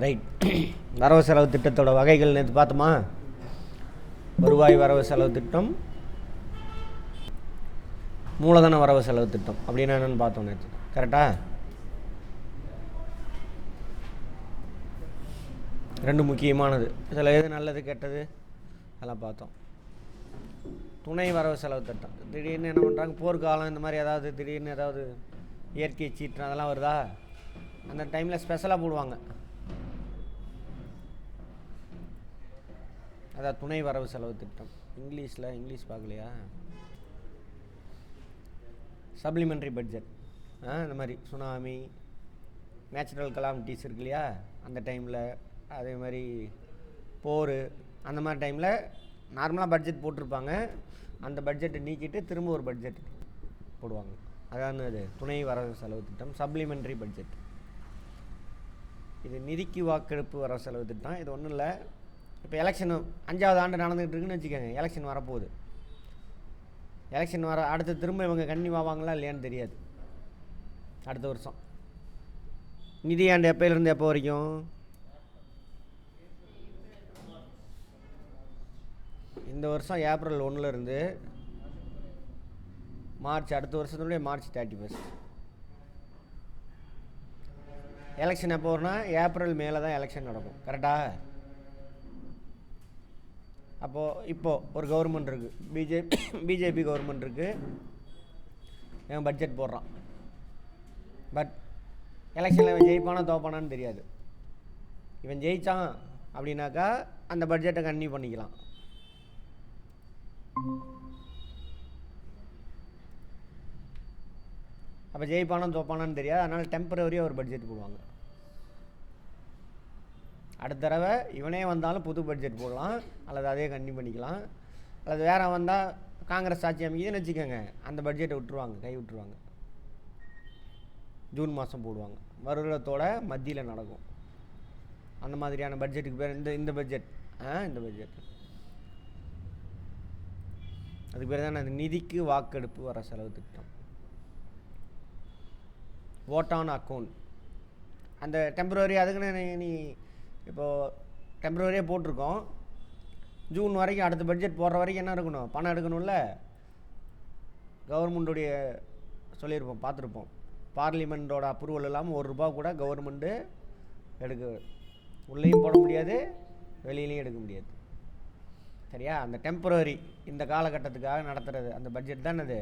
Right. வரவு செலவு திட்டத்தோட வகைகள் நேற்று பார்த்தோமா? வருவாய் வரவு செலவு திட்டம், மூலதன வரவு செலவு திட்டம் அப்படின்னா என்னென்னு பார்த்தோம் நேற்று. கரெக்டாக? ரெண்டு முக்கியமானது. இதில் எது நல்லது கெட்டது அதெல்லாம் பார்த்தோம். துணை வரவு செலவு திட்டம், திடீர்னு என்ன பண்ணுறாங்க, போர்க்காலம் இந்த மாதிரி ஏதாவது திடீர்னு ஏதாவது இயற்கை சீற்றம் அதெல்லாம் வருதா, அந்த டைமில் ஸ்பெஷலாக போடுவாங்க. அதான் துணை வரவு செலவு திட்டம். இங்கிலீஷ் பார்க்கலையா? Supplementary budget. இந்த மாதிரி சுனாமி, நேச்சுரல் கலாமிட்டிஸ் இருக்கு இல்லையா, அந்த டைமில், அதே மாதிரி போர், அந்த மாதிரி டைமில் நார்மலாக பட்ஜெட் போட்டிருப்பாங்க. அந்த பட்ஜெட்டை நீக்கிட்டு திரும்ப ஒரு பட்ஜெட் போடுவாங்க. அதான் அது துணை வரவு செலவு திட்டம், சப்ளிமெண்ட்ரி பட்ஜெட். இது நிதிக்கு வாக்கெடுப்பு வரவு செலவு திட்டம். இது ஒன்றும் இல்லை, இப்போ எலெக்ஷன் 5வது ஆண்டு நடந்துகிட்டு இருக்குன்னு வச்சுக்கோங்க. எலெக்ஷன் வரப்போகுது. எலெக்ஷன் வர அடுத்து திரும்ப இவங்க கன்னியூ ஆவாங்களா இல்லையான்னு தெரியாது. அடுத்த வருஷம் நிதியாண்டு எப்போலேருந்து எப்போ வரைக்கும்? இந்த வருஷம் ஏப்ரல் 1லேருந்து மார்ச், அடுத்த வருஷத்துடைய மார்ச் 31. எலெக்ஷன் எப்போ வரும்னா ஏப்ரல் மேலே தான் எலெக்ஷன் நடக்கும். கரெக்டாக? இப்போது ஒரு கவர்மெண்ட் இருக்குது, பிஜேபி கவர்மெண்ட் இருக்குது. இவன் பட்ஜெட் போடுறான். பட் எலெக்ஷனில் இவன் ஜெயிப்பானா தோப்பானான்னு தெரியாது. இவன் ஜெயித்தான் அப்படின்னாக்கா அந்த பட்ஜெட்டை கன்டினியூ பண்ணிக்கலாம். அப்போ ஜெயிப்பானா தோப்பானான்னு தெரியாது. அதனால் டெம்பரவரியாக ஒரு பட்ஜெட் போடுவாங்க. அடுத்த தடவை இவனே வந்தாலும் புது பட்ஜெட் போடலாம், அல்லது அதே கன்டினியூ பண்ணிக்கலாம். அல்லது வேறு வந்தால் காங்கிரஸ் ஆட்சி அமைக்குதுன்னு வச்சுக்கோங்க, அந்த பட்ஜெட்டை கை விட்டுருவாங்க. ஜூன் மாதம் போடுவாங்க. வருடத்தோட மத்தியில் நடக்கும். அந்த மாதிரியான பட்ஜெட்டுக்கு பேர் இந்த பட்ஜெட். இந்த பட்ஜெட் அதுக்கு பேர் தான் அந்த நிதிக்கு வாக்கெடுப்பு வர செலவு திட்டம். Vote on account. அந்த டெம்பரவரி அதுக்குன்னு நீ இப்போது டெம்பரவரியாக போட்டிருக்கோம். ஜூன் வரைக்கும் அடுத்த பட்ஜெட் போடுற வரைக்கும் என்ன இருக்கணும்? பணம் எடுக்கணும்ல. கவர்மெண்ட்டுடைய சொல்லியிருப்போம், பார்த்துருப்போம், பார்லிமெண்ட்டோட அப்ரூவல் இல்லாமல் ₹1 கூட கவர்மெண்ட்டு உள்ளேயும் போட முடியாது, வெளியிலையும் எடுக்க முடியாது. சரியா? அந்த டெம்பரவரி இந்த காலகட்டத்துக்காக நடத்துகிறது அந்த பட்ஜெட் தான் அது.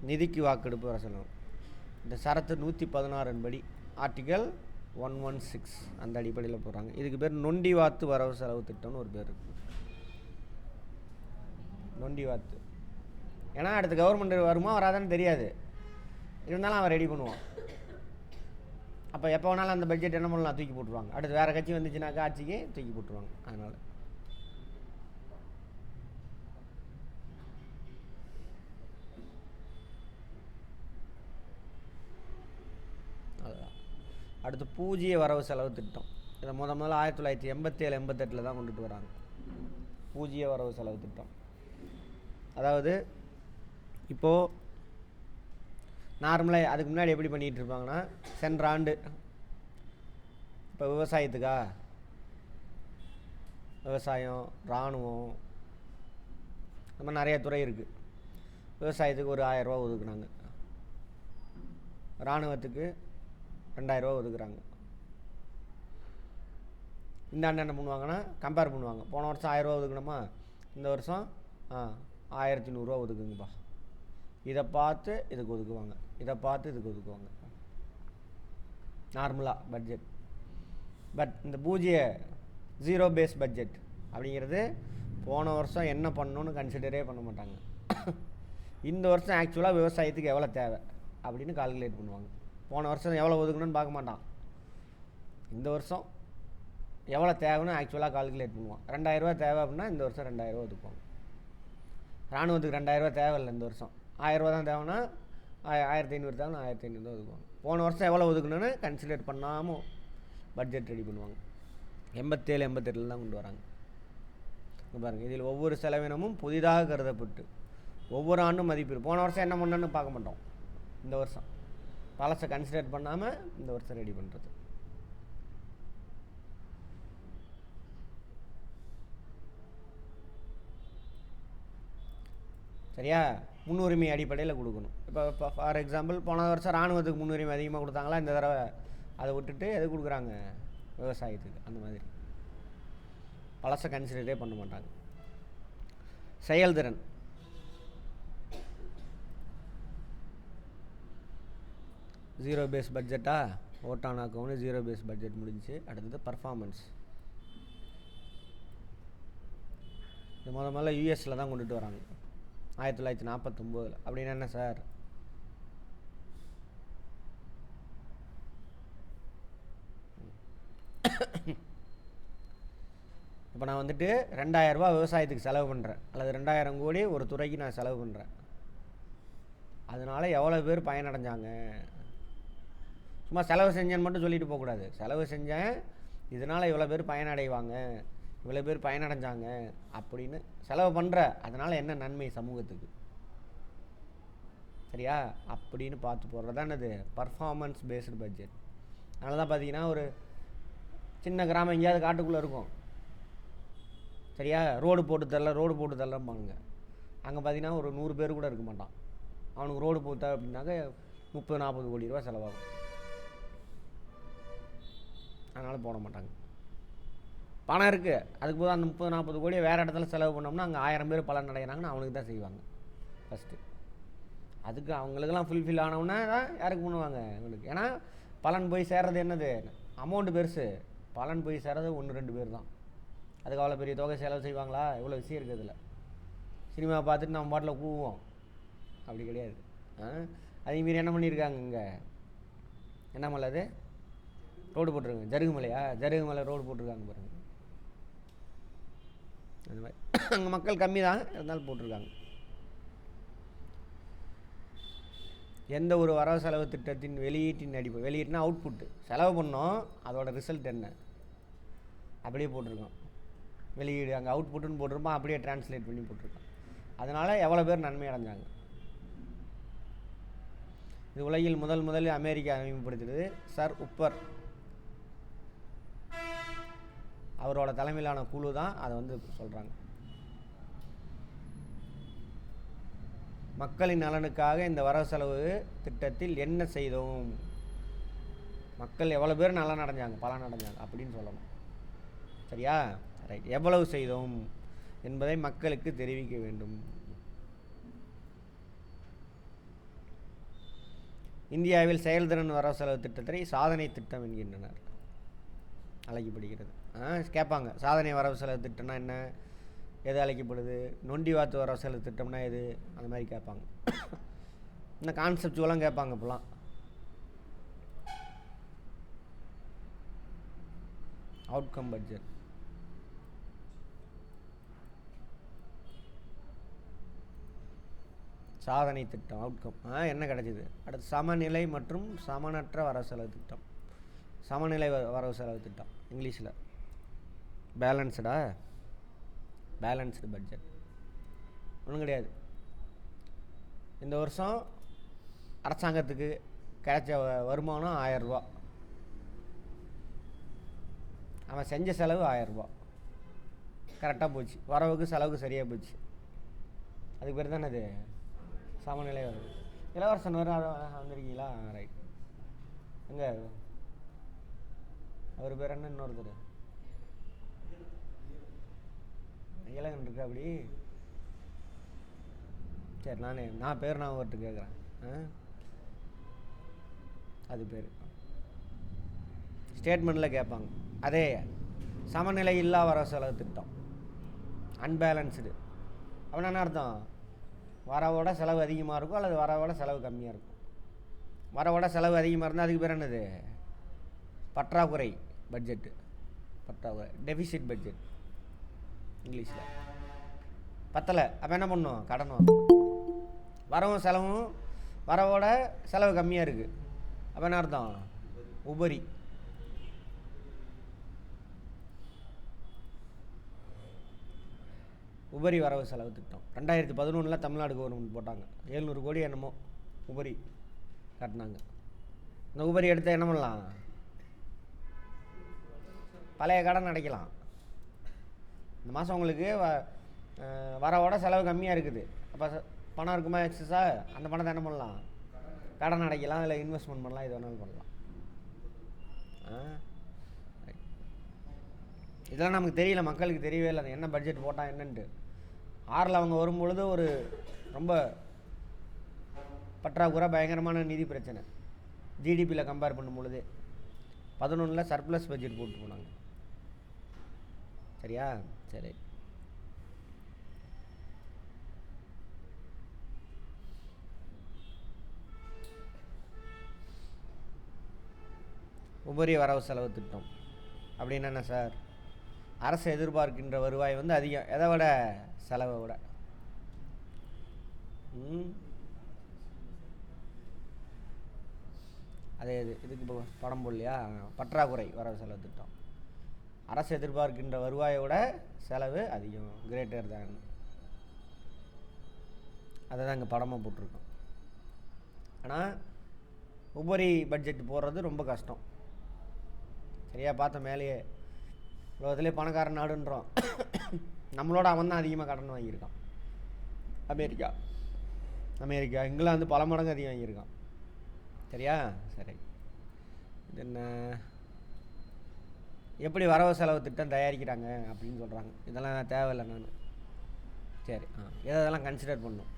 நிதிக்கு வாக்கெடுப்பு வர சொல்லணும். இந்த சரத்து 116 படி ஆர்டிகல் 116 அந்த அடிப்படையில் போகிறாங்க. இதுக்கு பேர் நொண்டி வாத்து வரவு செலவு திட்டம்னு ஒரு பேர் இருக்குது. நொண்டி வாத்து. ஏன்னா அடுத்த கவர்மெண்ட் வருமா வராதான்னு தெரியாது, இருந்தாலும் அவன் ரெடி பண்ணுவான். அப்போ எப்போ வேணாலும் அந்த பட்ஜெட் என்ன பண்ணலாம், தூக்கி போட்டுருவாங்க. அடுத்து வேறு கட்சி வந்துச்சுனாக்கா ஆட்சிக்கு தூக்கி போட்டுருவாங்க. அதனால் அடுத்து பூஜ்ஜிய வரவு செலவு திட்டம். இதை முதல்ல 1987-88 தான் கொண்டுட்டு வராங்க. பூஜ்ஜிய வரவு செலவு திட்டம். அதாவது இப்போது நார்மலாக அதுக்கு முன்னாடி எப்படி பண்ணிகிட்டு இருப்பாங்கன்னா, சென்ற ஆண்டு இப்போ விவசாயத்துக்கா, விவசாயம், இராணுவம், அந்த மாதிரி நிறைய துறை இருக்குது. விவசாயத்துக்கு ஒரு ₹1000 ஒதுக்குனாங்க, இராணுவத்துக்கு ₹2000 ஒதுக்குறாங்க. இந்த ஆண்டு என்ன பண்ணுவாங்கன்னா கம்பேர் பண்ணுவாங்க. போன வருஷம் ₹1000 ஒதுக்கணுமா, இந்த வருஷம் ₹1100 ஒதுக்குங்கப்பா. இதை பார்த்து இதுக்கு ஒதுக்குவாங்க, இதை பார்த்து இதுக்கு ஒதுக்குவாங்க. நார்மலாக பட்ஜெட். பட் இந்த பூஜ்ஜிய ஜீரோ பேஸ் பட்ஜெட் அப்படிங்கிறது போன வருஷம் என்ன பண்ணணும்னு கன்சிடரே பண்ண மாட்டாங்க. இந்த வருஷம் ஆக்சுவலாக விவசாயத்துக்கு எவ்வளோ தேவை அப்படின்னு கால்குலேட் பண்ணுவாங்க. போன வருஷம் எவ்வளோ ஒதுக்கணும்னு பார்க்க மாட்டான். இந்த வருஷம் எவ்வளோ தேவைன்னு ஆக்சுவலாக கால்குலேட் பண்ணுவான். ₹2000 தேவை அப்படின்னா இந்த வருஷம் ₹2000 ஒதுக்குவாங்க. இராணுவத்துக்கு ₹2000 தேவையில்லை, இந்த வருஷம் ₹1000 தான் தேவைன்னா 1500 தேவைன்னா 1500 தான் ஒதுக்குவாங்க. போன வருஷம் எவ்வளோ ஒதுக்கணும்னு கன்சிடர் பண்ணாமல் பட்ஜெட் ரெடி பண்ணுவாங்க. 87-88 தான் கொண்டு வராங்க. பாருங்கள், இதில் ஒவ்வொரு செலவினமும் புதிதாக கருதப்பட்டு ஒவ்வொரு ஆண்டும் மதிப்பீடு. போன வருஷம் என்ன பண்ணணுன்னு பார்க்க மாட்டோம், இந்த வருஷம் பழசை கன்சிடர் பண்ணாமல் இந்த வருஷம் ரெடி பண்ணுறது. சரியா? முன்னுரிமை அடிப்படையில் கொடுக்கணும். இப்போ ஃபார் எக்ஸாம்பிள் போன வருஷம் இராணுவத்துக்கு முன்னுரிமை அதிகமாக கொடுத்தாங்களா, இந்த தடவை அதை விட்டுட்டு எது கொடுக்குறாங்க, விவசாயத்துக்கு. அந்த மாதிரி பழசை கன்சிடரே பண்ண மாட்டாங்க. செயல்திறன், ஜீரோ பேஸ் பட்ஜெட்டா, ஓட்டான் அக்கௌண்ட் ஜீரோ பேஸ் பட்ஜெட் முடிஞ்சு. அடுத்தது பர்ஃபார்மன்ஸ். இது முதல்ல யூஎஸில் தான் கொண்டுட்டு வராங்க 1949. அப்படின்னு என்ன சார்? இப்போ நான் வந்துட்டு 2000 ரூபா விவசாயத்துக்கு செலவு பண்ணுறேன், அல்லது 2000 கோடி ஒரு துறைக்கு நான் செலவு பண்ணுறேன். அதனால் எவ்வளோ பேர் பயனடைஞ்சாங்க? சும்மா செலவு செஞ்சேன்னு மட்டும் சொல்லிட்டு போகக்கூடாது. செலவு செஞ்சேன், இதனால் இவ்வளோ பேர் பயனடைவாங்க, இவ்வளோ பேர் பயனடைஞ்சாங்க அப்படின்னு செலவு பண்ணுற, அதனால் என்ன நன்மை சமூகத்துக்கு, சரியா? அப்படின்னு பார்த்து போடுறது தான் என்னது பர்ஃபார்மன்ஸ் பேஸ்டு பட்ஜெட். அதனால தான் பார்த்தீங்கன்னா ஒரு சின்ன கிராமம் எங்கேயாவது காட்டுக்குள்ளே இருக்கும், சரியா? ரோடு போட்டு தரலம்பானுங்க. அங்கே பார்த்தீங்கன்னா ஒரு 100 பேர் கூட இருக்க மாட்டான். அவனுக்கு ரோடு போட்ட அப்படின்னாக்க 30-40 கோடி ரூபா செலவாகும். அதனால் போட மாட்டாங்க. பணம் இருக்குது, அதுக்கு போது அந்த 30-40 கோடியை வேறு இடத்துல செலவு பண்ணோம்னா அங்கே 1000 பேர் பலன் அடைகிறாங்கன்னு அவனுக்கு தான் செய்வாங்க ஃபஸ்ட்டு. அதுக்கு அவங்களுக்கெல்லாம் ஃபுல்ஃபில் ஆனவுன்னா தான் யாருக்கு பண்ணுவாங்க, இவங்களுக்கு. ஏன்னா பலன் போய் சேர்றது என்னது, அமௌண்ட்டு பெருசு, பலன் போய் சேர்றது 1-2 பேர் தான். அதுக்கு அவ்வளோ பெரிய தொகை செலவு செய்வாங்களா? இவ்வளோ விஷயம் இருக்குது அதில். சினிமாவை பார்த்துட்டு நம்ம பாட்டில் கூவுவோம், அப்படி கிடையாது. அதேமாரி என்ன பண்ணியிருக்காங்க, இங்கே என்ன மலை அது, ரோடு போட்டிருக்காங்க, ஜருகுமலையா, ஜருகுமலை ரோடு போட்டிருக்காங்க பாருங்கள். அந்த மாதிரி அங்கே மக்கள் கம்மி தான், இருந்தாலும் போட்டிருக்காங்க. எந்த ஒரு வரவு செலவு திட்டத்தின் வெளியீட்டின் அடிப்படை, வெளியீட்டுனா அவுட்புட்டு, செலவு பண்ணோம் அதோட ரிசல்ட் என்ன, அப்படியே போட்டிருக்கோம். வெளியீடு அங்கே அவுட்புட்டுன்னு போட்டிருப்போம், அப்படியே டிரான்ஸ்லேட் பண்ணி போட்டிருக்கோம். அதனால் எவ்வளோ பேர் நன்மை அடைஞ்சாங்க. இது உலகில் முதலில் அமெரிக்கா அறிமுகப்படுத்துகிறது. சர் உப்பர் அவரோட தலைமையிலான குழு தான் அதை வந்து சொல்கிறாங்க. மக்களின் நலனுக்காக இந்த வரவு செலவு திட்டத்தில் என்ன செய்தோம், மக்கள் எவ்வளோ பேர் நலன் அடைஞ்சாங்க, பலன் அடைஞ்சாங்க அப்படின்னு சொல்லணும். சரியா? ரைட். எவ்வளவு செய்தோம் என்பதை மக்களுக்கு தெரிவிக்க வேண்டும். இந்தியாவில் செயல்திறன் வரவு செலவு திட்டத்தை சாதனை திட்டம் என்கின்றனர், அழைக்கப்படுகிறது. கேட்பாங்க, சாதனை வரவு செலவு திட்டம்னா என்ன, எது அழைக்கப்படுது, நொண்டி வாத்து வரவு செலவு திட்டம்னா எது, அந்த மாதிரி கேட்பாங்க. இந்த கான்செப்டுவெல்லாம் கேட்பாங்க இப்போலாம். அவுட்கம் பட்ஜெட், சாதனை திட்டம், அவுட்கம் என்ன கிடைச்சிது. அடுத்து சமநிலை மற்றும் சமனற்ற வரவு செலவு திட்டம். சமநிலை வரவு செலவு திட்டம் இங்கிலீஷில் பேலன்ஸ்டு பட்ஜெட். ஒன்றும் கிடையாது. இந்த வருஷம் அரசாங்கத்துக்கு கிடைச்ச வருமானம் 1000 ரூபா, அவன் செஞ்ச செலவு 1000 ரூபா, கரெக்டாக போச்சு, வரவுக்கு செலவுக்கு சரியாக போச்சு. அதுக்கு பேர் தானே அது சமநிலை வருது. இளவரசன் வந்திருக்கீங்களா? ரைட். எங்கே அவர் பேர் என்ன, இன்னொருத்தர் இளங்கன் இருக்கு அப்படி. சரி, நான் பேர் நான் ஒருத்தர் கேட்குறேன். அது பேர் ஸ்டேட்மெண்ட்டில் கேட்பாங்க. அதே சமநிலை இல்லா வரவு செலவு திட்டம், அன்பேலன்ஸ்டு. அப்படின்னா என்ன அர்த்தம், வரவோட செலவு அதிகமாக இருக்கும் அல்லது வரவோட செலவு கம்மியாக இருக்கும். வரவோட செலவு அதிகமாக இருந்தால் அதுக்கு பேர் என்னது, பற்றாக்குறை பட்ஜெட்டு, பற்றாக்குறை டெபிசிட் பட்ஜெட் இங்கிலீஷில். பத்தலை, அப்போ என்ன பண்ணணும், கடன் வாங்கணும். வரவும் செலவும், வரவோட செலவு கம்மியாக இருக்குது, அப்போ என்ன அர்த்தம், உபரி. உபரி வரவு செலவு திட்டம் 2011 தமிழ்நாடு கவர்மெண்ட் போட்டாங்க. 700 கோடி என்னமோ உபரி கட்டினாங்க. இந்த உபரி எடுத்து என்ன பண்ணலாம்? பழைய கடன் அடைக்கலாம். இந்த மாதம் உங்களுக்கு வரவோட செலவு கம்மியாக இருக்குது. அப்போ பணம் இருக்குமா எக்ஸஸா? அந்த பணத்தை என்ன பண்ணலாம்? கடன் அடைக்கலாம், இல்லை இன்வெஸ்ட்மெண்ட் பண்ணலாம், இது வேணாலும் பண்ணலாம். இதெல்லாம் நமக்கு தெரியல, மக்களுக்கு தெரியவே இல்லை என்ன பட்ஜெட் போட்டால் என்னன்ட்டு. 6ல் அவங்க வரும்பொழுது ஒரு ரொம்ப பற்றாக்குறை, பயங்கரமான நிதி பிரச்சனை. ஜிடிபியில் கம்பேர் பண்ணும் பொழுது 11ல் சர்ப்ளஸ் பட்ஜெட் போட்டு போனாங்க. சரியா? சரி. உபரி வரவு செலவு திட்டம் அப்படின்னு என்ன சார்? அரசு எதிர்பார்க்கின்ற வருவாய் வந்து அதிகம். எதை விட? செலவை விட. அதே இதுக்கு இப்போ படம் போடலையா? பற்றாக்குறை வரவு செலவு திட்டம். அரசு எதிர்பார்க்கின்ற வருவாயை விட செலவு அதிகம், கிரேட்டர் தான். அதை தான் இங்கே படமாக போட்டிருக்கோம். ஆனால் உபரி பட்ஜெட் போடுறது ரொம்ப கஷ்டம். சரியா? பார்த்த மேலேயே உலகத்திலே பணக்கார நாடுன்றோம். நம்மளோட அவன் தான் அதிகமாக கடன் வாங்கியிருக்கான். அமெரிக்கா இங்கிலாந்து பல மடங்கு அதிகம் வாங்கியிருக்கான். சரியா? சரி. இது என்ன, எப்படி வரவு செலவு திட்டம் தயாரிக்கிறாங்க அப்படின்னு சொல்கிறாங்க. இதெல்லாம் தேவையில்லை நான். சரி. இதெல்லாம் கன்சிடர் பண்ணணும்,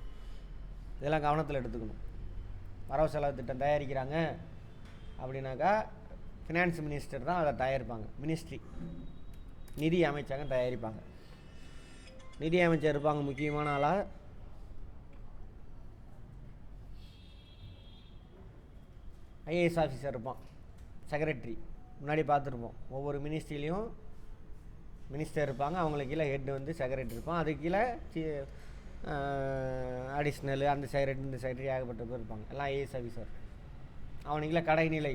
இதெல்லாம் கவனத்தில் எடுத்துக்கணும். வரவு செலவு திட்டம் தயாரிக்கிறாங்க அப்படின்னாக்கா ஃபினான்ஸ் மினிஸ்டர் தான் அதை தயாரிப்பாங்க. மினிஸ்ட்ரி, நிதி அமைச்சாங்க தயாரிப்பாங்க. நிதி அமைச்சர் இருப்பாங்க முக்கியமான ஆளாக. ஐஏஎஸ் ஆஃபீஸர் இருப்பான், செக்ரட்டரி. முன்னாடி பார்த்துருப்போம், ஒவ்வொரு மினிஸ்ட்ரிலையும் மினிஸ்டர் இருப்பாங்க. அவங்களுக்கு கீழே ஹெட் வந்து செக்ரட்டரி இருப்பான். அதுக்கு கீழே அடிஷ்னல் அந்த செக்ரட்டரி இந்த செக்ரட்டரி ஏகப்பட்ட பேர் இருப்பாங்க. எல்லாம் ஐஏஎஸ் ஆஃபீஸர். அவனுக்குள்ள கடைநிலை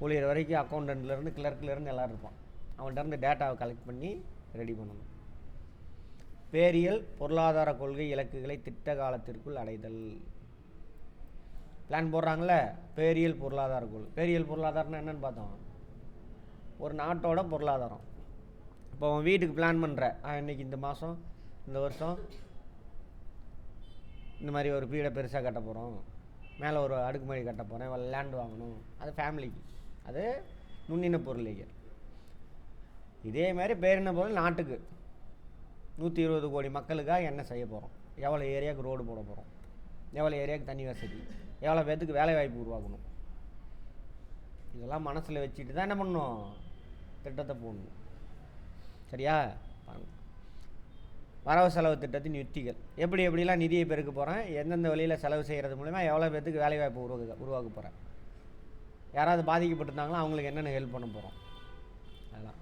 ஊழியர் வரைக்கும் அக்கௌண்டன்ட்லேருந்து கிளர்க்லேருந்து எல்லோரும் இருப்பான். அவன்கிட்ட இருந்து டேட்டாவை கலெக்ட் பண்ணி ரெடி பண்ணணும். பேரியல் பொருளாதார கொள்கை இலக்குகளை திட்ட காலத்திற்குள் அடைதல். பிளான் போடுறாங்களே, பேரியல் பொருளாதார கொள்கை. பேரியல் பொருளாதாரம்னா என்னென்னு பார்த்தோம், ஒரு நாட்டோட பொருளாதாரம். இப்போ அவன் வீட்டுக்கு பிளான் பண்ணுற, இன்றைக்கி இந்த மாதம் இந்த வருஷம் இந்த மாதிரி ஒரு வீடை பெருசாக கட்ட போகிறோம், மேலே ஒரு அடுக்குமாடி கட்ட போகிறேன், லேண்ட் வாங்கணும். அது ஃபேமிலிக்கு, அது நுண்ணின பொருளியல். இதே மாதிரி பேரின பொருள் நாட்டுக்கு 120 கோடி மக்களுக்காக என்ன செய்ய போகிறோம், எவ்வளோ ஏரியாவுக்கு ரோடு போட போகிறோம், எவ்வளோ ஏரியாவுக்கு தண்ணி வசதி, எவ்வளோ பேர்த்துக்கு வேலை வாய்ப்பு உருவாக்கணும். இதெல்லாம் மனசில் வச்சுட்டு தான் என்ன பண்ணணும், திட்டத்தை போடணும். சரியா? வரவு செலவு திட்டத்தின் யுக்திகள். எப்படிலாம் நிதியை பெருக்க போகிறேன், எந்தெந்த வழியில் செலவு செய்கிறது மூலிமா எவ்வளோ பேர்த்துக்கு வேலை வாய்ப்பு உருவாக்க போகிறேன், யாராவது பாதிக்கப்பட்டிருந்தாங்களோ அவங்களுக்கு என்னென்ன ஹெல்ப் பண்ண போகிறோம், அதெல்லாம்.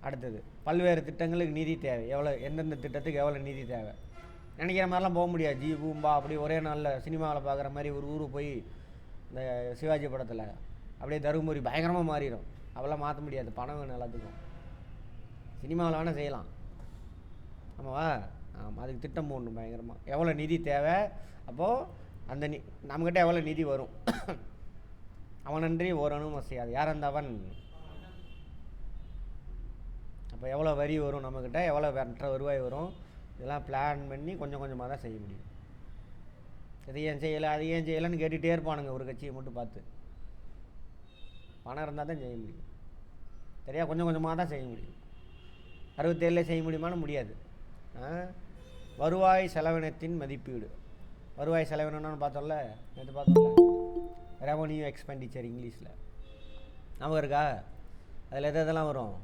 அடுத்தது, பல்வேறு திட்டங்களுக்கு நிதி தேவை. எந்தெந்த திட்டத்துக்கு எவ்வளோ நிதி தேவை. நினைக்கிற மாதிரிலாம் போக முடியாது. ஜி பூம்பா அப்படி ஒரே நாளில் சினிமாவில் பார்க்குற மாதிரி ஒரு ஊருக்கு போய் இந்த சிவாஜி படத்தில் அப்படியே தருமபுரி பயங்கரமாக மாறிடும். அவெல்லாம் மாற்ற முடியாது, பணம் வேணும் எல்லாத்துக்கும். சினிமாவில் வேணால் செய்யலாம், ஆமாவா? ஆமாம், அதுக்கு திட்டம் போடணும் பயங்கரமாக. எவ்வளோ நிதி தேவை, அப்போது அந்த நம்மக்கிட்ட எவ்வளோ நிதி வரும். அவனன்றி ஓரணும் செய்யாது, யார் அந்த அவன். அப்போ எவ்வளோ வரி வரும் நம்மக்கிட்ட, எவ்வளோ மற்ற வருவாய் வரும், இதெல்லாம் பிளான் பண்ணி கொஞ்சம் கொஞ்சமாக தான் செய்ய முடியும். இது ஏன் செய்யலை, அது ஏன் செய்யலைன்னு கேட்டுகிட்டே இருப்பானுங்க ஒரு கட்சியை மட்டும் பார்த்து. பணம் இருந்தால் தான் செய்ய முடியும். சரியா? கொஞ்சம் கொஞ்சமாக தான் செய்ய முடியும். 67 செய்ய முடியுமான்னு முடியாது. வருவாய் செலவினத்தின் மதிப்பீடு. வருவாய் செலவினம்னு பார்த்தோம்ல, நேற்று பார்த்தோம்ல, ரெவன்யூ எக்ஸ்பெண்டிச்சர் இங்கிலீஷில். நமக்கு இருக்கா? அதில் எதெல்லாம் வரும்?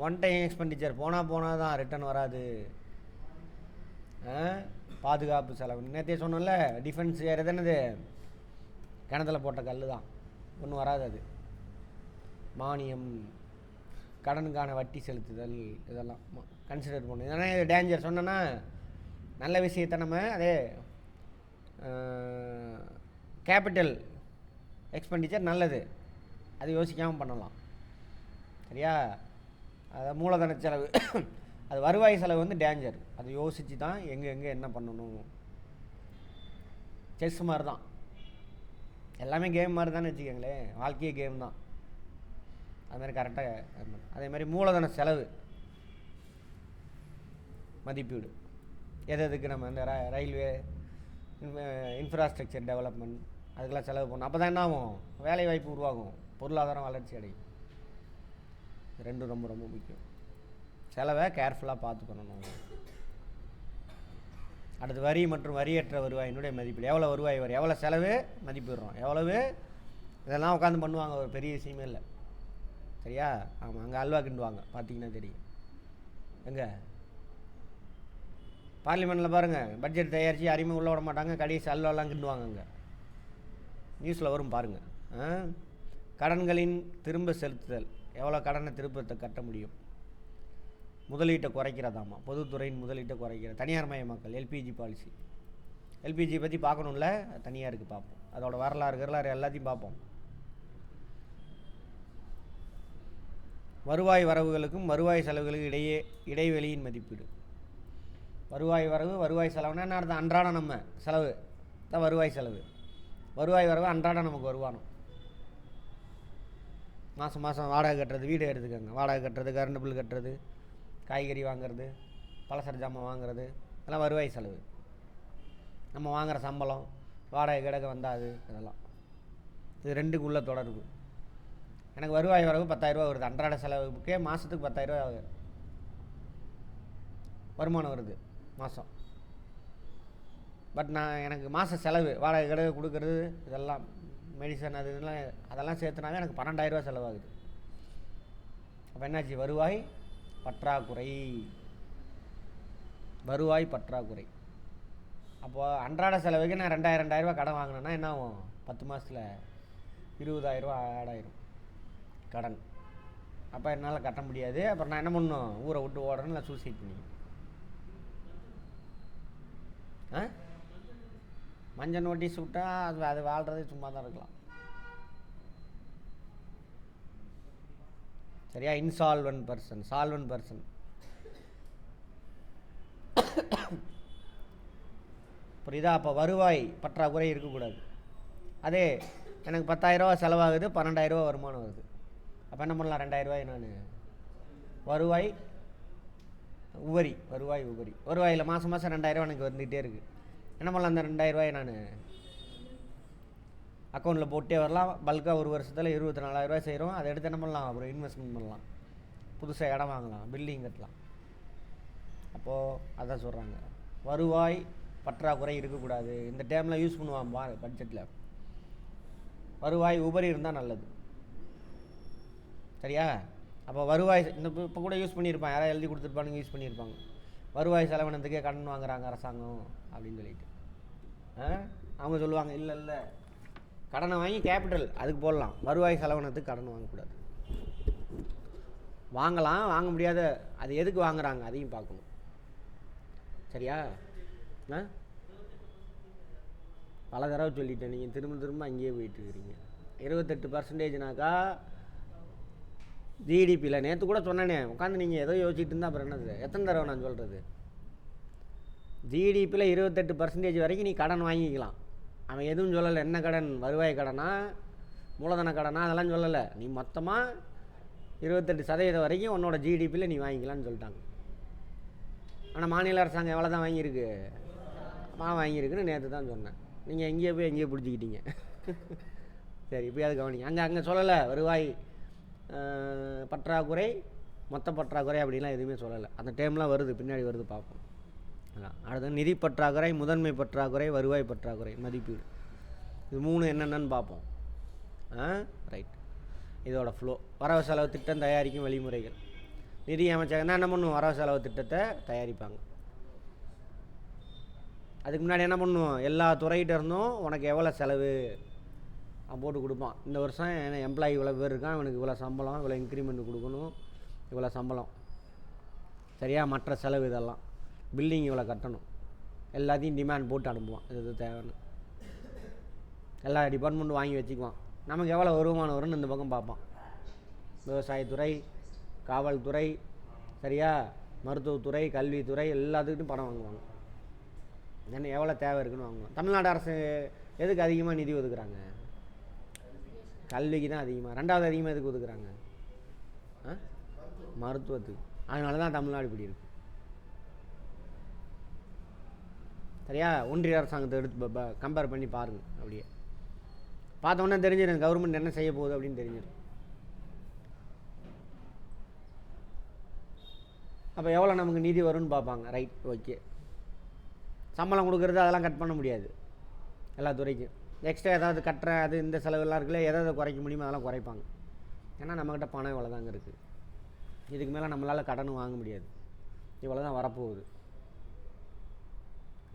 ஒன் டைம் எக்ஸ்பெண்டிச்சர், போனால் தான் ரிட்டர்ன் வராது. பாதுகாப்பு செலவு நேற்றே சொன்னோம்ல, டிஃபென்ஸ் ஏறது என்னது, கிணத்துல போட்ட கல் தான், ஒன்றும் வராது. அது மானியம், கடனுக்கான வட்டி செலுத்துதல், இதெல்லாம் கன்சிடர் பண்ணணும். இதெல்லாம் இது டேஞ்சர். சொன்னோன்னா நல்ல விஷயத்தை நம்ம அதே கேபிட்டல் எக்ஸ்பெண்டிச்சர் நல்லது, அது யோசிக்காமல் பண்ணலாம். சரியா? அது மூலதன செலவு. அது வருவாய் செலவு வந்து டேஞ்சர். அதை யோசித்து தான் எங்கே என்ன பண்ணணும். செஸ் மாதிரி தான். எல்லாமே கேம் மாதிரி தானே வச்சுக்கோங்களேன், வாழ்க்கையே கேம் தான். அதுமாதிரி கரெக்டாக அதே மாதிரி மூலதன செலவு மதிப்பீடு, எதுக்கு நம்ம இந்த ரயில்வே இன்ஃப்ராஸ்ட்ரக்சர் டெவலப்மெண்ட் அதுக்கெல்லாம் செலவு பண்ணணும். அப்போ தான் என்ன ஆகும், வேலை வாய்ப்பு உருவாகும், பொருளாதாரம் வளர்ச்சி அடையும். ரெண்டும் ரொம்ப ரொம்ப முக்கியம். செலவை கேர்ஃபுல்லாக பார்த்து பண்ணணும். அடுத்து வரி மற்றும் வரியற்ற வருவாயினுடைய மதிப்பீடு. எவ்வளோ வருவாய் வரும், எவ்வளோ செலவு மதிப்பிடுறோம், எவ்வளவு, இதெல்லாம் உட்காந்து பண்ணுவாங்க, ஒரு பெரிய விஷயமே இல்லை. சரியா? ஆமாம், அங்கே அல்வா கிண்டுவாங்க, பார்த்தீங்கன்னா தெரியும். எங்கே பார்லிமெண்ட்டில் பாருங்கள், பட்ஜெட் தயாரித்து யாரையுமே உள்ளே விட மாட்டாங்க, கடைசி அல்வாலாம் கிண்டுவாங்க. அங்கே நியூஸில் வரும் பாருங்கள். கடன்களின் திரும்ப செலுத்துதல், எவ்வளோ கடனை திருப்பத்தை கட்ட முடியும், முதலீட்டை குறைக்கிறதாமா, பொதுத்துறையின் முதலீட்டை குறைக்கிற, தனியார் மயமாக்கல், எல்பிஜி பாலிசி. எல்பிஜி பற்றி பார்க்கணும்ல, தனியாருக்கு பார்ப்போம், அதோட வரலாறு எல்லாத்தையும் பார்ப்போம். வருவாய் வரவுகளுக்கும் வருவாய் செலவுகளுக்கும் இடைவெளியின் மதிப்பீடு. வருவாய் வரவு வருவாய் செலவுனா என்ன அர்த்தம், அன்றாடம் நம்ம செலவு தான் வருவாய் செலவு. வருவாய் வரவு அன்றாடம் நமக்கு வருமானம். மாதம் மாதம் வாடகை கட்டுறது, வீடு எடுத்துக்கோங்க, வாடகை கட்டுறது, கரண்ட் பில் கட்டுறது, காய்கறி வாங்குறது, பலசர ஜாமான் வாங்குறது, அதெல்லாம் வருவாய் செலவு. நம்ம வாங்குகிற சம்பளம், வாடகை கிடக்க வந்தாது, இதெல்லாம் இது ரெண்டுக்குள்ள தொடர்பு. எனக்கு வருவாய் வரவு 10,000 வருது, அன்றாட செலவுக்கே மாதத்துக்கு 10,000 வருமானம் வருது மாதம். பட் நான் எனக்கு மாத செலவு, வாடகை கிடக்கு கொடுக்குறது, இதெல்லாம் மெடிசன் அது இதெல்லாம் அதெல்லாம் சேர்த்துனாவே எனக்கு 12,000 செலவாகுது. அப்போ என்னாச்சு, வருவாய் பற்றாக்குறை. வருவாய் பற்றாக்குறை. அப்போது அன்றாட செலவுக்கு நான் 2,000 கடன் வாங்கினேன்னா என்ன ஆகும், 10 மாதத்தில் 20,000 ஆட் ஆயிரும் கடன். அப்போ என்னால் கட்ட முடியாது. அப்புறம் நான் என்ன பண்ணணும், ஊரை விட்டு ஓடுறேன்னு, இல்லை சூசைட் பண்ணி. மஞ்சள் நோட்டீஸ் விட்டால் அது வாழ்கிறதே சும்மா தான் இருக்கலாம். சரியா? இன்சால்வன்ட் பர்சன், சால்வன்ட் பர்சன். புரியுதா? அப்போ வருவாய் பற்றாக்குறை இருக்கக்கூடாது. அதே எனக்கு 10,000 செலவாகுது, 12,000 வருமானம் வருது. அப்போ என்ன பண்ணலாம், 2,000 நான் வருவாய் உபரி. வருவாய் உபரி, வருவாயில் மாதம் 2,000 எனக்கு வந்துகிட்டே இருக்குது. என்ன பண்ணலாம், அந்த 2,000 நான் அக்கௌண்ட்டில் போட்டே வரலாம். பல்காக ஒரு வருஷத்தில் 24,000 செய்கிறோம். அதை எடுத்து என்ன பண்ணலாம், அப்புறம் இன்வெஸ்ட்மெண்ட் பண்ணலாம், புதுசாக இடம் வாங்கலாம், பில்டிங் கட்டலாம். அப்போது அதான் சொல்கிறாங்க, வருவாய் பற்றாக்குறை இருக்கக்கூடாது. இந்த டைமில் யூஸ் பண்ணுவான் பட்ஜெட்டில். வருவாய் உபரி இருந்தால் நல்லது. சரியா? அப்போ வருவாய் இந்த இப்போ கூட யூஸ் பண்ணியிருப்பான், யாராவது எழுதி கொடுத்துருப்பானுங்க, யூஸ் பண்ணியிருப்பாங்க. வருவாய் செலவினத்துக்கே கடன் வாங்குறாங்க அரசாங்கம் அப்படின்னு சொல்லிட்டு. அவங்க சொல்லுவாங்க, இல்லை இல்லை கடனை வாங்கி கேபிட்டல் அதுக்கு போடலாம், வருவாய் செலவினத்துக்கு கடன் வாங்கக்கூடாது. வாங்கலாம், வாங்க முடியாத, அது எதுக்கு வாங்குறாங்க அதையும் பார்க்கணும். சரியா? பல தடவை சொல்லிட்டேன், நீங்கள் திரும்ப திரும்ப அங்கேயே போயிட்டுருக்கிறீங்க. 28%னாக்கா ஜிடிபியில் நேற்று கூட சொன்னேனே, உட்காந்து நீங்கள் ஏதோ யோசிச்சுட்டு இருந்தால் அப்புறம் என்னது, எத்தனை தடவை நான் சொல்கிறது. ஜிடிபியில் 28% வரைக்கும் நீ கடன் வாங்கிக்கலாம். அவன் எதுவும் சொல்லலை, என்ன கடன், வருவாய் கடனா மூலதன கடனா அதெல்லாம் சொல்லலை. நீ மொத்தமாக 28% வரைக்கும் உன்னோட ஜிடிபியில் நீ வாங்கிக்கலான்னு சொல்லிட்டாங்க. ஆனால் மாநில அரசாங்கம் எவ்வளோ தான் வாங்கியிருக்கு, வாங்கியிருக்குன்னு நேற்று தான் சொன்னேன். நீங்கள் எங்கேயோ போய் எங்கேயோ பிடிச்சிக்கிட்டீங்க. சரி, இப்போ அது கவனிங்க. அங்கே சொல்லலை வருவாய் பற்றாக்குறை, மொத்த பற்றாக்குறை அப்படின்லாம் எதுவுமே சொல்லலை. அந்த டைம்லாம் வருது, பின்னாடி வருது, பார்ப்போம். அடுத்து நிதி பற்றாக்குறை, முதன்மை பற்றாக்குறை, வருவாய் பற்றாக்குறை மதிப்பீடு. இது 3 என்னென்னு பார்ப்போம். ரைட், இதோட ஃப்ளோ. வரவு செலவு திட்டம் தயாரிக்கும் வழிமுறைகள். நிதி அமைச்சகம் தான் என்ன பண்ணுவோம், வரவு செலவு திட்டத்தை தயாரிப்பாங்க. அதுக்கு முன்னாடி என்ன பண்ணுவோம், எல்லா துறைகிட்ட இருந்தும் உனக்கு எவ்வளோ செலவு போட்டு கொடுப்பான். இந்த வருஷம் எம்ப்ளாயி இவ்வளோ பேர் இருக்கான், இவனுக்கு இவ்வளோ சம்பளம், இவ்வளோ இன்க்ரிமெண்ட் கொடுக்கணும், இவ்வளோ சம்பளம். சரியா? மற்ற செலவு இதெல்லாம், பில்டிங் இவ்வளோ கட்டணும், எல்லாத்தையும் டிமாண்ட் போட்டு அனுப்புவான். இது தேவைன்னு எல்லா டிபார்ட்மெண்ட்டும் வாங்கி வச்சுக்குவான். நமக்கு எவ்வளோ வருமானம் வரும்னு இந்த பக்கம் பார்ப்பான். விவசாயத்துறை, காவல்துறை, சரியா, மருத்துவத்துறை, கல்வித்துறை, எல்லாத்துக்கிட்டும் பணம் வாங்குவாங்க. என்ன எவ்வளோ தேவை இருக்குன்னு வாங்குவாங்க. தமிழ்நாடு அரசு எதுக்கு அதிகமாக நிதி ஒதுக்குறாங்க, கல்விக்கு தான் அதிகமாக. ரெண்டாவது அதிகமாக எதுக்கு ஒதுக்குறாங்க? மருத்துவத்துக்கு. அதனால தான் தமிழ்நாடு இப்படி இருக்கு. சரியா? ஒன்றிய அரசாங்கத்தை எடுத்து கம்பேர் பண்ணி பாருங்கள். அப்படியே பார்த்தோன்னே தெரிஞ்சிடும் கவர்மெண்ட் என்ன செய்ய போகுது அப்படின்னு தெரிஞ்சிடும். அப்போ எவ்வளோ நமக்கு நிதி வரும்னு பார்ப்பாங்க. Right, okay. சம்பளம் கொடுக்குறது அதெல்லாம் கட் பண்ண முடியாது எல்லா துறைக்கும். எக்ஸ்ட்ரா ஏதாவது கட்டுற அது இந்த செலவெல்லாம் இருக்குல்ல, எதாவது குறைக்க முடியுமோ அதெல்லாம் குறைப்பாங்க. ஏன்னா நம்மக்கிட்ட பணம் இவ்வளோ தாங்க இருக்குது, இதுக்கு மேலே நம்மளால் கடனும் வாங்க முடியாது, இவ்வளோ தான் வரப்போகுது,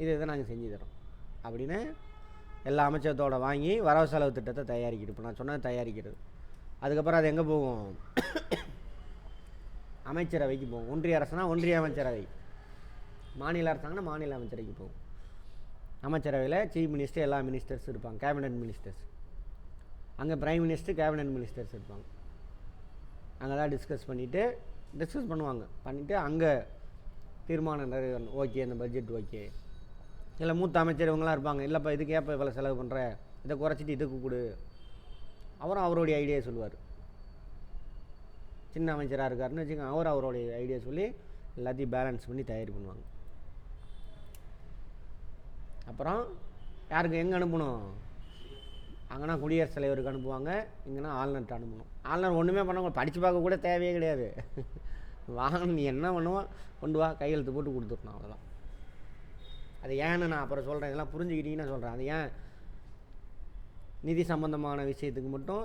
இதை நாங்கள் செஞ்சு தரோம் அப்படின்னு எல்லா அமைச்சரத்தோடு வாங்கி வரவு செலவு திட்டத்தை தயாரிக்கிறது. இப்போ நான் சொன்னது தயாரிக்கிறது. அதுக்கப்புறம் அது எங்கே போகும்? அமைச்சரவைக்கு போகும். ஒன்றிய அரசுனா ஒன்றிய அமைச்சரவை, மாநில அரசாங்கன்னா மாநில அமைச்சரவைக்கு போகும். அமைச்சரவையில் சீஃப் மினிஸ்டர், எல்லா மினிஸ்டர்ஸ் இருப்பாங்க, கேபினட் மினிஸ்டர்ஸ். அங்கே பிரைம் மினிஸ்டர், கேபினட் மினிஸ்டர்ஸ் இருப்பாங்க. அங்கே தான் டிஸ்கஸ் பண்ணிவிட்டு அங்கே தீர்மானம் நிறைவேறணும். ஓகே, இந்த பட்ஜெட் ஓகே. இல்லை மூத்த அமைச்சர் இவங்களாம் இருப்பாங்க, இல்லைப்பா இதுக்கு ஏப்போ இவ்வளோ செலவு பண்ணுற, இதை குறைச்சிட்டு இதுக்கு கொடு. அவருடைய ஐடியா சொல்லுவார். சின்ன அமைச்சராக இருக்காருன்னு வச்சுக்கோங்க, அவருடைய ஐடியா சொல்லி எல்லாத்தையும் பேலன்ஸ் பண்ணி தயார் பண்ணுவாங்க. அப்புறம் யாருக்கு எங்கே அனுப்பணும்? அங்கேனா குடியரசுத் தலைவருக்கு அனுப்புவாங்க, இங்கேனா ஆளுநர்கிட்ட அனுப்பணும். ஆளுநர் ஒன்றுமே பண்ண, படித்து பார்க்க கூட தேவையே கிடையாது. வாங்கணும், நீ என்ன பண்ணுவோம் கொண்டு வா, கையெழுத்து போட்டு கொடுத்துடணும், அவ்வளோதான். அது ஏன்னு நான் அப்புறம் சொல்கிறேன், இதெல்லாம் புரிஞ்சுக்கிட்டீங்கன்னு சொல்கிறேன். அது ஏன் நிதி சம்பந்தமான விஷயத்துக்கு மட்டும்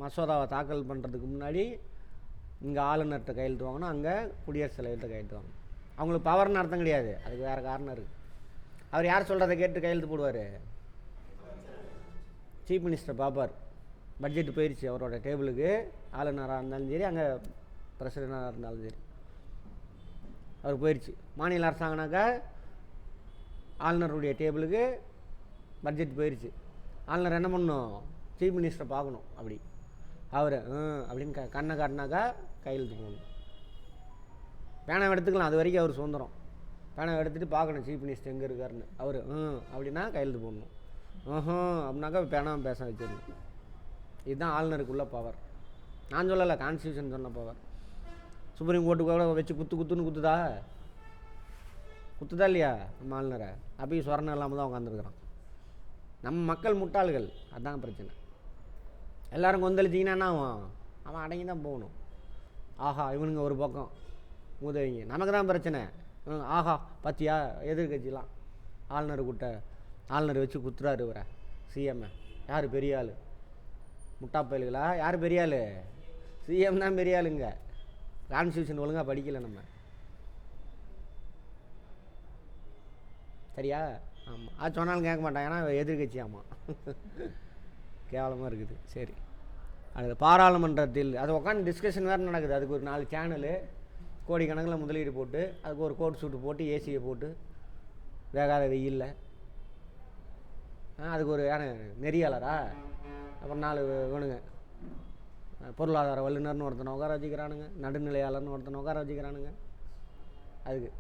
மசோதாவை தாக்கல் பண்ணுறதுக்கு முன்னாடி இங்கே ஆளுநர்கிட்ட கையெழுத்து வாங்கணும், அங்கே குடியரசுத் தலைவர்கிட்ட கையெழுத்து வாங்கணும். அவங்களுக்கு பவர்னு அர்த்தம் கிடையாது, அதுக்கு வேறு காரணம் இருக்குது. அவர் யார் சொல்கிறத கேட்டு கையெழுத்து போடுவார்? சீஃப் மினிஸ்டர் பார்ப்பார். பட்ஜெட் போயிடுச்சு அவரோட டேபிளுக்கு, ஆளுநராக இருந்தாலும் சரி, அங்கே பிரசிடெண்டாக இருந்தாலும் சரி, அவர் போயிடுச்சு. மாநில அரசாங்கனாக்கா ஆளுநருடைய டேபிளுக்கு பட்ஜெட் போயிடுச்சு. ஆளுநர் என்ன பண்ணணும்? சீஃப் மினிஸ்டரை பார்க்கணும். அப்படி அவர் அப்படின்னு கண்ணை காட்டினாக்கா கையெழுத்து போகணும். பேனாவை எடுத்துக்கலாம், அது வரைக்கும் அவர் சுதந்திரம். பேனாவை எடுத்துகிட்டு பார்க்கணும் சீஃப் மினிஸ்டர் எங்கே இருக்காருன்னு. அவர் அப்படின்னா கையெழுத்து போடணும். அப்படின்னாக்கா பேனாவை பேச வச்சிடணும். இதுதான் ஆளுநருக்குள்ள பவர். நான் சொல்லலை, கான்ஸ்டியூஷன் சொன்ன பவர். சுப்ரீம் கோர்ட்டுக்கு கூட வச்சு குத்துன்னு குத்துதா இல்லையா நம்ம ஆளுநரை? அப்பயும் சொரணம் இல்லாமல் தான் உட்காந்துருக்குறான். நம்ம மக்கள் முட்டாள்கள், அதுதான் பிரச்சனை. எல்லோரும் கொந்தளிச்சிங்கன்னா என்ன ஆகும்? அவன் அடங்கி தான் போகணும். ஆஹா, இவனுங்க ஒரு பக்கம் மூதவிங்க, நமக்கு தான் பிரச்சனை. ஆஹா பத்தியா, எதிர்கட்சிலாம் ஆளுநர் வச்சு குத்துறாரு இவரை, சிஎம்ஐ. யார் பெரிய ஆள்? முட்டா பயல்களா? யார் பெரிய ஆள்? சிஎம் தான் பெரிய ஆளுங்க. கான்ஸ்டியூஷன் ஒழுங்காக படிக்கலை நம்ம, சரியா? ஆமாம், அது சொன்னாலும் கேட்க மாட்டாங்க, ஏன்னா எதிர்கட்சி. ஆமாம், கேவலமாக இருக்குது. சரி, அது பாராளுமன்றத்தில் அது உட்காந்து டிஸ்கஷன் வேறு நடக்குது. அதுக்கு ஒரு 4 சேனலு, கோடிக்கணக்கில் முதலீடு போட்டு, அதுக்கு ஒரு கோட் சூட்டு போட்டு, ஏசியை போட்டு, வேகாத வெயிலில், அதுக்கு ஒரு நெறியாளரா, அப்புறம் 4 வேணுங்க, பொருளாதார வல்லுநர்னு ஒருத்தனை உட்கார வச்சுக்கிறானுங்க, நடுநிலையாளர்னு ஒருத்தனை உட்கார வச்சுக்கிறானுங்க. அதுக்கு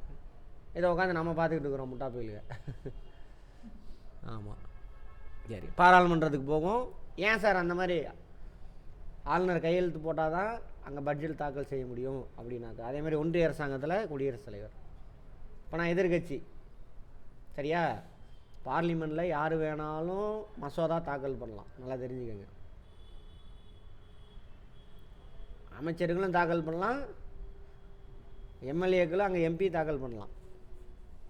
இதை உட்காந்து நம்ம பார்த்துக்கிட்டு இருக்கிறோம், முட்டா போயிலுங்க. ஆமாம், சரி. பாராளுமன்றத்துக்கு போகும். ஏன் சார் அந்த மாதிரி ஆளுநர் கையெழுத்து போட்டால் தான் அங்கே பட்ஜெட் தாக்கல் செய்ய முடியும் அப்படின்னாக்கா, அதேமாதிரி ஒன்றிய அரசாங்கத்தில் குடியரசுத் தலைவர். இப்போ நான் எதிர்கட்சி, சரியா? பார்லிமெண்ட்டில் யார் வேணாலும் மசோதா தாக்கல் பண்ணலாம், நல்லா தெரிஞ்சுக்கோங்க. அமைச்சர்களும் தாக்கல் பண்ணலாம், எம்எல்ஏக்களும் அங்கே எம்பி தாக்கல் பண்ணலாம்.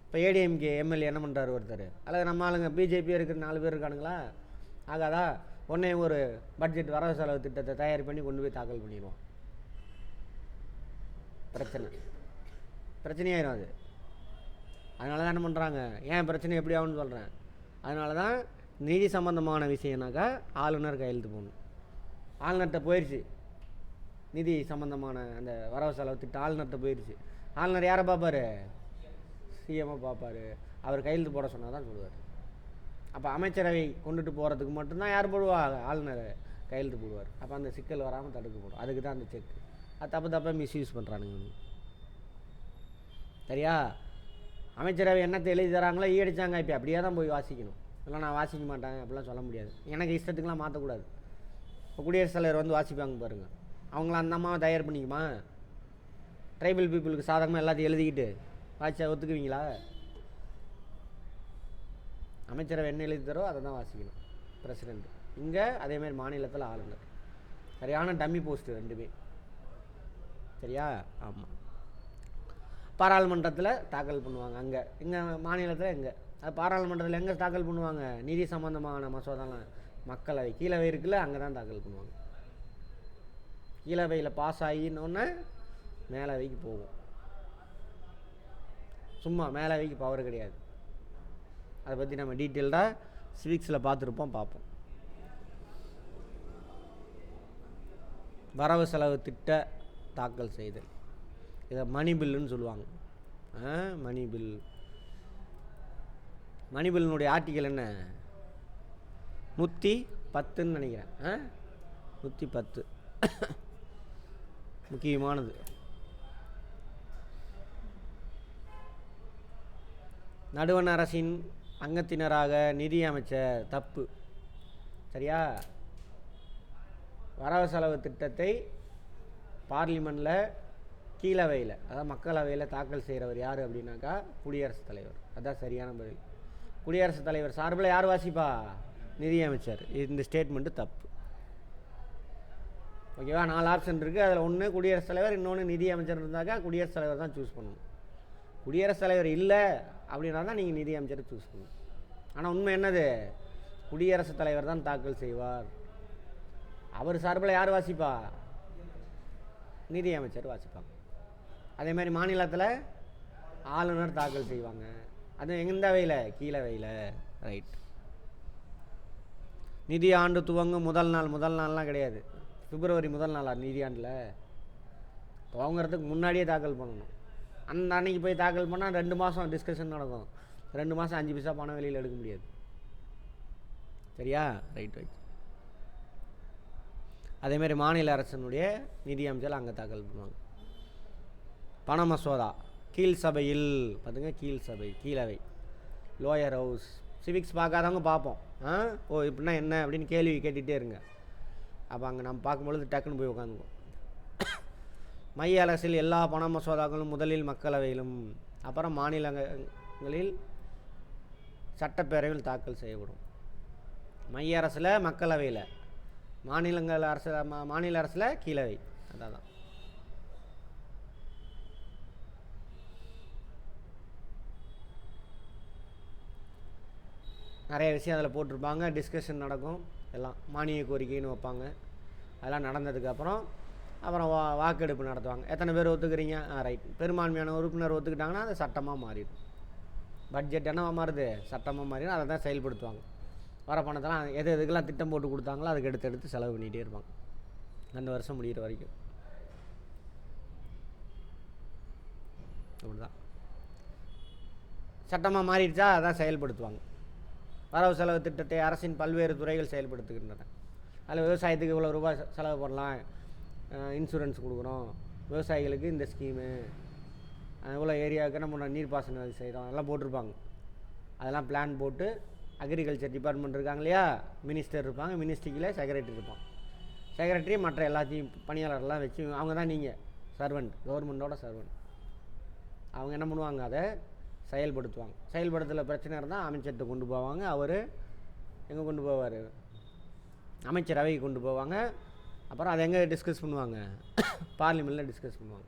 இப்போ ஏடிஎம்கே எம்எல்ஏ என்ன பண்ணுறாரு ஒருத்தர், அல்லது நம்ம ஆளுங்க பிஜேபி இருக்கிற 4 பேர் இருக்கானுங்களா, ஆகாதா? உடனே ஒரு பட்ஜெட் வரவு செலவு திட்டத்தை தயார் பண்ணி கொண்டு போய் தாக்கல் பண்ணிடுவோம். பிரச்சனையாயிரும் அது. அதனால தான் என்ன பண்ணுறாங்க, ஏன் பிரச்சனை எப்படி ஆகும்னு சொல்கிறேன். அதனால தான் நிதி சம்பந்தமான விஷயம்னாக்கா ஆளுநர் கையெழுத்து போடணும். ஆளுநர்கிட்ட போயிடுச்சு நிதி சம்பந்தமான அந்த வரவு செலவு திட்டம், ஆளுநர்கிட்ட போயிடுச்சு. ஆளுநர் யாரை பார்ப்பார்? சிஎம்ஐ பார்ப்பார். அவர் கையெழுத்து போட சொன்னால் தான் சொல்லுவார். அப்போ அமைச்சரவை கொண்டுட்டு போகிறதுக்கு மட்டும்தான் யார் போடுவாங்க? ஆளுநர் கையெழுத்து போடுவார். அப்போ அந்த சிக்கல் வராமல் தடுக்கப்படும். அதுக்கு தான் அந்த செக். அது தப்பாக மிஸ்யூஸ் பண்ணுறானுங்க, சரியா? அமைச்சரவை என்னத்தை எழுதி தராங்களோ ஈடிச்சாங்க, இப்போ அப்படியே தான் போய் வாசிக்கணும். இல்லை நான் வாசிக்க மாட்டேன் அப்படிலாம் சொல்ல முடியாது. எனக்கு இஷ்டத்துக்குலாம் மாற்றக்கூடாது. இப்போ குடியரசுத் தலைவர் வந்து வாசிப்பாங்க பாருங்கள், அவங்கள அந்த அம்மாவை தயார் பண்ணிக்குமா? ட்ரைபல் பீப்புளுக்கு சாதகமாக எல்லாத்தையும் எழுதிக்கிட்டு வாசிச்சா ஒத்துக்குவீங்களா? அமைச்சரவை என்ன எழுதி தரோ அதை தான் வாசிக்கணும் பிரசிடெண்ட். இங்கே அதேமாதிரி மாநிலத்தில் ஆளுநர். சரியான டம்மி போஸ்ட்டு ரெண்டுமே. சரியா? ஆமாம். பாராளுமன்றத்தில் தாக்கல் பண்ணுவாங்க. அங்கே இங்கே மாநிலத்தில் எங்கே அது பாராளுமன்றத்தில் எங்கே தாக்கல் பண்ணுவாங்க? நிதி சம்பந்தமான மசோதாலாம் மக்களவை கீழவை இருக்குல்ல, அங்கே தான் தாக்கல் பண்ணுவாங்க. கீழவையில் பாஸ் ஆகினோன்னே மேலவைக்கு போகும். சும்மா மேலவைக்கு பவர் கிடையாது. அதை பற்றி நம்ம டீட்டெயில்டாக சிவிக்ஸில் பார்ப்போம். வரவு செலவு திட்ட தாக்கல் செய்தல், இதை மணி பில்லுன்னு சொல்லுவாங்க. மணி பில். மணி பில்லினுடைய ஆர்டிக்கல் என்ன? 110ன்னு நினைக்கிறேன். 110 முக்கியமானது. நடுவண் அரசின் அங்கத்தினராக நிதி அமைச்சர் தப்பு. சரியா? வரவு செலவு திட்டத்தை பார்லிமெண்ட்டில் கீழவையில், அதாவது மக்களவையில் தாக்கல் செய்கிறவர் யார் அப்படின்னாக்கா குடியரசுத் தலைவர். அதுதான் சரியான பதில். குடியரசுத் தலைவர் சார்பில் யார் வாசிப்பா? நிதியமைச்சர். இந்த ஸ்டேட்மெண்ட்டு தப்பு. ஓகேவா? 4 ஆப்ஷன் இருக்குது. அதில் ஒன்று குடியரசுத் தலைவர், இன்னொன்று நிதி அமைச்சர் இருந்தாக்கா குடியரசுத் தலைவர் தான் சூஸ் பண்ணணும். குடியரசுத் தலைவர் இல்லை அப்படின்னா தான் நீங்கள் நிதி அமைச்சரை சூஸ் பண்ணணும். ஆனால் உண்மை என்னது? குடியரசுத் தலைவர் தான் தாக்கல் செய்வார். அவர் சார்பில் யார் வாசிப்பா? நிதி அமைச்சர் வாசிப்பாங்க. அதேமாதிரி மாநிலத்தில் ஆளுநர் தாக்கல் செய்வாங்க. அது எந்த அவையில்? கீழவையில். ரைட். நிதி ஆண்டு துவங்கும் முதல் நாள்லாம் கிடையாது. பிப்ரவரி முதல் நாளா நிதியாண்டில்? துவங்கிறதுக்கு முன்னாடியே தாக்கல் பண்ணணும். அந்த அன்னைக்கு போய் தாக்கல் பண்ணால் 2 மாதம் டிஸ்கஷன் நடக்கும். 2 மாதம் 5 பைசா பணம் வெளியில் எடுக்க முடியாது. சரியா? ரைட். அதேமாதிரி மாநில அரசனுடைய நிதி அமைச்சர் அங்கே தாக்கல் பண்ணுவாங்க. பண மசோதா கீழ் சபையில் பார்த்துங்க. கீழ் சபை, கீழவை, லோயர் ஹவுஸ். சிவிக்ஸ் பார்க்காதவங்க பார்ப்போம். இப்படின்னா என்ன அப்படின்னு கேள்வி கேட்டுகிட்டே இருங்க. அப்போ அங்கே நம்ம பார்க்கும்பொழுது டக்குன்னு போய் உட்காந்துக்குவோம். மைய அரசில் எல்லா பண மசோதாக்களும் முதலில் மக்களவையிலும் அப்புறம் மாநிலங்களில் சட்டப்பேரவையில் தாக்கல் செய்யப்படும். மைய அரசில் மக்களவையில், மாநில அரசில் கீழவை. அதான் நிறைய விஷயம் அதில் போட்டிருப்பாங்க. டிஸ்கஷன் நடக்கும். எல்லாம் மானிய கோரிக்கைன்னு வைப்பாங்க. அதெல்லாம் நடந்ததுக்கப்புறம் வாக்கெடுப்பு நடத்துவாங்க. எத்தனை பேர் ஒத்துக்கிறீங்க? ரைட். பெரும்பான்மையான உறுப்பினர் ஒத்துக்கிட்டாங்கன்னா அது சட்டமாக மாறிடும். பட்ஜெட் என்னவா மாறுது? சட்டமாக மாறிடும். அதை தான் செயல்படுத்துவாங்க. வர பணத்தெல்லாம் எதுக்கெல்லாம் திட்டம் போட்டு கொடுத்தாங்களோ அதுக்கு எடுத்து செலவு பண்ணிகிட்டே இருப்பாங்க அந்த வருஷம் முடிகிற வரைக்கும். அப்படிதான் சட்டமாக மாறிடுச்சா அதான் செயல்படுத்துவாங்க. வரவு செலவு திட்டத்தை அரசின் பல்வேறு துறைகள் செயல்படுத்துகின்றன. அதில் விவசாயத்துக்கு இவ்வளோ ரூபாய் செலவு பண்ணலாம், இன்சூரன்ஸ் கொடுக்குறோம், விவசாயிகளுக்கு இந்த ஸ்கீமு, இவ்வளோ ஏரியாவுக்கு நம்ம நீர்ப்பாசன செய்கிறோம், அதெல்லாம் போட்டிருப்பாங்க. அதெல்லாம் பிளான் போட்டு அக்ரிகல்ச்சர் டிபார்ட்மெண்ட் இருக்காங்க இல்லையா, மினிஸ்டர் இருப்பாங்க, மினிஸ்ட்ரிக்கில் செக்ரட்டரி இருப்பான். செக்ரட்டரி மற்ற எல்லாத்தையும் பணியாளர்லாம் வச்சு அவங்க தான் நீங்கள் சர்வெண்ட், கவர்மெண்ட்டோட சர்வெண்ட். அவங்க என்ன பண்ணுவாங்க? அதை செயல்படுத்துவாங்க. செயல்படுத்தல பிரச்சனை இருந்தால் அமைச்சர்கிட்ட கொண்டு போவாங்க. அவர் எங்கே கொண்டு போவார்? அமைச்சரவைக்கு கொண்டு போவாங்க. அப்புறம் அதை எங்கே டிஸ்கஸ் பண்ணுவாங்க? பார்லிமெண்ட்டில் டிஸ்கஸ் பண்ணுவாங்க.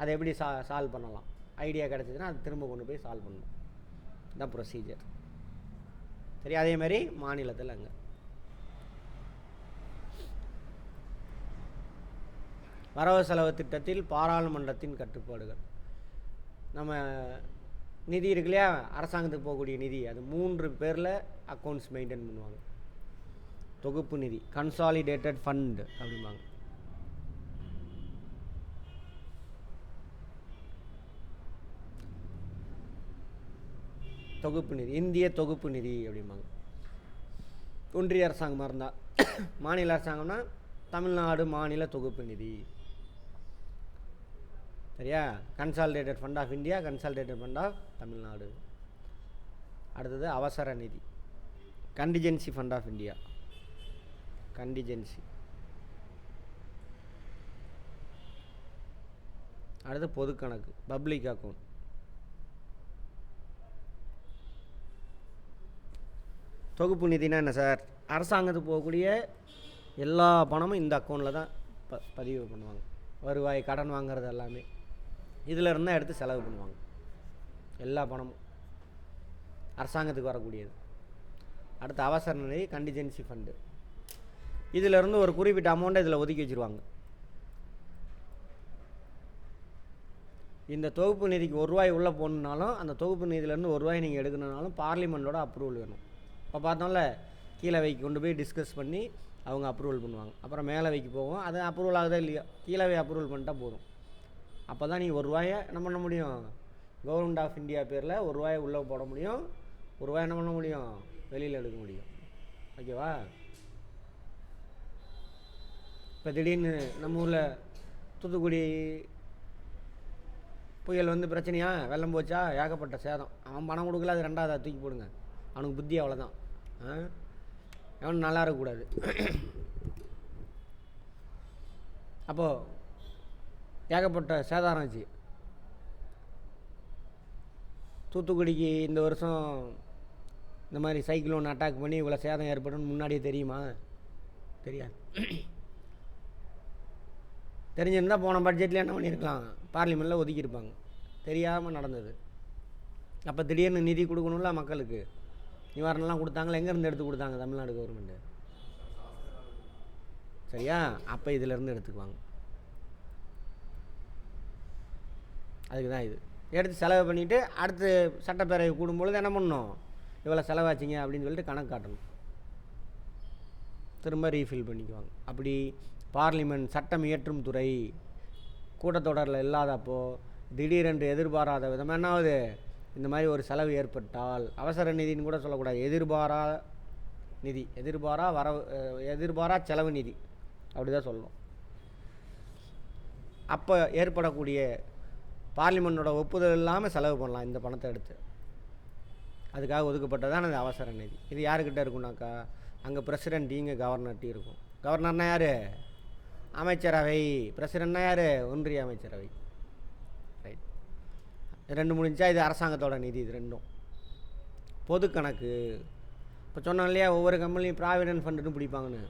அதை எப்படி சால்வ் பண்ணலாம், ஐடியா கிடச்சிதுன்னா அது திரும்ப கொண்டு போய் சால்வ் பண்ணணும். இதுதான் ப்ரொசீஜர். சரி. அதேமாதிரி மாநிலத்தில் அங்கே வரவு செலவு திட்டத்தில் பாராளுமன்றத்தின் கட்டுப்பாடுகள். நம்ம நிதி இருக்கு இல்லையா, அரசாங்கத்துக்கு போகக்கூடிய நிதி, அது 3 பேரில் அக்கௌண்ட்ஸ் மெயின்டைன் பண்ணுவாங்க. தொகுப்பு நிதி, கன்சாலிடேட்டட் ஃபண்ட் அப்படிம்பாங்க. தொகுப்பு நிதி, இந்திய தொகுப்பு நிதி அப்படிம்பாங்க. ஒன்றிய அரசாங்கமாக இருந்தால். மாநில அரசாங்கம்னா தமிழ்நாடு மாநில தொகுப்பு நிதி. சரியா? Consolidated fund of India, consolidated fund of Tamil Nadu. அடுத்தது அவசர நிதி, contingency fund of India. Contingency. அடுத்து பொது கணக்கு, பப்ளிக் அக்கௌண்ட். தொகுப்பு நிதினா என்ன சார்? அரசாங்கத்துக்கு போகக்கூடிய எல்லா பணமும் இந்த அக்கௌண்ட்டில் தான் பதிவு பண்ணுவாங்க. வருவாய், கடன் வாங்குறது எல்லாமே இதில் இருந்தால் எடுத்து செலவு பண்ணுவாங்க. எல்லா பணமும் அரசாங்கத்துக்கு வரக்கூடியது. அடுத்து அவசர நிதி, கண்டிஜென்சி ஃபண்டு. இதிலேருந்து ஒரு குறிப்பிட்ட அமௌண்ட்டை இதில் ஒதுக்கி வச்சுருவாங்க. இந்த தொகுப்பு நிதிக்கு ₹1 உள்ளே போகணுன்னாலும் அந்த தொகுப்பு நிதியிலேருந்து ₹1 நீங்கள் எடுக்கணுன்னாலும் பார்லிமெண்ட்டோட அப்ரூவல் வேணும். இப்போ பார்த்தோம்ல, கீழே வைக்க கொண்டு போய் டிஸ்கஸ் பண்ணி அவங்க அப்ரூவல் பண்ணுவாங்க. அப்புறம் மேலே வைக்க போவோம், அது அப்ரூவல் ஆகுதா இல்லையா, கீழே அப்ரூவல் பண்ணிட்டா போதும். அப்போ தான் நீங்கள் ₹1 என்ன பண்ண முடியும், கவர்மெண்ட் ஆஃப் இந்தியா பேரில் ₹1 உள்ளே போட முடியும், ₹1 என்ன பண்ண முடியும், வெளியில் எடுக்க முடியும். ஓகேவா? இப்போ திடீர்னு நம்ம ஊரில் தூத்துக்குடி புயல் வந்து பிரச்சனையா, வெள்ளம் போச்சா, ஏகப்பட்ட சேதம். அவன் பணம் கொடுக்கல, அது 2வது தூக்கி போடுங்க. அவனுக்கு புத்தி அவ்வளோதான். அவன் நல்லா இருக்கக்கூடாது. அப்போது ஏகப்பட்ட சேதாரம் ஆச்சு. தூத்துக்குடிக்கு இந்த வருஷம் இந்த மாதிரி சைக்ளோன் அட்டாக் பண்ணி இவ்வளோ சேதம் ஏற்படும் முன்னாடியே தெரியுமா? தெரியாது. தெரிஞ்சிருந்தால் போன பட்ஜெட்டில் என்ன பண்ணியிருக்கலாம், பார்லிமெண்ட்டில் ஒதுக்கியிருப்பாங்க. தெரியாமல் நடந்தது. அப்போ திடீர்னு நிதி கொடுக்கணும்ல மக்களுக்கு. நிவாரணம்லாம் கொடுத்தாங்களா? எங்கேருந்து எடுத்து கொடுத்தாங்க? தமிழ்நாடு கவர்மெண்ட்டு. சரியா? அப்போ இதிலேருந்து எடுத்துக்குவாங்க. அதுக்கு தான் இது எடுத்து செலவு பண்ணிவிட்டு அடுத்து சட்டப்பேரவை கூடும்பொழுது என்ன பண்ணணும், இவ்வளோ செலவாச்சிங்க அப்படின்னு சொல்லிட்டு கணக்கு காட்டணும். திரும்ப ரீஃபில் பண்ணிக்குவாங்க. அப்படி பார்லிமெண்ட் சட்டம் இயற்றும் துறை கூட்டத்தொடரில் இல்லாதப்போ திடீரென்று எதிர்பாராத விதமாக என்ன ஆகுது, இந்த மாதிரி ஒரு செலவு ஏற்பட்டால், அவசர நிதின்னு கூட சொல்லக்கூடாது, எதிர்பாரா நிதி, எதிர்பாரா செலவு நிதி அப்படி தான் சொல்லணும். அப்போ ஏற்படக்கூடிய பார்லிமெண்ட்டோட ஒப்புதல் இல்லாமல் செலவு பண்ணலாம் இந்த பணத்தை எடுத்து. அதுக்காக ஒதுக்கப்பட்டதான் அந்த அவசர நிதி. இது யாருக்கிட்ட இருக்குனாக்கா, அங்கே பிரசிடென்ட், இங்கே கவர்னர்ட்டி இருக்கும். கவர்னர்னா யார்? அமைச்சரவை. பிரசிடென்ட்னா யார்? ஒன்றிய அமைச்சரவை. ரைட். 2 முடிஞ்சா இது அரசாங்கத்தோட நிதி. இது 2ம் பொது கணக்கு. இப்போ சொன்னோம் இல்லையா, ஒவ்வொரு கம்பெனிலையும் ப்ராவிடென்ட் ஃபண்டுன்னு பிடிப்பாங்கன்னு,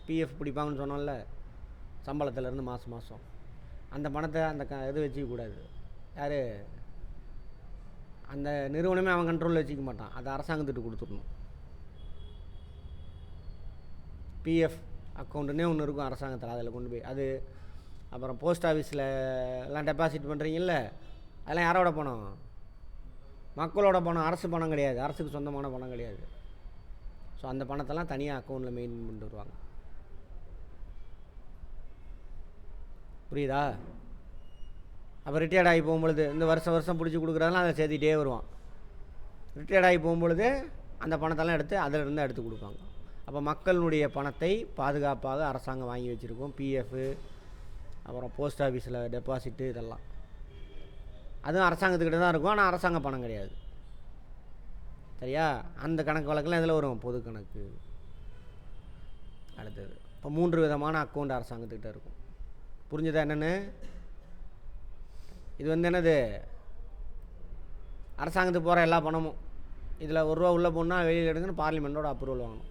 பிஎஃப் பிடிப்பாங்கன்னு சொன்னோம்ல, சம்பளத்துலேருந்து மாதம் மாதம் அந்த பணத்தை அந்த இது வச்சுக்கக்கூடாது. யார்? அந்த நிறுவனமே அவன் கண்ட்ரோலில் வச்சுக்க மாட்டான், அதை அரசாங்கத்துக்கு கொடுத்துடணும். பிஎஃப் அக்கௌண்ட்டுன்னே ஒன்று இருக்கும் அரசாங்கத்தில், அதில் கொண்டு போய் அது. அப்புறம் போஸ்ட் ஆஃபீஸில் எல்லாம் டெபாசிட் பண்ணுறீங்கல்ல, அதெல்லாம் யாரோட பணம்? மக்களோட பணம், அரசு பணம் கிடையாது, அரசுக்கு சொந்தமான பணம் கிடையாது. ஸோ அந்த பணத்தெல்லாம் தனியாக அக்கௌண்ட்டில் மெயின்டைன் பண்ணிட்டு வருவாங்க. புரியுதா? அப்போ ரிட்டையர்ட் ஆகி போகும்பொழுது இந்த வருஷம் பிடிச்சி கொடுக்குறதெல்லாம் அதை சேர்த்திட்டே வருவான். ரிட்டையர்ட் ஆகி போகும்பொழுது அந்த பணத்தெல்லாம் எடுத்து அதிலிருந்து எடுத்து கொடுப்பாங்க. அப்போ மக்களுடைய பணத்தை பாதுகாப்பாக அரசாங்கம் வாங்கி வச்சுருக்கோம். பிஎஃப்பு, அப்புறம் போஸ்ட் ஆஃபீஸில் டெபாசிட்டு, இதெல்லாம் அதுவும் அரசாங்கத்துக்கிட்ட தான் இருக்கும். ஆனால் அரசாங்க பணம் கிடையாது. சரியா? அந்த கணக்கு வழக்கெல்லாம் இதில் வரும், பொது கணக்கு. அடுத்தது இப்போ 3 விதமான அக்கௌண்ட் அரசாங்கத்துக்கிட்ட இருக்கும். புரிஞ்சுதா என்னென்னு? இது வந்து என்னது, அரசாங்கத்துக்கு போகிற எல்லா பணமும் இதில் ₹1 உள்ளே போனால் வெளியில் எடுங்கன்னு பார்லிமெண்ட்டோட அப்ரூவல் வாங்கணும்.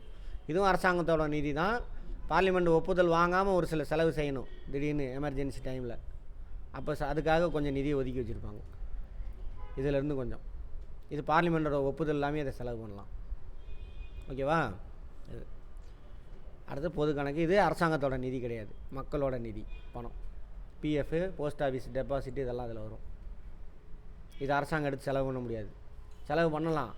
இதுவும் அரசாங்கத்தோட நிதி தான். பார்லிமெண்ட் ஒப்புதல் வாங்காமல் ஒரு சில செலவு செய்யணும் திடீர்னு எமர்ஜென்சி டைமில். அப்போ அதுக்காக கொஞ்சம் நிதியை ஒதுக்கி வச்சுருப்பாங்க. இதிலேருந்து கொஞ்சம், இது பார்லிமெண்ட்டோட ஒப்புதல் எல்லாமே அதை செலவு பண்ணலாம். ஓகேவா? இது அடுத்து பொது கணக்கு. இது அரசாங்கத்தோட நிதி கிடையாது, மக்களோட நிதி பணம். பிஎஃப், போஸ்ட் ஆஃபீஸ் டெபாசிட், இதெல்லாம் அதில் வரும். இது அரசாங்கம் எடுத்து செலவு பண்ண முடியாது. செலவு பண்ணலாம்,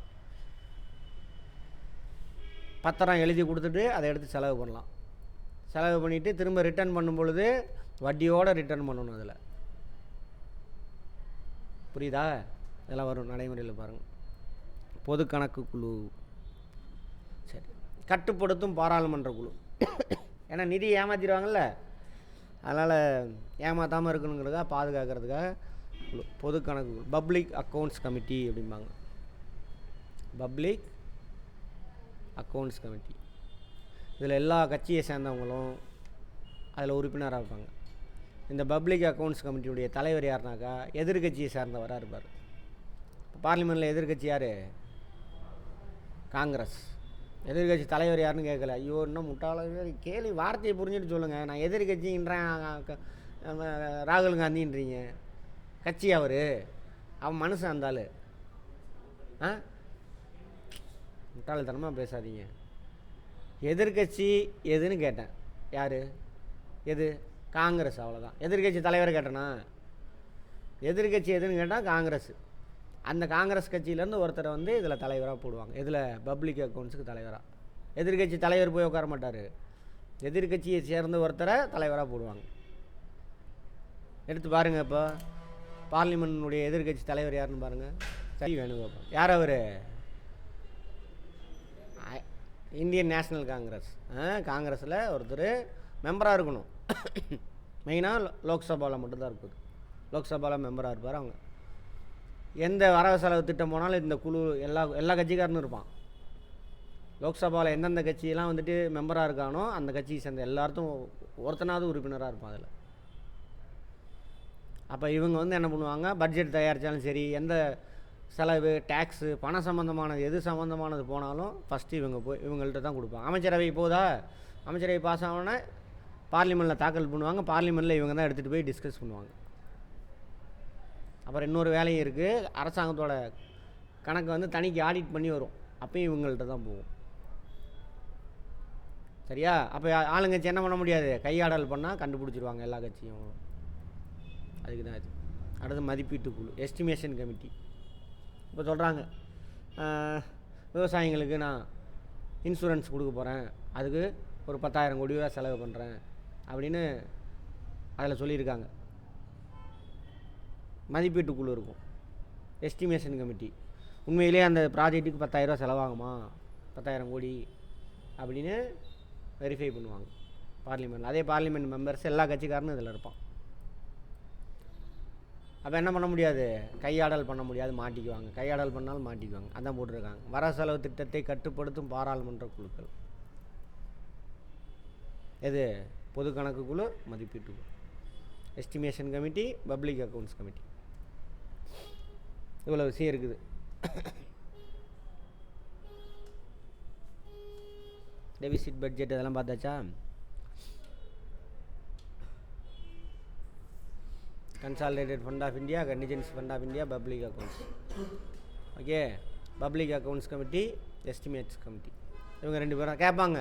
பத்திரம் எழுதி கொடுத்துட்டு அதை எடுத்து செலவு பண்ணலாம். செலவு பண்ணிவிட்டு திரும்ப ரிட்டர்ன் பண்ணும் பொழுது வட்டியோடு ரிட்டர்ன் பண்ணணும். அதில் புரியுதா? இதெல்லாம் வரும் நடைமுறையில் பாருங்கள். பொது கணக்கு குழு. சரி, கட்டுப்படுத்தும் பாராளுமன்ற குழு. ஏன்னா நிதி ஏமாற்றிடுவாங்கள்ல, அதனால் ஏமாற்றாமல் இருக்கணுங்கிறதுக்காக பாதுகாக்கிறதுக்காக குழு. பொது கணக்கு குழு, பப்ளிக் அக்கௌண்ட்ஸ் கமிட்டி அப்படிம்பாங்க. Public accounts committee. இதில் எல்லா கட்சியை சேர்ந்தவங்களும் அதில் உறுப்பினராக இருப்பாங்க. இந்த பப்ளிக் அக்கௌண்ட்ஸ் கமிட்டியுடைய தலைவர் யாருனாக்கா எதிர்கட்சியை சேர்ந்தவராக இருப்பார். பார்லிமெண்ட்டில் எதிர்கட்சி யார்? காங்கிரஸ். எதிர்கட்சி தலைவர் யாருன்னு கேட்கல. ஐயோ இன்னும் முட்டாள கேள்வி, வார்த்தையை புரிஞ்சுட்டு சொல்லுங்கள். நான் எதிர்கட்சின்றேன், ராகுல் காந்தின்றீங்க. கட்சி அவன் மனுஷன் இருந்தாலும் முட்டாள்தனமாக பேசாதீங்க. எதிர்கட்சி எதுன்னு கேட்டேன். யார்? எது? காங்கிரஸ். அவ்வளோதான். எதிர்கட்சி தலைவர் கேட்டேனா? எதிர்கட்சி எதுன்னு கேட்டால் காங்கிரஸ். அந்த காங்கிரஸ் கட்சியிலேருந்து ஒருத்தரை இதில் தலைவராக போடுவாங்க. இதில் பப்ளிக் அக்கௌண்ட்ஸுக்கு தலைவராக. எதிர்கட்சி தலைவர் போய் உட்கார மாட்டார். எதிர்கட்சியை சேர்ந்த ஒருத்தரை தலைவராக போடுவாங்க. எடுத்து பாருங்கள். இப்போ பார்லிமெண்ட்டுடைய எதிர்கட்சி தலைவர் யாருன்னு பாருங்கள். சரி, வேணுகோபால். யார் அவர்? Indian national Congress. காங்கிரஸில் ஒருத்தர் மெம்பராக இருக்கணும். மெயினாக லோக்சபாவில் மட்டும்தான் இருக்குது. லோக்சபாவில் மெம்பராக இருப்பார். அவங்க எந்த வரவு செலவு திட்டம் போனாலும் இந்த குழு எல்லா கட்சிக்காரனும் இருப்பான். லோக்சபாவில் எந்தெந்த கட்சியெல்லாம் மெம்பராக இருக்கானோ அந்த கட்சியை சேர்ந்த எல்லாருக்கும் ஒருத்தனாவது உறுப்பினராக இருப்பான் அதில். அப்போ இவங்க என்ன பண்ணுவாங்க? பட்ஜெட் தயாரித்தாலும் சரி, எந்த செலவு, டேக்ஸு, பண சம்மந்தமானது எது சம்மந்தமானது போனாலும் ஃபஸ்ட்டு இவங்கள்ட்ட தான் கொடுப்பாங்க. அமைச்சரவை போதா, அமைச்சரவை பாஸ் ஆகணுன்னா பார்லிமெண்ட்டில் தாக்கல் பண்ணுவாங்க. பார்லிமெண்ட்டில் இவங்க தான் எடுத்துகிட்டு போய் டிஸ்கஸ் பண்ணுவாங்க. அப்புறம் இன்னொரு வேலையும் இருக்குது. அரசாங்கத்தோட கணக்கு தனிக்கு ஆடிட் பண்ணி வரும். அப்போயும் இவங்கள்ட்ட தான் போகும். சரியா? அப்போ ஆளுங்கட்சி என்ன பண்ண முடியாது? கையாடல் பண்ணால் கண்டுபிடிச்சிருவாங்க எல்லா கட்சியும். அதுக்கு தான் அது. அடுத்து மதிப்பீட்டு குழு, எஸ்டிமேஷன் கமிட்டி. இப்போ சொல்கிறாங்க, விவசாயிங்களுக்கு நான் இன்சூரன்ஸ் கொடுக்க போகிறேன், அதுக்கு ஒரு 10,000 கோடி ரூபா செலவு பண்ணுறேன் அப்படின்னு அதில் சொல்லியிருக்காங்க. மதிப்பீட்டு குழு இருக்கும், எஸ்டிமேஷன் கமிட்டி. உண்மையிலே அந்த ப்ராஜெக்ட்டுக்கு 10,000 ரூபா செலவாகுமா, 10,000 கோடி அப்படின்னு வெரிஃபை பண்ணுவாங்க பார்லிமெண்ட்டில். அதே பார்லிமெண்ட் மெம்பர்ஸ் எல்லா கட்சிக்காரனும் இதில் இருப்பான். அப்போ என்ன பண்ண முடியாது? கையாடல் பண்ண முடியாது, மாட்டிக்குவாங்க. கையாடல் பண்ணாலும் மாட்டிக்குவாங்க. அதான் போட்டிருக்காங்க. வரவு செலவு திட்டத்தை கட்டுப்படுத்தும் பாராளுமன்ற குழுக்கள். எது? பொது கணக்கு குழு, மதிப்பீட்டு குழு, estimation committee, public accounts committee. இவ்வளோ விஷயம் இருக்குது. டெபிசிட் பட்ஜெட் அதெல்லாம் பார்த்தாச்சா? Consolidated fund of India, contingency fund of India, public accounts. Okay, public accounts committee, estimates committee. இவங்க 2 பேரும் கேட்பாங்க.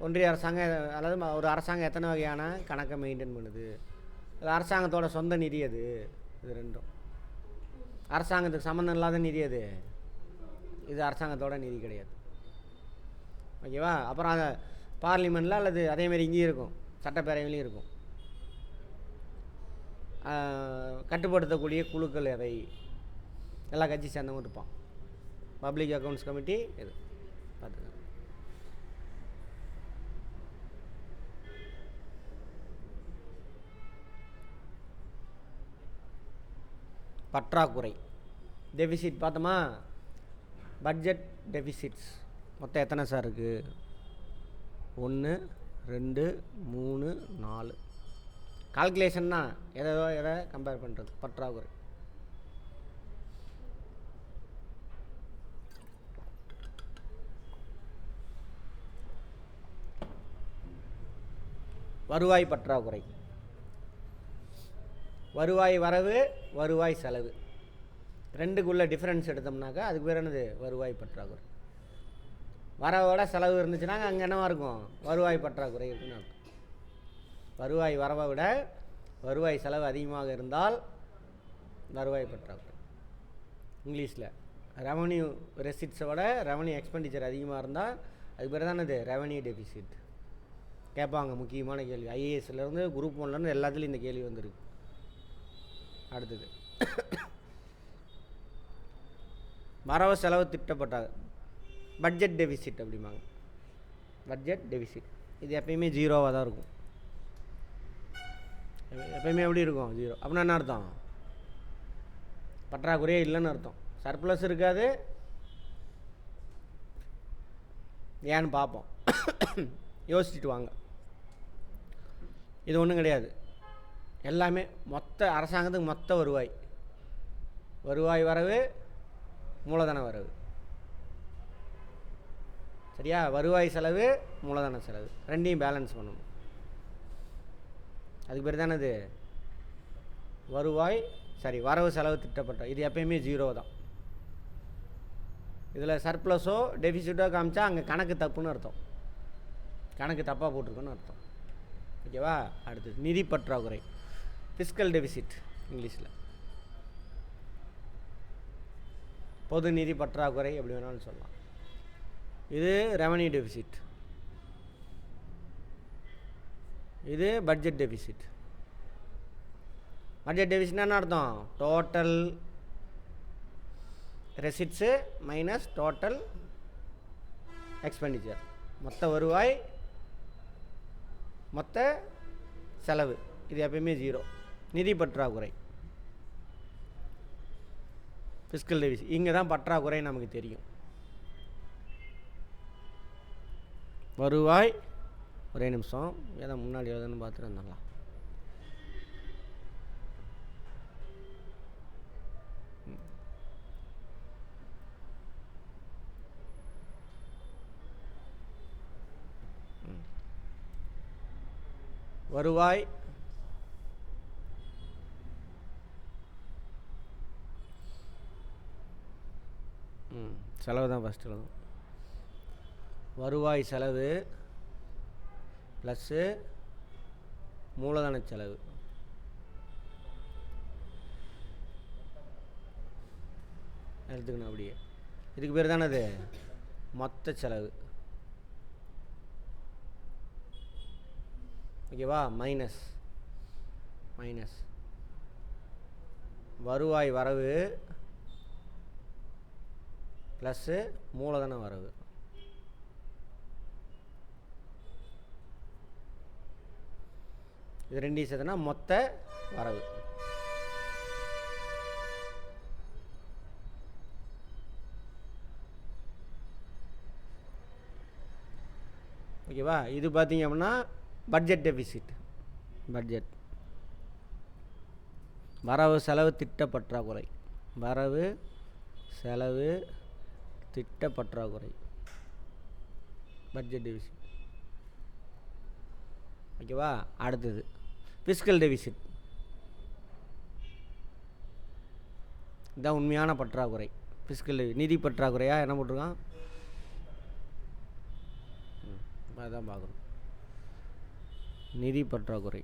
ஒன்றிய அரசாங்கம் அதாவது ஒரு அரசாங்கம் எத்தனை வகையான கணக்கை மெயின்டைன் பண்ணுது? அது அரசாங்கத்தோட சொந்த நிதி. அது இது ரெண்டும் அரசாங்கத்துக்கு சம்மந்தம் இல்லாத நிதி. அது இது அரசாங்கத்தோட நிதி கிடையாது. ஓகேவா? அப்புறம் அதை பார்லிமெண்ட்டில் அல்லது அதேமாரி இங்கேயும் இருக்கும், சட்டப்பேரவையிலையும் இருக்கும். கட்டுப்படுத்தக்கூடிய குழுக்கள் எவை? எல்லா கட்சி சேர்ந்தவங்க இருப்பான். பப்ளிக் அக்கௌண்ட்ஸ் கமிட்டி இது பார்த்துக்க. பற்றாக்குறை, டெபிசிட் பார்த்தோமா? பட்ஜெட் டெபிசிட்ஸ் மொத்தம் எத்தனை சார் இருக்குது? 1 2 3 4. கால்குலேஷன் தான். எதை கம்பேர் பண்ணுறது? பற்றாக்குறை. வருவாய் பற்றாக்குறை. வருவாய் வரவு, வருவாய் செலவு, ரெண்டுக்குள்ளே டிஃப்ரென்ஸ் எடுத்தோம்னாக்கா அதுக்கு பேர் என்னது? வருவாய் பற்றாக்குறை. வரவோட செலவு இருந்துச்சுனாங்க அங்கே என்னவா இருக்கும்? வருவாய் பற்றாக்குறை இருக்குன்னு அர்த்தம். வருவாய் வரவை விட வருவாய் செலவு அதிகமாக இருந்தால் வருவாய் பற்றாக்குறை. இங்கிலீஷில் ரெவன்யூ ரெசிட்ஸோட ரெவன்யூ எக்ஸ்பெண்டிச்சர் அதிகமாக இருந்தால் அதுக்கு பேர் தான் இது ரெவன்யூ டெபிசிட். கேட்பாங்க, முக்கியமான கேள்வி. ஐஏஎஸ்லேருந்து குரூப் 1லேருந்து எல்லாத்துலேயும் இந்த கேள்வி வந்துருக்கு. அடுத்தது வரவு செலவு திட்டப்பட்ட பட்ஜெட் டெபிசிட் அப்படிம்பாங்க. பட்ஜெட் டெபிசிட் இது எப்பயுமே 0வாக தான் இருக்கும். எப்பயுமே எப்படி இருக்கும்? 0. அப்படின்னா என்ன அர்த்தம்? பற்றாக்குறையே இல்லைன்னு அர்த்தம். சர்ப்ளஸ் இருக்காது. ஏன்னு பார்ப்போம். யோசிச்சுட்டு வாங்க. இது ஒன்றும் கிடையாது, எல்லாமே மொத்த அரசாங்கத்துக்கு மொத்த வருவாய், வருவாய் வரவு, மூலதன வரவு. சரியா? வருவாய் செலவு, மூலதன செலவு ரெண்டையும் பேலன்ஸ் பண்ணணும். அதுக்கு பேர் தானே இது வருவாய், வரவு செலவு திட்டப்பட்ட. இது எப்பயுமே 0 தான். இதில் சர்ப்ளஸோ டெபிசிட்டோ காமிச்சா அங்கே கணக்கு தப்புன்னு அர்த்தம், கணக்கு தப்பாக போட்டிருக்குன்னு அர்த்தம். ஓகேவா? அடுத்தது நிதி பற்றாக்குறை, ஃபிஸ்கல் டெபிசிட் இங்கிலீஷில். பொது நிதி பற்றாக்குறை எப்படி வேணாலும் சொல்லலாம். இது ரெவன்யூ டெபிசிட், இது பட்ஜெட் டெபிசிட். பட்ஜெட் டெபிசிட்னா என்ன அர்த்தம்? டோட்டல் ரெசிட்ஸு மைனஸ் டோட்டல் எக்ஸ்பெண்டிச்சர், மொத்த வருவாய் மொத்த செலவு. இது எப்பயுமே 0. நிதி பற்றாக்குறை ஃபிஸ்கல் டெபிசிட். இங்கே தான் பற்றாக்குறை நமக்கு தெரியும். வருவாய், ஒரே நிமிஷம், ஏதோ முன்னாடி எழுதுன்னு பார்த்துட்டு வந்துடலாம். வருவாய், செலவு தான் ஃபஸ்ட்டு எழுதும். வருவாய் செலவு ப்ளஸ்ஸு மூலதன செலவு. எடுத்துக்கணும் அப்படியே. இதுக்கு பேர் தானே அது மொத்த செலவு. ஓகேவா? மைனஸ் மைனஸ் வருவாய் வரவு ப்ளஸ்ஸு மூலதன வரவு. இது ரெண்டையும் சேர்த்துனா மொத்த வரவு. ஓகேவா? இது பார்த்தீங்க அப்படின்னா பட்ஜெட் டெபிசிட். பட்ஜெட் வரவு செலவு திட்ட பற்றாக்குறை, வரவு செலவு திட்ட பற்றாக்குறை, பட்ஜெட் டெபிசிட். ஓகேவா? அடுத்தது ஃபிஸ்கல் டெபிசிட். இதுதான் உண்மையான பற்றாக்குறை. ஃபிஸ்கல் நிதி பற்றாக்குறையாக என்ன போட்டிருக்கான் அதான் பார்க்கணும். நிதி பற்றாக்குறை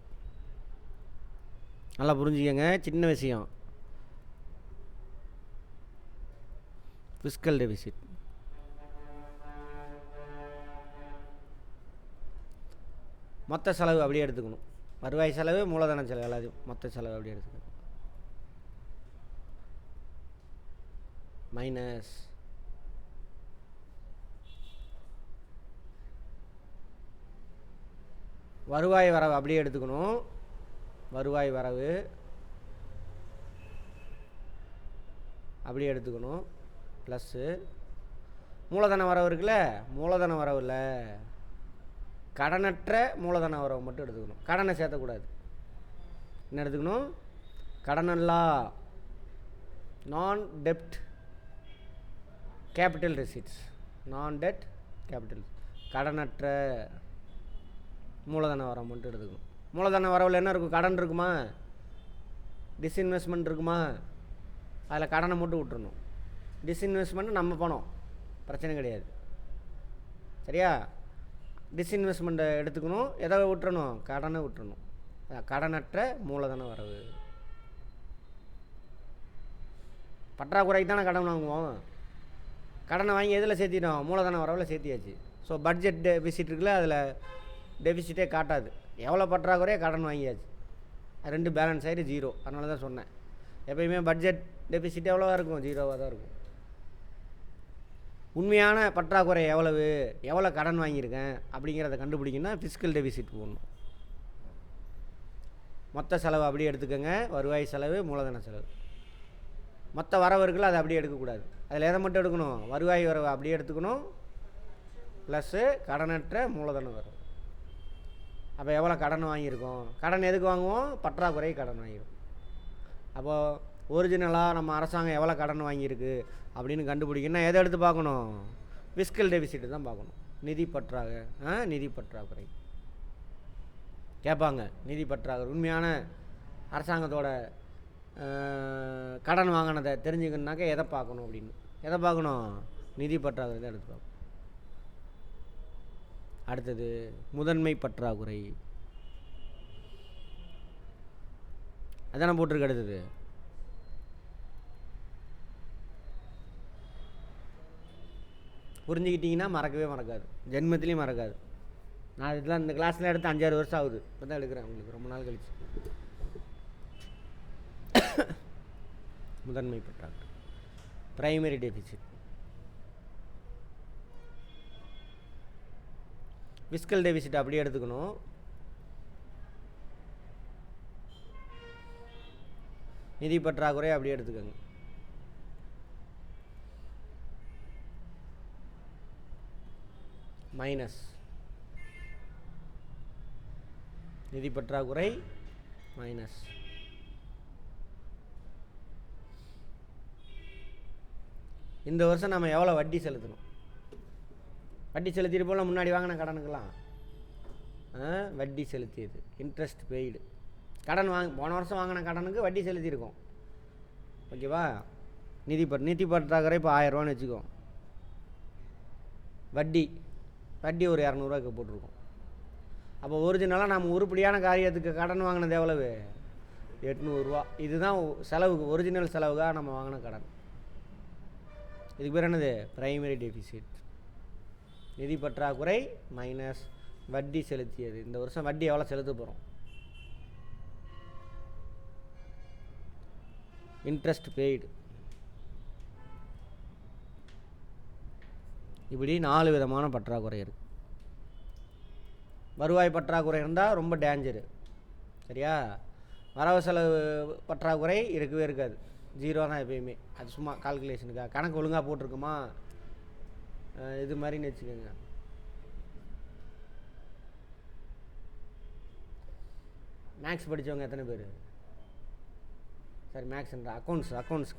நல்லா புரிஞ்சுக்கங்க, சின்ன விஷயம். ஃபிஸ்கல் டெபிசிட் மொத்த செலவு அப்படியே எடுத்துக்கணும். வருவாய் செலவு, மூலதன செலவு எல்லாத்தையும் மொத்த செலவு அப்படியே எடுத்துக்கணும். மைனஸ் வருவாய் வரவு அப்படியே எடுத்துக்கணும். வருவாய் வரவு அப்படியே எடுத்துக்கணும். ப்ளஸ்ஸு மூலதன வரவு இருக்குல்ல, மூலதன வரவில் கடனற்ற மூலதன வரவு மட்டும் எடுத்துக்கணும். கடனை சேர்த்தக்கூடாது. என்ன எடுத்துக்கணும்? கடனல்லா நான் டெப்ட் கேபிட்டல் ரெசிட்ஸ், நான் டெட் கேபிட்டல், கடனற்ற மூலதன வரவு மட்டும் எடுத்துக்கணும். மூலதன வரவில் என்ன இருக்கும்? கடன் இருக்குமா, டிஸ்இன்வெஸ்ட்மெண்ட் இருக்குமா, அதில் கடனை மட்டும் விட்டுறணும். டிஸ்இன்வெஸ்ட்மெண்ட் நம்ம பணம், பிரச்சனை கிடையாது. சரியா? டிஸ்இன்வெஸ்ட்மெண்ட்டை எடுத்துக்கணும். எதை விட்டுறணும்? கடனை விட்டுறணும். கடனற்ற மூலதன வரவு. பற்றாக்குறைக்கு தானே கடன் வாங்குவோம். கடனை வாங்கி எதில் சேர்த்திட்டோம்? மூலதன வரவில் சேர்த்தியாச்சு. ஸோ பட்ஜெட் டெபிசிட் இருக்குல்ல, அதில் டெபிசிட்டே காட்டாது. எவ்வளோ பற்றாக்குறையோ கடன் வாங்கியாச்சு. ரெண்டு பேலன்ஸ் ஆகிட்டு 0. அதனால தான் சொன்னேன், எப்பயுமே பட்ஜெட் டெபிசிட் எவ்வளோவா இருக்கும்? 0வாக தான் இருக்கும். உண்மையான பற்றாக்குறை எவ்வளவு, எவ்வளோ கடன் வாங்கியிருக்கேன் அப்படிங்கிறத கண்டுபிடிக்கணும்னா ஃபிஸ்கல் டெபிசிட் போடணும். மொத்த செலவு அப்படியே எடுத்துக்கோங்க. வருவாய் செலவு, மூலதன செலவு. மொத்த வரவு இருக்குல்ல, அதை அப்படியே எடுக்கக்கூடாது. அதில் எதை மட்டும் எடுக்கணும்? வருவாய் வரவு அப்படியே எடுத்துக்கணும். ப்ளஸ்ஸு கடனற்ற மூலதன வரவு. அப்போ எவ்வளோ கடன் வாங்கியிருக்கோம்? கடன் எதுக்கு வாங்குவோம்? பற்றாக்குறை கடன் வாங்கிடும். அப்போது ஒரிஜினலாக நம்ம அரசாங்கம் எவ்வளோ கடன் வாங்கியிருக்கு அப்படின்னு கண்டுபிடிக்கணும்னா எதை எடுத்து பார்க்கணும்? ஃபிஸ்கல் டெபிசிட் தான் பார்க்கணும். நிதி பற்றாக்குறை கேட்பாங்க. நிதி பற்றாக்குறை உண்மையான அரசாங்கத்தோட கடன் வாங்கினதை தெரிஞ்சுக்கணுன்னாக்கா எதை பார்க்கணும் அப்படின்னு, எதை பார்க்கணும்? நிதி பற்றாக்குறை தான் எடுத்து பார்க்கணும். அடுத்தது முதன்மை பற்றாக்குறை, அதான போட்டிருக்கு. அடுத்தது புரிஞ்சுக்கிட்டிங்கன்னா மறக்கவே மறக்காது, ஜென்மத்திலையும் மறக்காது. நான் இதெல்லாம் இந்த கிளாஸில் எடுத்து 5-6 வருஷம் ஆகுது, இப்போ தான் எடுக்கிறேன் உங்களுக்கு, ரொம்ப நாள் கழிச்சு. முதன்மை பற்றாக்குறை, பிரைமரி டெபிசிட். ஃபிஸ்கல் டெபிசிட் அப்படியே எடுத்துக்கணும். நிதி பற்றாக்குறை அப்படியே எடுத்துக்கோங்க. மைனஸ் நிதி பற்றாக்குறை மைனஸ் இந்த வருஷம் நம்ம எவ்வளோ வட்டி செலுத்தணும்? வட்டி செலுத்திட்டு போல முன்னாடி வாங்கின கடனுக்கெல்லாம் வட்டி செலுத்தியது, இன்ட்ரெஸ்ட் பெய்டு. கடன் போன வருஷம் வாங்கின கடனுக்கு வட்டி செலுத்தியிருக்கோம். ஓகேவா? நிதி பற்றாக்குறை இப்போ 1000 ரூபான்னு வச்சுக்கோ. வட்டி ஒரு 200 ரூபாய்க்கு போட்டிருக்கோம். அப்போ ஒரிஜினலாக நம்ம உருப்படியான காரியத்துக்கு கடன் வாங்கினது எவ்வளவு? 800 ரூபா. இதுதான் செலவுக்கு, ஒரிஜினல் செலவுக்காக நம்ம வாங்கின கடன். இதுக்கு பேர் என்னது? Primary deficit. நிதி பற்றாக்குறை மைனஸ் வட்டி செலுத்தியது. இந்த வருஷம் வட்டி எவ்வளோ செலுத்த போகிறோம்? Interest paid. இப்படி 4 விதமான பற்றாக்குறை இருக்குது. வருவாய் பற்றாக்குறை இருந்தால் ரொம்ப டேஞ்சரு. சரியா? வரவு செலவு பற்றாக்குறை இருக்கவே இருக்காது, 0 தான் எப்பயுமே. அது சும்மா கால்குலேஷனுக்காக, கணக்கு ஒழுங்காக போட்டிருக்குமா இது மாதிரின்னு வச்சுக்கோங்க. மேக்ஸ் படித்தவங்க எத்தனை பேர்? சரி, மேக்ஸ்ன்ற அக்கௌண்ட்ஸ்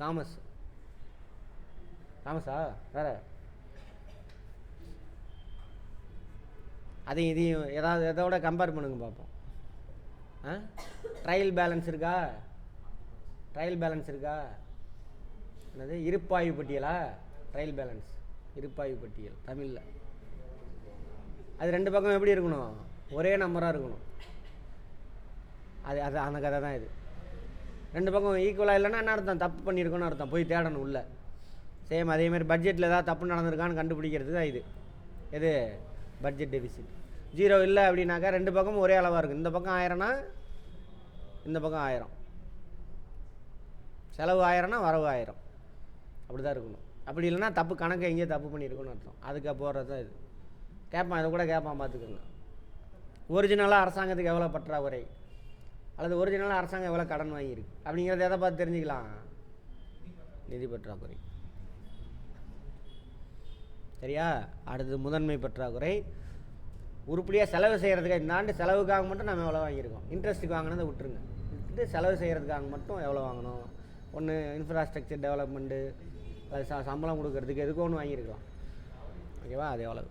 காமர்ஸா வேறு? அதையும் இதையும் ஏதாவது எதோட கம்பேர் பண்ணுங்க பார்ப்போம். ட்ரையல் பேலன்ஸ் இருக்கா? என்னது? இருப்பாய்வு பட்டியலா? ட்ரையல் பேலன்ஸ், இருப்பாய்வு பட்டியல் தமிழில். அது 2 பக்கம் எப்படி இருக்கணும்? ஒரே நம்பராக இருக்கணும். அது அந்த கதை தான் இது. 2 பக்கம் ஈக்குவலாக இல்லைன்னா என்ன அர்த்தம்? தப்பு பண்ணியிருக்கோன்னு அர்த்தம். போய் தேடணும் உள்ள. சேம் அதேமாதிரி பட்ஜெட்டில் ஏதாவது தப்பு நடந்திருக்கான்னு கண்டுபிடிக்கிறது தான் இது. எது? Budget deficit. 0 இல்லை அப்படின்னாக்கா 2 பக்கமும் ஒரே அளவாக இருக்குது. இந்த பக்கம் 1000னா இந்த பக்கம் 1000. செலவு 1000னா வரவு 1000. அப்படி தான் இருக்கணும். அப்படி இல்லைன்னா தப்பு, கணக்கு எங்கேயோ தப்பு பண்ணியிருக்கோன்னு அர்த்தம். அதுக்கு போடுறது தான் இது. கேட்பான், இதை கூட கேட்பான், பார்த்துக்கோங்க. ஒரிஜினலாக அரசாங்கத்துக்கு எவ்வளோ பற்றாக்குறை அல்லது ஒரிஜினலாக அரசாங்கம் எவ்வளோ கடன் வாங்கியிருக்கு அப்படிங்கிறத எதை பார்த்து தெரிஞ்சுக்கலாம்? நிதி பற்றாக்குறை. சரியா? அடுத்து முதன்மை பற்றாக்குறை. உருப்படியாக செலவு செய்கிறதுக்கு, இந்த ஆண்டு செலவுக்காக மட்டும் நம்ம எவ்வளோ வாங்கியிருக்கோம். இன்ட்ரெஸ்ட்டுக்கு வாங்கினதை விட்டுருங்க. செலவு செய்கிறதுக்காக மட்டும் எவ்வளோ வாங்கணும்? ஒன்று இன்ஃப்ராஸ்ட்ரக்சர் டெவலப்மெண்ட்டு, அது சம்பளம் கொடுக்கறதுக்கு எதுக்கு ஒன்று வாங்கியிருக்கலாம். ஓகேவா? அது எவ்வளவு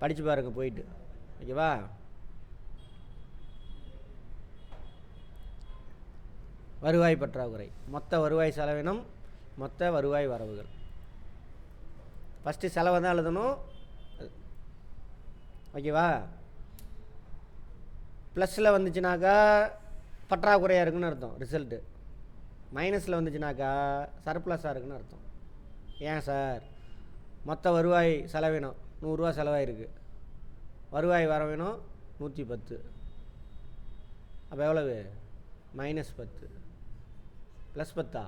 படித்து பாருங்க போயிட்டு. ஓகேவா? வருவாய் பற்றாக்குறை, மொத்த வருவாய் செலவினம், மொத்த வருவாய் வரவுகள். ஃபஸ்ட்டு செலவை தான் எழுதணும். ஓகேவா? ப்ளஸில் வந்துச்சுனாக்கா பற்றாக்குறையாக இருக்குன்னு அர்த்தம் ரிசல்ட்டு. மைனஸில் வந்துச்சுனாக்கா சர்ப்ளஸாக இருக்குன்னு அர்த்தம். ஏன் சார்? மொத்த வருவாய் செலவினம் 100 ரூபா செலவாயிருக்கு, வருவாய் வரவேணும் 110. அப்போ எவ்வளவு? -10. +10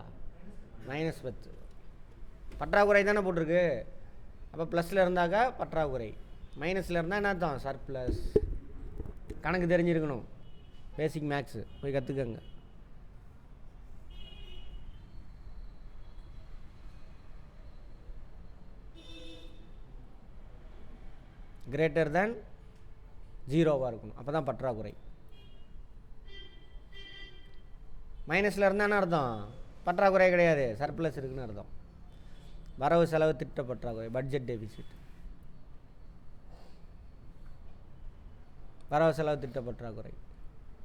-10. பற்றாக்குறை தானே போட்டிருக்கு. அப்போ ப்ளஸில் இருந்தாக்கா பற்றாக்குறை, மைனஸில் இருந்தால் என்ன அர்த்தம்? சர்ப்ளஸ். கணக்கு தெரிஞ்சிருக்கணும். பேசிக் மேக்ஸு போய் கற்றுக்கங்க. greater than 0 இருக்கணும். அப்போ தான் பற்றாக்குறை. மைனஸில் இருந்தால் என்ன அர்த்தம்? பற்றாக்குறை கிடையாது, சர்ப்ளஸ் இருக்குன்னு அர்த்தம். வரவு செலவு திட்ட பற்றாக்குறை, பட்ஜெட் டெபிசிட். வரவு செலவு திட்ட பற்றாக்குறை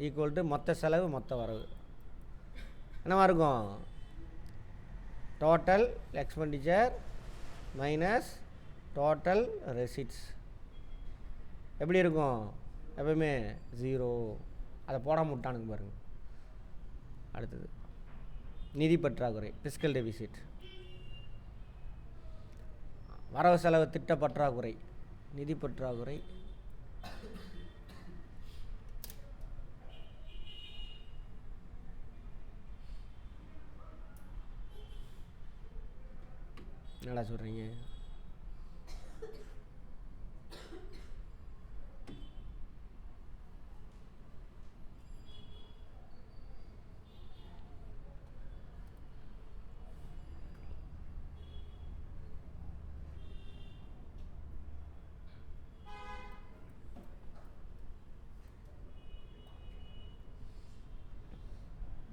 ஈக்குவல் டு மொத்த செலவு மொத்த வரவு. என்னவா இருக்கும்? Total expenditure minus total receipts. எப்படி இருக்கும்? எப்பவுமே 0. அதை போடாம விட்டானுங்க பாருங்க. அடுத்தது நிதி பற்றாக்குறை, ஃபிஸ்கல் டெபிசிட். வரவு செலவு திட்ட பற்றாக்குறை, நிதி பற்றாக்குறை. என்னடா சொல்கிறீங்க?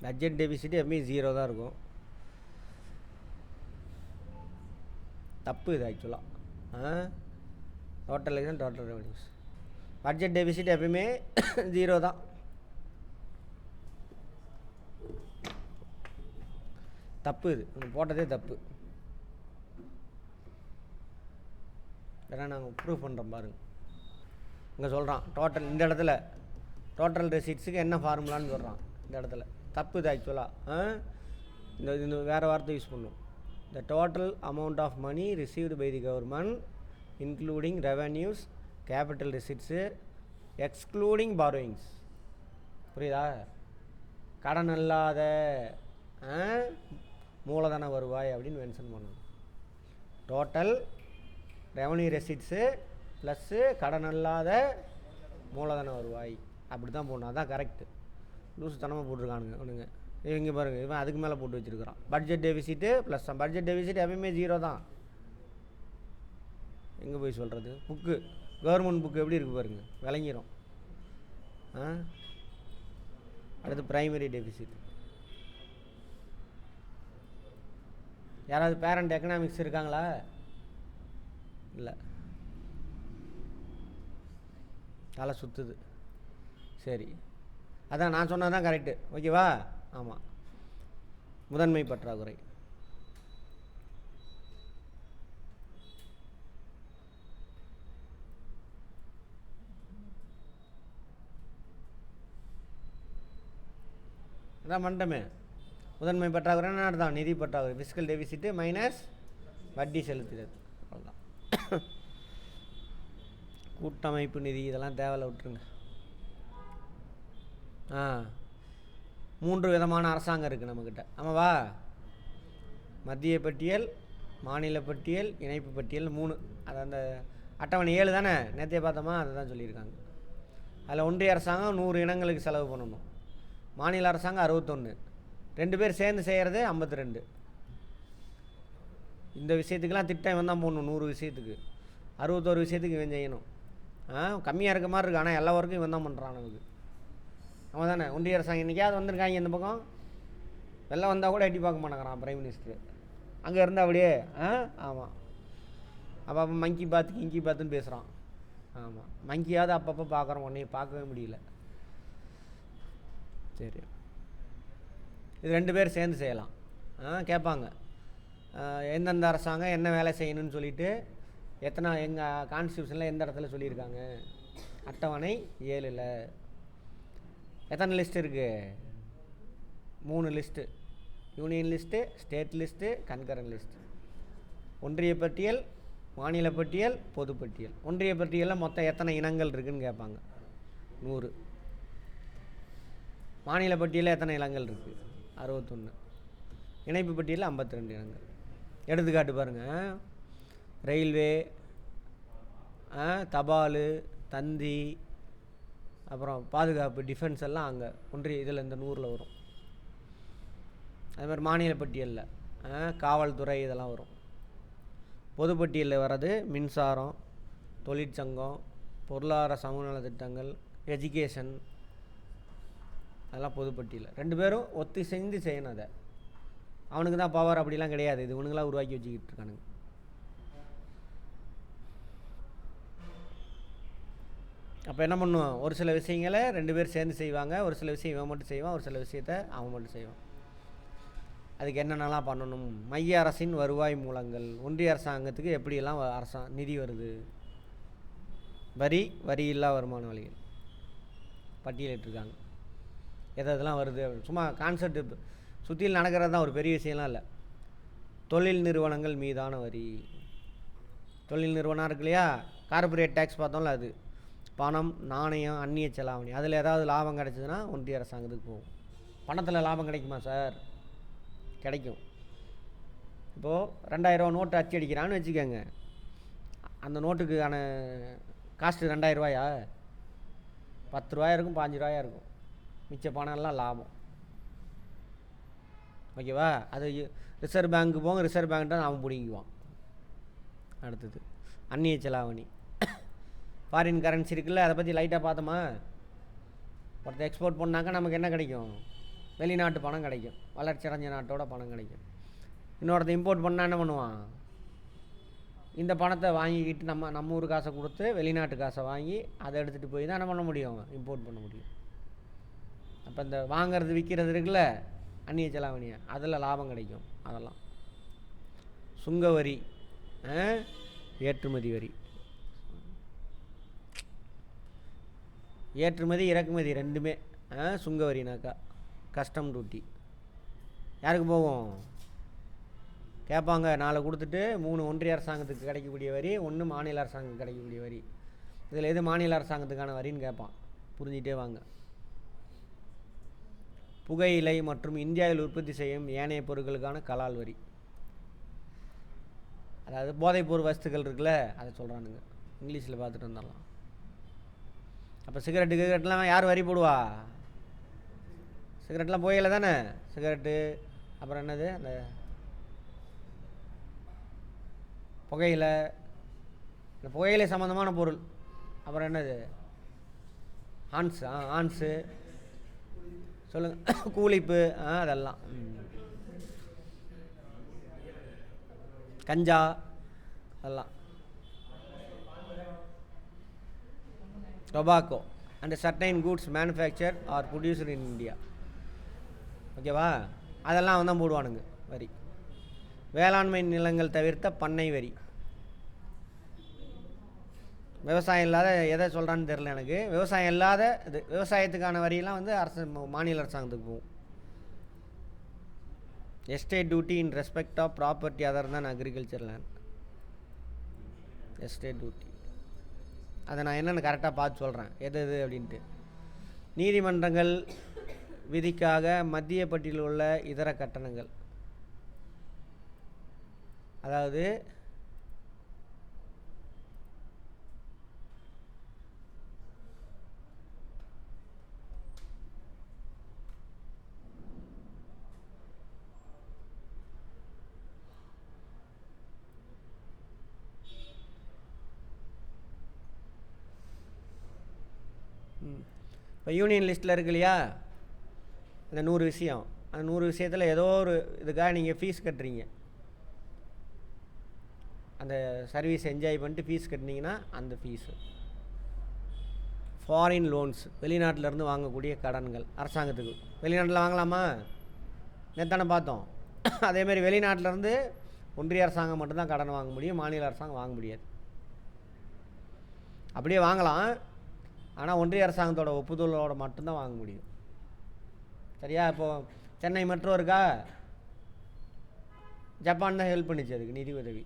பட்ஜெட் டெபிசிட் எப்பவுமே 0 தான் இருக்கும். தப்பு இது ஆக்சுவலாக. டோட்டல் எக்ஸன் டோட்டல் ரெவன்யூஸ். பட்ஜெட் டெபிசிட் எப்பயுமே 0 தான். தப்பு இது போட்டதே தப்பு. ஏன்னா நாங்கள் ப்ரூவ் பண்ணுறோம் பாருங்கள். இங்கே சொல்கிறான் டோட்டல், இந்த இடத்துல டோட்டல் ரெசிட்ஸுக்கு என்ன ஃபார்முலான்னு சொல்கிறான். இந்த இடத்துல தப்பு இது ஆக்சுவலாக. இந்த வேறு வார்த்தை யூஸ் பண்ணும். The total amount of money received by the government including revenues, capital receipts, excluding borrowings. புரியுதா? கடன் அல்லாத மூலதன வருவாய் அப்படின்னு மென்ஷன் பண்ணணும். டோட்டல் ரெவன்யூ ரெசிட்ஸு ப்ளஸ்ஸு கடன் அல்லாத மூலதன வருவாய் அப்படி தான் போடணும். அதான் கரெக்டு. லூசுத்தனமாக போட்டிருக்கானுங்க அவனுங்க. இங்கே பாருங்கள், இவன் அதுக்கு மேலே போட்டு வச்சுருக்கிறான். Budget deficit plus budget deficit எப்பயுமே 0 தான். எங்கே போய் சொல்கிறது? புக்கு, கவர்மெண்ட் புக்கு எப்படி இருக்குது பாருங்கள், விளங்கிடும். அடுத்து ப்ரைமரி டெபிசிட். யாராவது பேரண்ட் எக்கனாமிக்ஸ் இருக்காங்களா? இல்லை, தலை சுற்றுது. சரி, அதான் நான் சொன்னது தான் கரெக்டு. ஓகேவா? ஆமாம். முதன்மை பற்றாக்குறை. அதான் பண்ணிட்டோமே. முதன்மை பற்றாக்குறை என்ன அர்த்தம்? நிதி பற்றாக்குறை, ஃபிஸ்கல் டெபிசிட்டு மைனஸ் வட்டி செலுத்துறது. அவ்வளோதான். கூட்டமைப்பு நிதி இதெல்லாம் தேவையில்ல, விட்டுருங்க. 3 விதமான அரசாங்கம் இருக்குது நம்மக்கிட்ட. ஆமாவா? மத்திய பட்டியல், மாநில பட்டியல், இணைப்பு பட்டியல் 3. அது அந்த அட்டவணை 7 தானே நேற்றே பார்த்தோமா? அதை தான் சொல்லியிருக்காங்க. அதில் ஒன்றிய அரசாங்கம் 100 இனங்களுக்கு செலவு பண்ணணும். மாநில அரசாங்கம் 61. 2 பேர் சேர்ந்து செய்கிறது 52. இந்த விஷயத்துக்கெலாம் திட்டம் இவன் தான் போடணும். 100 விஷயத்துக்கு 61 விஷயத்துக்கு இவன் செய்யணும். கம்மியாக இருக்க மாதிரி இருக்குது, ஆனால் எல்லா ஒர்க்கும் இவன் தான் பண்ணுறான் நமக்கு. அவன் தானே ஒன்றிய அரசாங்கம். இன்றைக்காவது வந்திருக்காங்க இந்த பக்கம். வெள்ளம் வந்தால் கூட எட்டி பார்க்க மாட்டேங்கிறான் பிரைம் மினிஸ்டர். அங்கே இருந்தால் அப்படியே ஆமாம். அப்போ மங்கி பார்த்து கிங்கி பார்த்துன்னு பேசுகிறான். ஆமாம், மங்கியாவது அப்பப்போ பார்க்குறோம், உடனே பார்க்கவே முடியல. சரி, இது 2 பேர் சேர்ந்து செய்யலாம். கேட்பாங்க எந்தெந்த அரசாங்கம் என்ன வேலை செய்யணும்னு சொல்லிவிட்டு எத்தனை எங்கள் கான்ஸ்டியூஷனில் எந்த இடத்துல சொல்லியிருக்காங்க. அட்டவணை 7ல் எத்தனை லிஸ்ட் இருக்குது? 3 list. Union list, state list, concurrent list. ஒன்றிய பட்டியல், மாநில பட்டியல், பொதுப்பட்டியல். ஒன்றிய பட்டியலில் மொத்தம் எத்தனை இனங்கள் இருக்குதுன்னு கேட்பாங்க. 100. மாநில பட்டியலில் எத்தனை இனங்கள் இருக்குது? 61. இணைப்பு பட்டியலில் 52 இனங்கள். எடுத்துக்காட்டு பாருங்கள். ரயில்வே, தபால், தந்தி, அப்புறம் பாதுகாப்பு, டிஃபென்ஸ் எல்லாம் அங்கே ஒன்றிய இதில் இந்த 100ல் வரும். அது மாதிரி மாநில பட்டியலில் காவல்துறை இதெல்லாம் வரும். பொதுப்பட்டியலில் வர்றது மின்சாரம், தொழிற்சங்கம், பொருளாதார சமூக திட்டங்கள், எஜுகேஷன், அதெல்லாம் பொதுப்பட்டியல். 2 பேரும் ஒத்திசைந்து செய்யணும். அதை அவனுக்கு தான் பவர் அப்படிலாம் கிடையாது. இது இவனுங்களாம் உருவாக்கி வச்சுக்கிட்டு இருக்கானுங்க. அப்போ என்ன பண்ணுவோம், ஒரு சில விஷயங்களை 2 பேர் சேர்ந்து செய்வாங்க, ஒரு சில விஷயம் இவன் மட்டும் செய்வான், ஒரு சில விஷயத்த அவன் மட்டும் செய்வான். அதுக்கு என்னென்னலாம் பண்ணணும், மைய அரசின் வருவாய் மூலங்கள், ஒன்றிய அரசாங்கத்துக்கு எப்படியெல்லாம் நிதி வருது, வரி இல்லா வருமான வழிகள் பட்டியலிட்டிருக்காங்க. எதெல்லாம் வருது அப்படின்னு சும்மா கான்செப்ட் சுற்றியில் நடக்கிறது தான், ஒரு பெரிய விஷயம்லாம் இல்லை. தொழில் நிறுவனங்கள் மீதான வரி, தொழில் நிறுவனம் இருக்கு இல்லையா, கார்பரேட் டேக்ஸ் பார்த்தோம்ல, அது பணம், நாணயம், அந்நிய செலாவணி, அதில் ஏதாவது லாபம் கிடைச்சதுன்னா ஒன்றிய அரசாங்கத்துக்கு போகும். பணத்தில் லாபம் கிடைக்குமா சார்? கிடைக்கும். இப்போது 2000 நோட்டு அச்சு அடிக்கிறான்னு வச்சுக்கோங்க, அந்த நோட்டுக்கான காஸ்ட்டு 2000 ரூபாயா? 10 ரூபாயா இருக்கும், 5 ரூபாயா இருக்கும். மிச்ச பணம்லாம் லாபம். ஓகேவா? அது ரிசர்வ் பேங்க்கு போங்க, ரிசர்வ் பேங்க்கிட்ட அவன் பிடிங்குவான். அடுத்தது அந்நிய செலாவணி, ஃபாரின் கரன்சி இருக்குல்ல, அதை பற்றி லைட்டாக பார்த்தோமா. ஒருத்தர் எக்ஸ்போர்ட் பண்ணாக்கா நமக்கு என்ன கிடைக்கும், வெளிநாட்டு பணம் கிடைக்கும், வளர்ச்சி அடைஞ்ச நாட்டோட பணம் கிடைக்கும். இன்னொருத்தர் இம்போர்ட் பண்ணால் என்ன பண்ணுவான், இந்த பணத்தை வாங்கிக்கிட்டு நம்ம ஊர் காசை கொடுத்து வெளிநாட்டு காசை வாங்கி அதை எடுத்துகிட்டு போய் தான் என்ன பண்ண முடியும், இம்போர்ட் பண்ண முடியும். அப்போ இந்த வாங்கிறது விற்கிறது இருக்குல்ல, அந்நிய செலாவணியை, அதில் லாபம் கிடைக்கும். அதெல்லாம் சுங்க வரி, ஏற்றுமதி வரி, ஏற்றுமதி இறக்குமதி ரெண்டுமே சுங்க வரினாக்கா கஸ்டம் டியூட்டி. யாருக்கு போகும் கேட்பாங்க, 4 கொடுத்துட்டு 3 ஒன்றிய அரசாங்கத்துக்கு கிடைக்கக்கூடிய வரி, 1 மாநில அரசாங்கத்துக்கு கிடைக்கக்கூடிய வரி. இதில் எது மாநில அரசாங்கத்துக்கான வரின்னு கேட்பான். புரிஞ்சிட்டே வாங்க. புகையிலை மற்றும் இந்தியாவில் உற்பத்தி செய்யும் ஏனைய பொருட்களுக்கான கலால் வரி, அதாவது போதைப்பொருள் வஸ்துக்கள் இருக்குல்ல, அதை சொல்கிறானுங்க. இங்கிலீஷில் பார்த்துட்டு வந்துடலாம். அப்போ சிகரெட்டுலாம் யார் வரி போடுவா? சிகரெட்லாம் புகையிலை தானே. சிகரெட்டு, அப்புறம் என்னது அந்த புகையிலை, இந்த புகையிலை சம்மந்தமான பொருள், அப்புறம் என்னது ஆன்ஸு சொல்லுங்கள், கூலிப்பு, அதெல்லாம், கஞ்சா, அதெல்லாம், tobacco and certain goods manufacture or producer in India. ஓகேவா? அதெல்லாம் அவன் தான் போடுவானுங்க வரி. வேளாண்மை நிலங்கள் தவிர்த்த பண்ணை வரி, விவசாயம் இல்லாத, எதை சொல்கிறான்னு தெரில எனக்கு, விவசாயம் இல்லாத இது, விவசாயத்துக்கான வரியெல்லாம் வந்து மாநில அரசாங்கத்துக்கு போகும். Estate duty in respect of property other தான் அக்ரிகல்ச்சர் லேண்ட், எஸ்டேட் டியூட்டி. அதை நான் என்னென்னு கரெக்டாக பார்த்து சொல்கிறேன் எது அப்படின்ட்டு. நீதிமன்றங்கள் விதிக்காக மத்திய பட்டியலில் உள்ள இதர கட்டணங்கள், அதாவது இப்போ யூனியன் லிஸ்ட்டில் இருக்கு இல்லையா, இந்த 100 விஷயம், அந்த 100 விஷயத்தில் ஏதோ ஒரு இதுக்காக நீங்கள் ஃபீஸ் கட்டுறீங்க, அந்த சர்வீஸ் என்ஜாய் பண்ணிட்டு ஃபீஸ் கட்டினீங்கன்னா அந்த ஃபீஸு. ஃபாரின் லோன்ஸ், வெளிநாட்டிலேருந்து வாங்கக்கூடிய கடன்கள் அரசாங்கத்துக்கு. வெளிநாட்டில் வாங்கலாமா? நேத்தானே பார்த்தோம். அதேமாதிரி வெளிநாட்டிலேருந்து ஒன்றிய அரசாங்கம் மட்டும்தான் கடன் வாங்க முடியும், மாநில அரசாங்கம் வாங்க முடியாது. அப்படியே வாங்கலாம், ஆனால் ஒன்றிய அரசாங்கத்தோட ஒப்புதலோடு மட்டும்தான் வாங்க முடியும். சரியா? இப்போது சென்னை மெட்ரோ இருக்கா, ஜப்பான் தான் ஹெல்ப் பண்ணிச்சு, அதுக்கு நிதி உதவி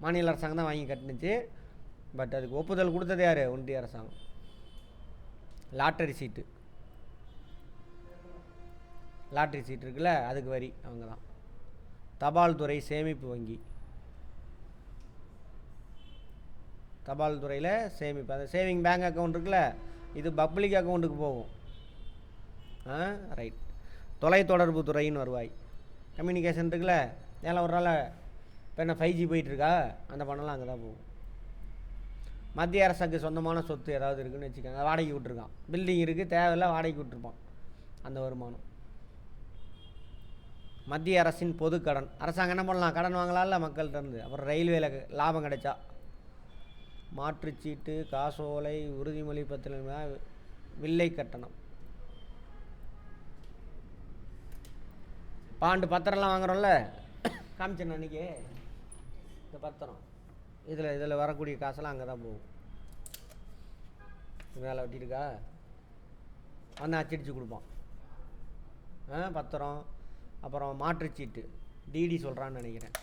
மாநில அரசாங்கம் தான் வாங்கி கட்டுனுச்சு. பட் அதுக்கு ஒப்புதல் கொடுத்தது யார்? ஒன்றிய அரசாங்கம். லாட்டரி சீட்டு இருக்குல்ல, அதுக்கு வரி அவங்க தான். தபால் துறை சேமிப்பு வங்கி, தபால் துறையில் சேமிப்பு, அந்த சேவிங் பேங்க் அக்கௌண்ட் இருக்குல்ல, இது பப்ளிக் அக்கௌண்ட்டுக்கு போகும். ரைட். தொலைத்தொடர்பு துறையின் வருவாய், கம்யூனிகேஷன் இருக்குல்ல, ஏன்னா ஒரு நாள் இப்போ என்ன 5G போயிட்டுருக்கா, அந்த பணம்லாம் அங்கே தான் போகும். மத்திய அரசுக்கு சொந்தமான சொத்து ஏதாவது இருக்குதுன்னு வச்சுக்கோங்க, வாடகைக்கு விட்டுருக்கான், பில்டிங் இருக்குது தேவையில்லை வாடகைக்கு விட்டுருப்பான், அந்த வருமானம். மத்திய அரசின் பொது கடன், அரசாங்கம் என்ன பண்ணலாம், கடன் வாங்கலாம்ல மக்கள்கிட்ட இருந்து. அப்புறம் ரயில்வேல லாபம் கிடைச்சா மாற்றுச்சீட்டு, காசோலை, உறுதிமொழி பத்திரம், வில்லை கட்டணம், பாண்டு பத்திரம்லாம் வாங்குகிறோம்ல, காமிச்சேன் அன்றைக்கி. இந்த பத்திரம் இதில் வரக்கூடிய காசெல்லாம் அங்கே தான் போகும். வேலை வெட்டியிருக்கா வந்து அச்சடித்து கொடுப்பான் பத்திரம். அப்புறம் மாற்றுச்சீட்டு, டிடி சொல்கிறான்னு நினைக்கிறேன்,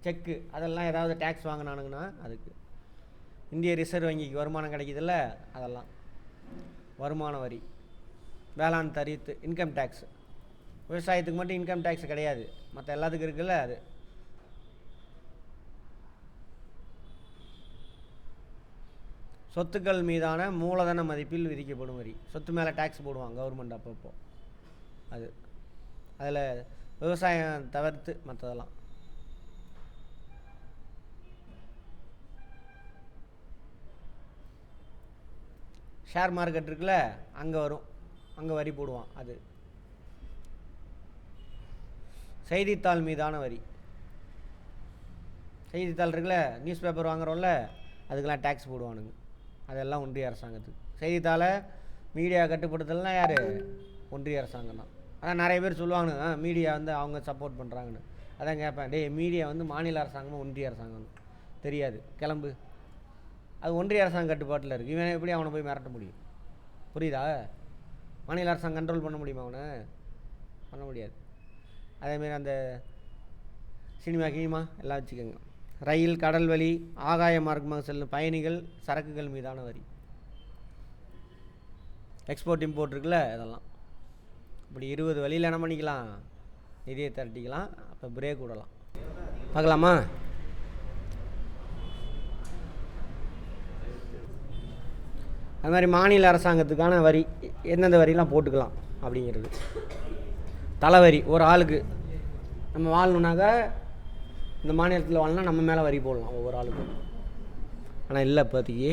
செக்கு, அதெல்லாம் ஏதாவது டேக்ஸ் வாங்கினானுங்கன்னா அதுக்கு. இந்திய ரிசர்வ் வங்கிக்கு வருமானம் கிடைக்கிதில்ல, அதெல்லாம் வருமான வரி. வேளாண் தரித்து இன்கம் டேக்ஸ், விவசாயத்துக்கு மட்டும் இன்கம் டேக்ஸ் கிடையாது, மற்ற எல்லாத்துக்கும் இருக்குல்ல அது. சொத்துக்கள் மீதான மூலதன மதிப்பில் விதிக்கப்படும் வரி, சொத்து மேலே டேக்ஸ் போடுவாங்க கவர்மெண்ட் அப்பப்போ. அது அதில் விவசாயம் தவிர்த்து மற்றதெல்லாம். ஷேர் மார்க்கெட் இருக்குல்ல, அங்கே வரும், அங்கே வரி போடுவான். அது செய்தித்தாள் மீதான வரி, செய்தித்தாள் இருக்குல்ல, நியூஸ் பேப்பர் வாங்குகிறோம்ல, அதுக்கெல்லாம் டேக்ஸ் போடுவானுங்க. அதெல்லாம் ஒன்றிய அரசாங்கத்துக்கு. செய்தித்தாளை மீடியா கட்டுப்படுத்தலாம் யார், ஒன்றிய அரசாங்கம் தான். அதான் நிறைய பேர் சொல்லுவாங்க மீடியா வந்து அவங்க சப்போர்ட் பண்ணுறாங்கன்னு. அதான் கேட்பேன், டே மீடியா வந்து மாநில அரசாங்கமாக ஒன்றிய அரசாங்கம் தெரியாது, கிளம்பு. அது ஒன்றிய அரசாங்க கட்டுப்பாட்டில் இருக்குது. இவன் எப்படி அவனை போய் மிரட்ட முடியும்? புரியுதா? மாநில அரசாங்கம் கண்ட்ரோல் பண்ண முடியுமா? அவனை பண்ண முடியாது. அதேமாரி அந்த சினிமா கினிமா எல்லாம் வச்சுக்கோங்க. ரயில், கடல் வழி, ஆகாய மார்க்கமாக செல்லும் பயணிகள், சரக்குகள் மீதான வரி, எக்ஸ்போர்ட் இம்போர்ட் இருக்குல்ல, இதெல்லாம். இப்படி 20 வழியில் என்ன பண்ணிக்கலாம், நிதியை திரட்டிக்கலாம். அப்போ பிரேக் விடலாம். பார்க்கலாமா? அது மாதிரி மாநில அரசாங்கத்துக்கான வரி எந்தெந்த வரிலாம் போட்டுக்கலாம் அப்படிங்கிறது. தலைவரி, ஒரு ஆளுக்கு நம்ம வாழணுன்னாக்கா இந்த மாநிலத்தில் வாழணும்னா நம்ம மேலே வரி போடலாம் ஒவ்வொரு ஆளுக்கும். ஆனால் இல்லை, இப்போதைக்கு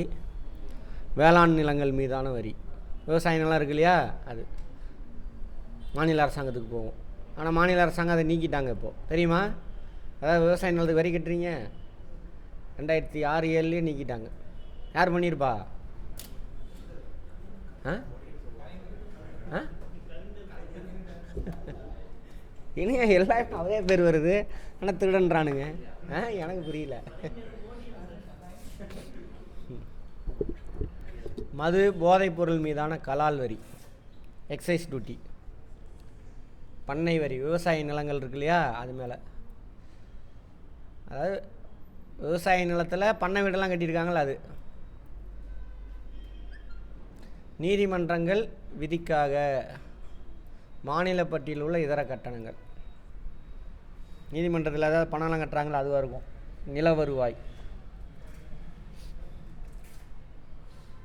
வேளாண் நிலங்கள் மீதான வரி, விவசாய நிலம் இருக்கு இல்லையா, அது மாநில அரசாங்கத்துக்கு போகும். ஆனால் மாநில அரசாங்கம் அதை நீக்கிட்டாங்க இப்போது, தெரியுமா? அதாவது விவசாய நிலத்துக்கு வரி கட்டுறீங்க 2006-7 நீக்கிட்டாங்க. யார் பண்ணியிருப்பா? இனியா எல்லாருக்கும் அதே பேர் வருது, ஆனால் திருடன்றானுங்க. எனக்கு புரியல. மது, போதைப் பொருள் மீதான கலால் வரி, எக்ஸைஸ் டியூட்டி, பண்ணை வரி, விவசாய நிலங்கள் இருக்கு இல்லையா அது மேலே. அதாவது விவசாய நிலத்தில் பண்ணை வீடெல்லாம் கட்டியிருக்காங்களா அது. நீதிமன்றங்கள் விதிக்காக மாநில பட்டியலில் உள்ள இதர கட்டணங்கள், நீதிமன்றத்தில் ஏதாவது பணம்லாம் கட்டுறாங்களா அதுவாக இருக்கும். நில வருவாய்,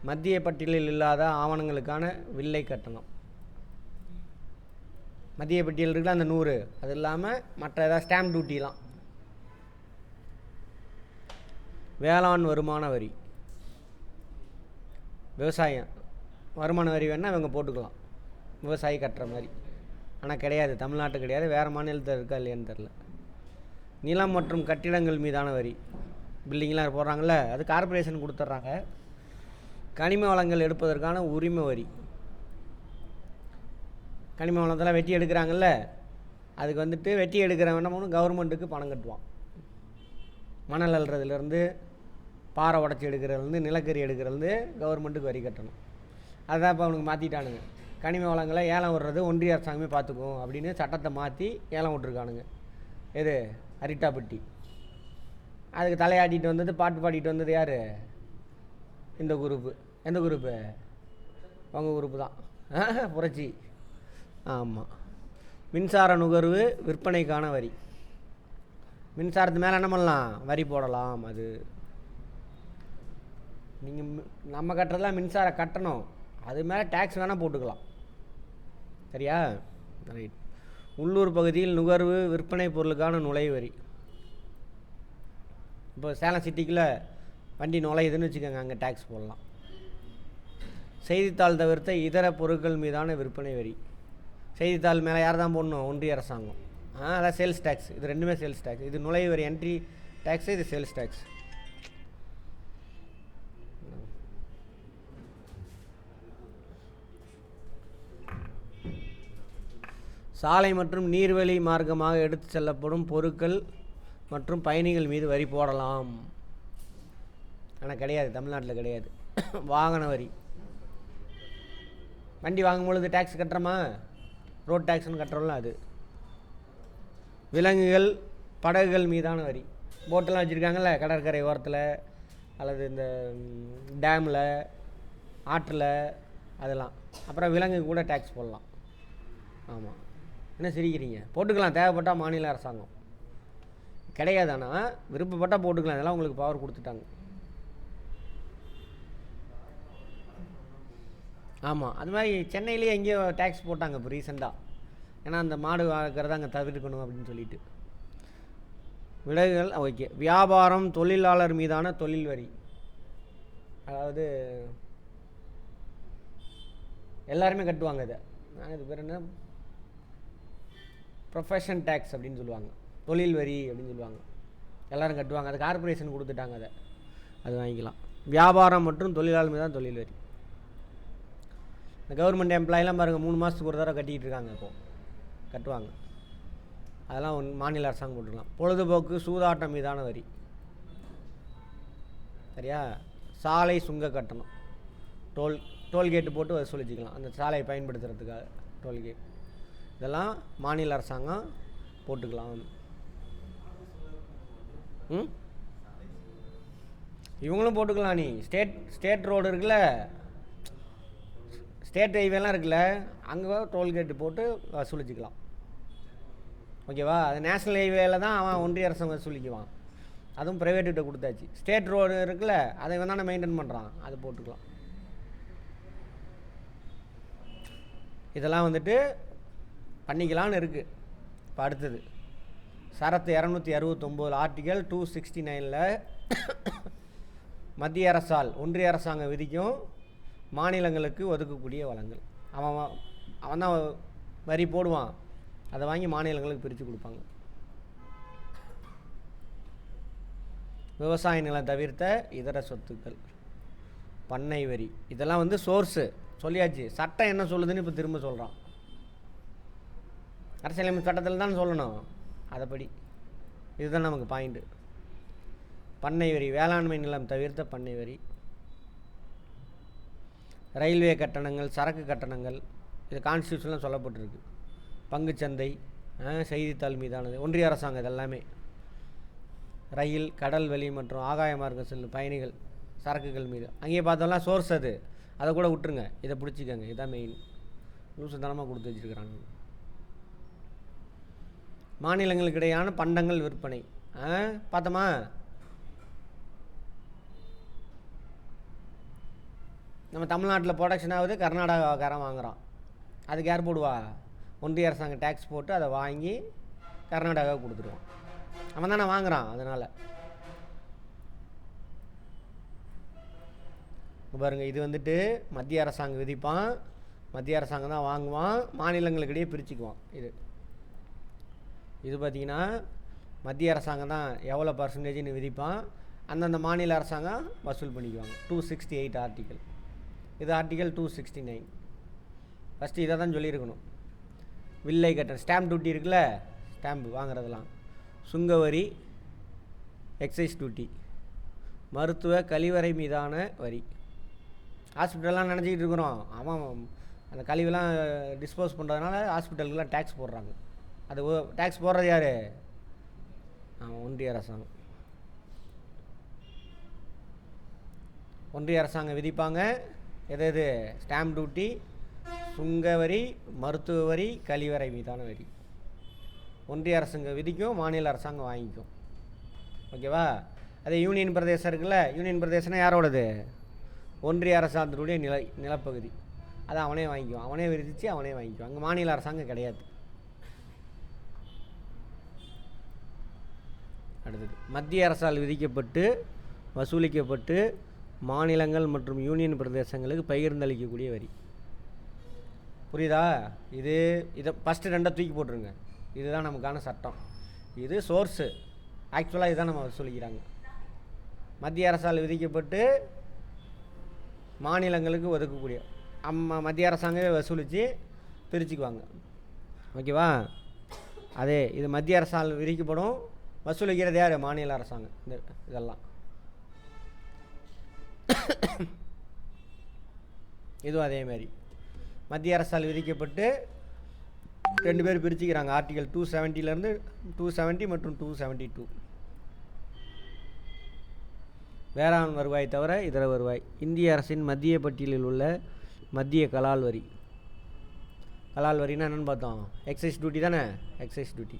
மத்திய பட்டியலில் இல்லாத ஆவணங்களுக்கான வில்லை கட்டணம், மத்திய பட்டியல் இருக்குல்ல அந்த 100, அது இல்லாமல் மற்ற ஏதாவது ஸ்டாம்ப் டியூட்டிலாம். வேளாண் வருமான வரி, விவசாயம் வருமான வரி வேணால் இவங்க போட்டுக்கலாம், விவசாயி கட்டுற மாதிரி. ஆனால் கிடையாது, தமிழ்நாட்டு கிடையாது, வேறு மாநிலத்தில் இருக்கா இல்லையான்னு தெரில. நிலம் மற்றும் கட்டிடங்கள் மீதான வரி, பில்டிங்லாம் போடுறாங்கள்ல, அது கார்பரேஷன் கொடுத்துட்றாங்க. கனிம வளங்கள் எடுப்பதற்கான உரிமை வரி, கனிம வளத்தெல்லாம் வெட்டி எடுக்கிறாங்கல்ல, அதுக்கு வந்துட்டு வெட்டி எடுக்கிறவன் என்ன பண்ணணும், கவர்மெண்ட்டுக்கு பணம் கட்டுவான். மணல் அள்ளுறதுலேருந்து, பாறை உடச்சி எடுக்கிறதுலேருந்து, நிலக்கரி எடுக்கிறதுலேருந்து கவர்மெண்ட்டுக்கு வரி கட்டணும். அதுதான் இப்போ அவனுக்கு மாற்றிட்டானுங்க. கனிம வளங்களை ஏலம் விடுறது ஒன்றிய அரசாங்கமே பார்த்துக்கும் அப்படின்னு சட்டத்தை மாற்றி ஏலம் விட்ருக்கானுங்க. எது, அரிட்டாப்பட்டி. அதுக்கு தலையாட்டிட்டு வந்தது, பாட்டு பாடிட்டு வந்தது யார்? இந்த குரூப்பு. எந்த குரூப்பு? உங்கள் குரூப்பு தான், புரட்சி. ஆமாம். மின்சார நுகர்வு விற்பனைக்கான வரி, மின்சாரத்து மேலே என்ன பண்ணலாம், வரி போடலாம். அது நீங்கள் நம்ம கட்டுறதுலாம் மின்சார கட்டணம், அது மேலே டேக்ஸ் வேணால் போட்டுக்கலாம். சரியா? ரைட். உள்ளூர் பகுதியில் நுகர்வு விற்பனை பொருளுக்கான நுழைவு வரி. இப்போ சேலம் சிட்டிக்குள்ளே வண்டி நுழையுதுன்னு வச்சுக்கோங்க, அங்கே டேக்ஸ் போடலாம். செய்தித்தாள் தவிர்த்த இதர பொருட்கள் மீதான விற்பனை வரி. செய்தித்தாள் மேலே யார் தான் போடணும்? ஒன்றிய அரசாங்கம். அதான் சேல்ஸ் டேக்ஸ். இது ரெண்டுமே சேல்ஸ் டேக்ஸ். இது நுழைவு வரி என்ட்ரி டேக்ஸு, இது சேல்ஸ் டேக்ஸ். சாலை மற்றும் நீர்வழி மார்க்கமாக எடுத்து செல்லப்படும் பொருட்கள் மற்றும் பயணிகள் மீது வரி போடலாம். ஆனால் கிடையாது, தமிழ்நாட்டில் கிடையாது. வாகன வரி. வண்டி வாங்கும்பொழுது டேக்ஸ் கட்டுறோமா? ரோட் டேக்ஸ்னு கட்டுறோம்ல, அது. விலங்குகள் படகுகள் மீதான வரி. போட்டெல்லாம் வச்சுருக்காங்கல்ல கடற்கரை ஓரத்தில் அல்லது இந்த டேமில் ஆற்றில், அதெல்லாம். அப்புறம் விலங்கு கூட டேக்ஸ் போடலாம். ஆமாம், என்ன சிரிக்கிறீங்க? போட்டுக்கலாம், தேவைப்பட்டால். மாநில அரசாங்கம் கிடையாது, ஆனால் விருப்பப்பட்டால் போட்டுக்கலாம். இதெல்லாம் உங்களுக்கு பவர் கொடுத்துட்டாங்க. ஆமாம், அது மாதிரி சென்னையிலேயே எங்கேயோ டேக்ஸ் போட்டாங்க இப்போ ரீசெண்டாக. ஏன்னா அந்த மாடு வளர்க்குறத அங்கே தவிர்க்கணும் அப்படின்னு சொல்லிட்டு. விலங்குகள் ஓகே. வியாபாரம் தொழிலாளர் மீதான தொழில் வரி. அதாவது எல்லாருமே கட்டுவாங்க இதை. இது பேர் என்ன? ப்ரொஃபஷன் டேக்ஸ் அப்படின்னு சொல்லுவாங்க. தொழில் வரி அப்படின்னு சொல்லுவாங்க. எல்லோரும் கட்டுவாங்க. அது கார்பரேஷன் கொடுத்துட்டாங்க, அதை அது வாங்கிக்கலாம். வியாபாரம் மற்றும் தொழிலாளர் மீதான தொழில் வரி. இந்த கவர்மெண்ட் எம்ப்ளாயெலாம் பாருங்கள், 3 மாதத்துக்கு ஒரு தடவை கட்டிக்கிட்டு இருக்காங்க. இப்போது கட்டுவாங்க. அதெல்லாம் மாநில அரசாங்கம் போட்டுக்கலாம். பொழுதுபோக்கு சூதாட்டம் மீதான வரி. சரியா? சாலை சுங்க கட்டணம். டோல்கேட்டு போட்டு வசூலிச்சிக்கலாம், அந்த சாலையை பயன்படுத்துறதுக்காக. டோல்கேட் இதெல்லாம் மாநில அரசாங்கம் போட்டுக்கலாம். இவங்களும் போட்டுக்கலாம். நீ ஸ்டேட் ரோடு இருக்குல்ல, ஸ்டேட் ஹைவேலாம் இருக்குல்ல, அங்கே டோல்கேட்டு போட்டு வசூலிச்சிக்கலாம். ஓகேவா? அது நேஷ்னல் ஹைவேல தான் அவன் ஒன்றிய அரசாங்கம் வசூலிக்குவான். அதுவும் ப்ரைவேட்டுகிட்ட கொடுத்தாச்சு. ஸ்டேட் ரோடு இருக்குல்ல, அதை இவன் தானே மெயின்டைன் பண்ணுறான், அது போட்டுக்கலாம். இதெல்லாம் வந்துட்டு பண்ணிக்கலான்னு இருக்குது. இப்போ அடுத்தது சரத்து 269 ஆர்டிகல் 269 மத்திய அரசால் ஒன்றிய அரசாங்கம் விதிக்கும் மாநிலங்களுக்கு ஒதுக்கக்கூடிய வளங்கள். அவன் தான் வரி போடுவான், அதை வாங்கி மாநிலங்களுக்கு பிரித்து கொடுப்பாங்க. விவசாய நிலம் தவிர்த்த இதர சொத்துக்கள். பண்ணை வரி. இதெல்லாம் வந்து சோர்ஸு சொல்லியாச்சு. சட்டம் என்ன சொல்லுதுன்னு இப்போ திரும்ப சொல்கிறான். அரசியலமைப்பு சட்டத்தில் தான் சொல்லணும், அதைப்படி. இதுதான் நமக்கு பாயிண்ட்டு. பண்ணை வரி. வேளாண்மை நிலம் தவிர்த்த பண்ணை வரி. ரயில்வே கட்டணங்கள், சரக்கு கட்டணங்கள், இது கான்ஸ்டியூஷன்லாம் சொல்லப்பட்டிருக்கு. பங்குச்சந்தை, செய்தித்தாள் மீதானது, ஒன்றிய அரசாங்கம் இதெல்லாமே. ரயில், கடல் வெளி மற்றும் ஆகாய மார்க்கம் செல்லும் பயணிகள் சரக்குகள் மீது. அங்கேயே பார்த்தோம்லாம் சோர்ஸ் அது, அதை கூட விட்டுருங்க, இதை பிடிச்சிக்கங்க. இதுதான் மெயின். லூசுத்தனமாக கொடுத்து வச்சுருக்கிறாங்க. மாநிலங்களுக்கு இடையான பண்டங்கள் விற்பனை பார்த்தோமா? நம்ம தமிழ்நாட்டில் ப்ரொடக்ஷன் ஆகுது, கர்நாடகாக்காரன் வாங்குகிறான். அதுக்கு யார் போடுவா? ஒன்றிய அரசாங்கம் டேக்ஸ் போட்டு அதை வாங்கி கர்நாடகாவுக்கு கொடுத்துருவான். அவன் தானே வாங்குகிறான். அதனால் பாருங்கள், இது வந்துட்டு மத்திய அரசாங்கம் விதிப்பான், மத்திய அரசாங்கம் தான் வாங்குவான், மாநிலங்களுக்கிடையே பிரிச்சுக்குவான். இது பார்த்திங்கன்னா மத்திய அரசாங்கம் தான் எவ்வளோ பர்சன்டேஜ்னு விதிப்பான், அந்தந்த மாநில அரசாங்கம் வசூல் பண்ணிக்குவாங்க. 268 ஆர்டிக்கல். இது ஆர்டிக்கல் 269. ஃபஸ்ட்டு இதை தான் சொல்லியிருக்கணும். வில்லை கட்டணம், ஸ்டாம்ப் டியூட்டி இருக்குல்ல, ஸ்டாம்பு வாங்குறதெல்லாம், சுங்கவரி, எக்ஸைஸ் டியூட்டி, மருத்துவ கழிவறை மீதான வரி. ஹாஸ்பிட்டல்லாம் நினச்சிக்கிட்டு இருக்கிறோம், அவன் அந்த கழிவெல்லாம் டிஸ்போஸ் பண்ணுறதுனால ஹாஸ்பிட்டலுக்கெலாம் டேக்ஸ் போடுறாங்க. அது டேக்ஸ் போடுறது யார்? ஒன்றிய அரசாங்கம். ஒன்றிய அரசாங்கம் விதிப்பாங்க. எது? ஸ்டாம்ப் டியூட்டி, சுங்கவரி, மருத்துவ வரி, கழிவறை மீதான வரி. ஒன்றிய அரசாங்கம் விதிக்கும், மாநில அரசாங்கம் வாங்கிக்கும். ஓகேவா? அதே யூனியன் பிரதேசம் இருக்குல்ல, யூனியன் பிரதேசம்னா யாரோடது? ஒன்றிய அரசாங்கத்துடைய நிலப்பகுதி. அதை அவனே வாங்கிக்குவான், அவனே விதித்து அவனே வாங்கிக்குவான். அங்கே மாநில அரசாங்கம் கிடையாது. அடுத்தது மத்திய அரசால் விதிக்கப்பட்டு வசூலிக்கப்பட்டு மாநிலங்கள் மற்றும் யூனியன் பிரதேசங்களுக்கு பகிர்ந்தளிக்கக்கூடிய வரி. புரியுதா? இதை ஃபஸ்ட்டு ரெண்டை தூக்கி போட்டுருங்க. இதுதான் நமக்கான சட்டம். இது சோர்ஸு. ஆக்சுவலாக இதுதான் நம்ம வசூலிக்கிறாங்க. மத்திய அரசால் விதிக்கப்பட்டு மாநிலங்களுக்கு ஒதுக்கக்கூடிய மத்திய அரசாங்கமே வசூலித்து பிரிச்சுக்குவாங்க. ஓகேவா? அதே இது மத்திய அரசால் விதிக்கப்படும், வசூலிக்கிறது யார்? மாநில அரசாங்கம். இதெல்லாம் இதுவும் அதே மாதிரி மத்திய அரசால் விதிக்கப்பட்டு 2 பேர் பிரிச்சுக்கிறாங்க. ஆர்டிகல் 270 270 மற்றும் 272. வேளாண் வருவாய் தவிர இதர வருவாய். இந்திய அரசின் மத்திய பட்டியலில் உள்ள மத்திய கலால் வரி. கலால் வரின்னா என்னென்னு பார்த்தோம்? எக்ஸைஸ் டியூட்டி தானே? Excise duty.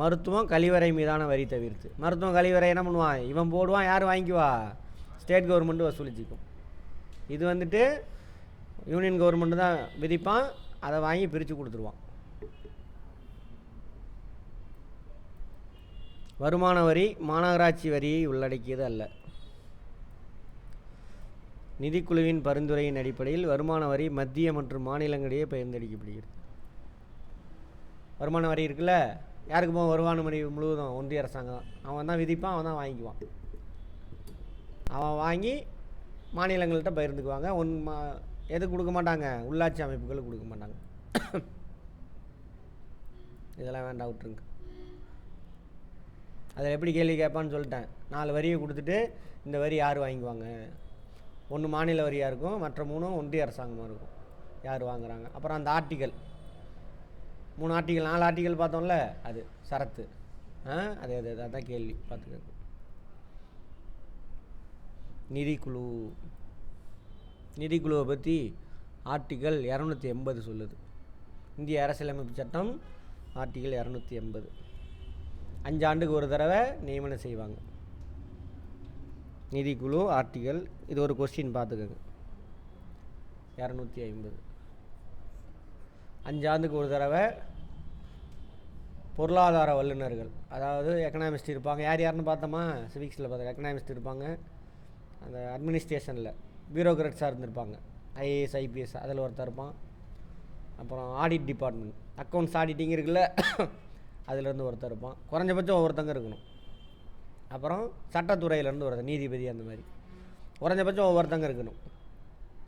மருத்துவம் கழிவறை மீதான வரி தவிர்த்து. மருத்துவம் கழிவறை என்ன பண்ணுவான்? இவன் போடுவான், யார் வாங்கிக்குவா? State government வசூலிச்சிக்கும். இது வந்துட்டு யூனியன் கவர்மெண்ட்டு தான் விதிப்பான், அதை வாங்கி பிரித்து கொடுத்துருவான். வருமான வரி மாநகராட்சி வரியை உள்ளடக்கியது அல்ல. நிதிக்குழுவின் பரிந்துரையின் அடிப்படையில் வருமான வரி மத்திய மற்றும் மாநிலங்களிடையே பகிர்ந்தளிக்கப்படுகிறது. வருமான வரி இருக்குல்ல, யாருக்கு போகும்? வருமான வரி முழுவதும் ஒன்றிய அரசாங்கம். அவன் தான் விதிப்பான், அவன் தான் வாங்கிக்குவான். அவன் வாங்கி மாநிலங்கள்கிட்ட பகிர்ந்துக்குவாங்க. எது கொடுக்க மாட்டாங்க? உள்ளாட்சி அமைப்புகளுக்கு கொடுக்க மாட்டாங்க. இதெல்லாம் வேண்டாம், விட்டுருங்க. அதில் எப்படி கேள்வி கேட்பான்னு சொல்லிட்டேன். 4 வரியை கொடுத்துட்டு இந்த வரி யார் வாங்கிக்குவாங்க? 1 மாநில வரியாக இருக்கும், மற்ற 3 ஒன்றிய அரசாங்கமாக இருக்கும். யார் வாங்குறாங்க? அப்புறம் அந்த ஆர்டிகல் 3 ஆர்டிகல் 4 ஆர்டிகல் பார்த்தோம்ல, அது சரத்து. அதே அதான் கேள்வி. பார்த்துக்க. நிதிக்குழுவை பற்றி ஆர்டிகல் 280 சொல்லுது. இந்திய அரசியலமைப்பு சட்டம் ஆர்டிகல் 280. 5 ஆண்டுக்கு ஒரு தடவை நியமனம் செய்வாங்க நிதிக்குழு. ஆர்டிகல் இது ஒரு கொஸ்டின் பார்த்துக்கோங்க. 250. 5 ஆண்டுக்கு ஒரு தடவை பொருளாதார வல்லுநர்கள், அதாவது எக்கனாமிஸ்ட் இருப்பாங்க. யாருன்னு பார்த்தோமா? சிவிக்ஸில் பார்த்தா எக்கனாமிஸ்ட் இருப்பாங்க. அந்த அட்மினிஸ்ட்ரேஷனில் பியூரோக்ராட்ஸாக இருந்திருப்பாங்க. ஐஏஎஸ் ஐபிஎஸ் அதில் ஒருத்தர் இருப்பான். அப்புறம் ஆடிட் டிபார்ட்மெண்ட், அக்கௌண்ட்ஸ் ஆடிட்டிங் இருக்குல்ல, அதிலேருந்து ஒருத்தர் இருப்பான். குறைஞ்சபட்சம் ஒவ்வொருத்தங்க இருக்கணும். அப்புறம் சட்டத்துறையிலேருந்து ஒருத்தர், நீதிபதி, அந்த மாதிரி குறைஞ்சபட்சம் ஒவ்வொருத்தங்க இருக்கணும்.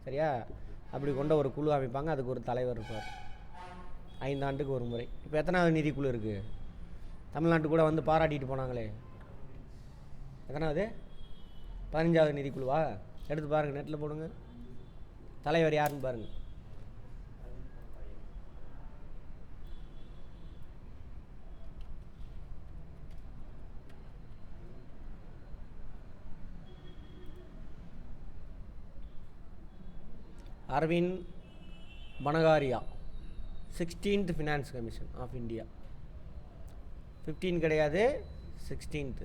சரியா? அப்படி கொண்ட ஒரு குழு அமைப்பாங்க. அதுக்கு ஒரு தலைவர் இருப்பார். 5 ஆண்டுக்கு ஒரு முறை. இப்போ எத்தனாவது நிதிக்குழு இருக்குது? தமிழ்நாட்டு கூட வந்து பாராட்டிட்டு போனாங்களே, எத்தனாவது? 15வது நிதிக்குழுவா? எடுத்து பாருங்கள், நெட்டில் போடுங்க. தலைவர் யாருன்னு பாருங்கள். Arvind Panagariya, 16th finance commission of India. 15 கிடையாது, 16th.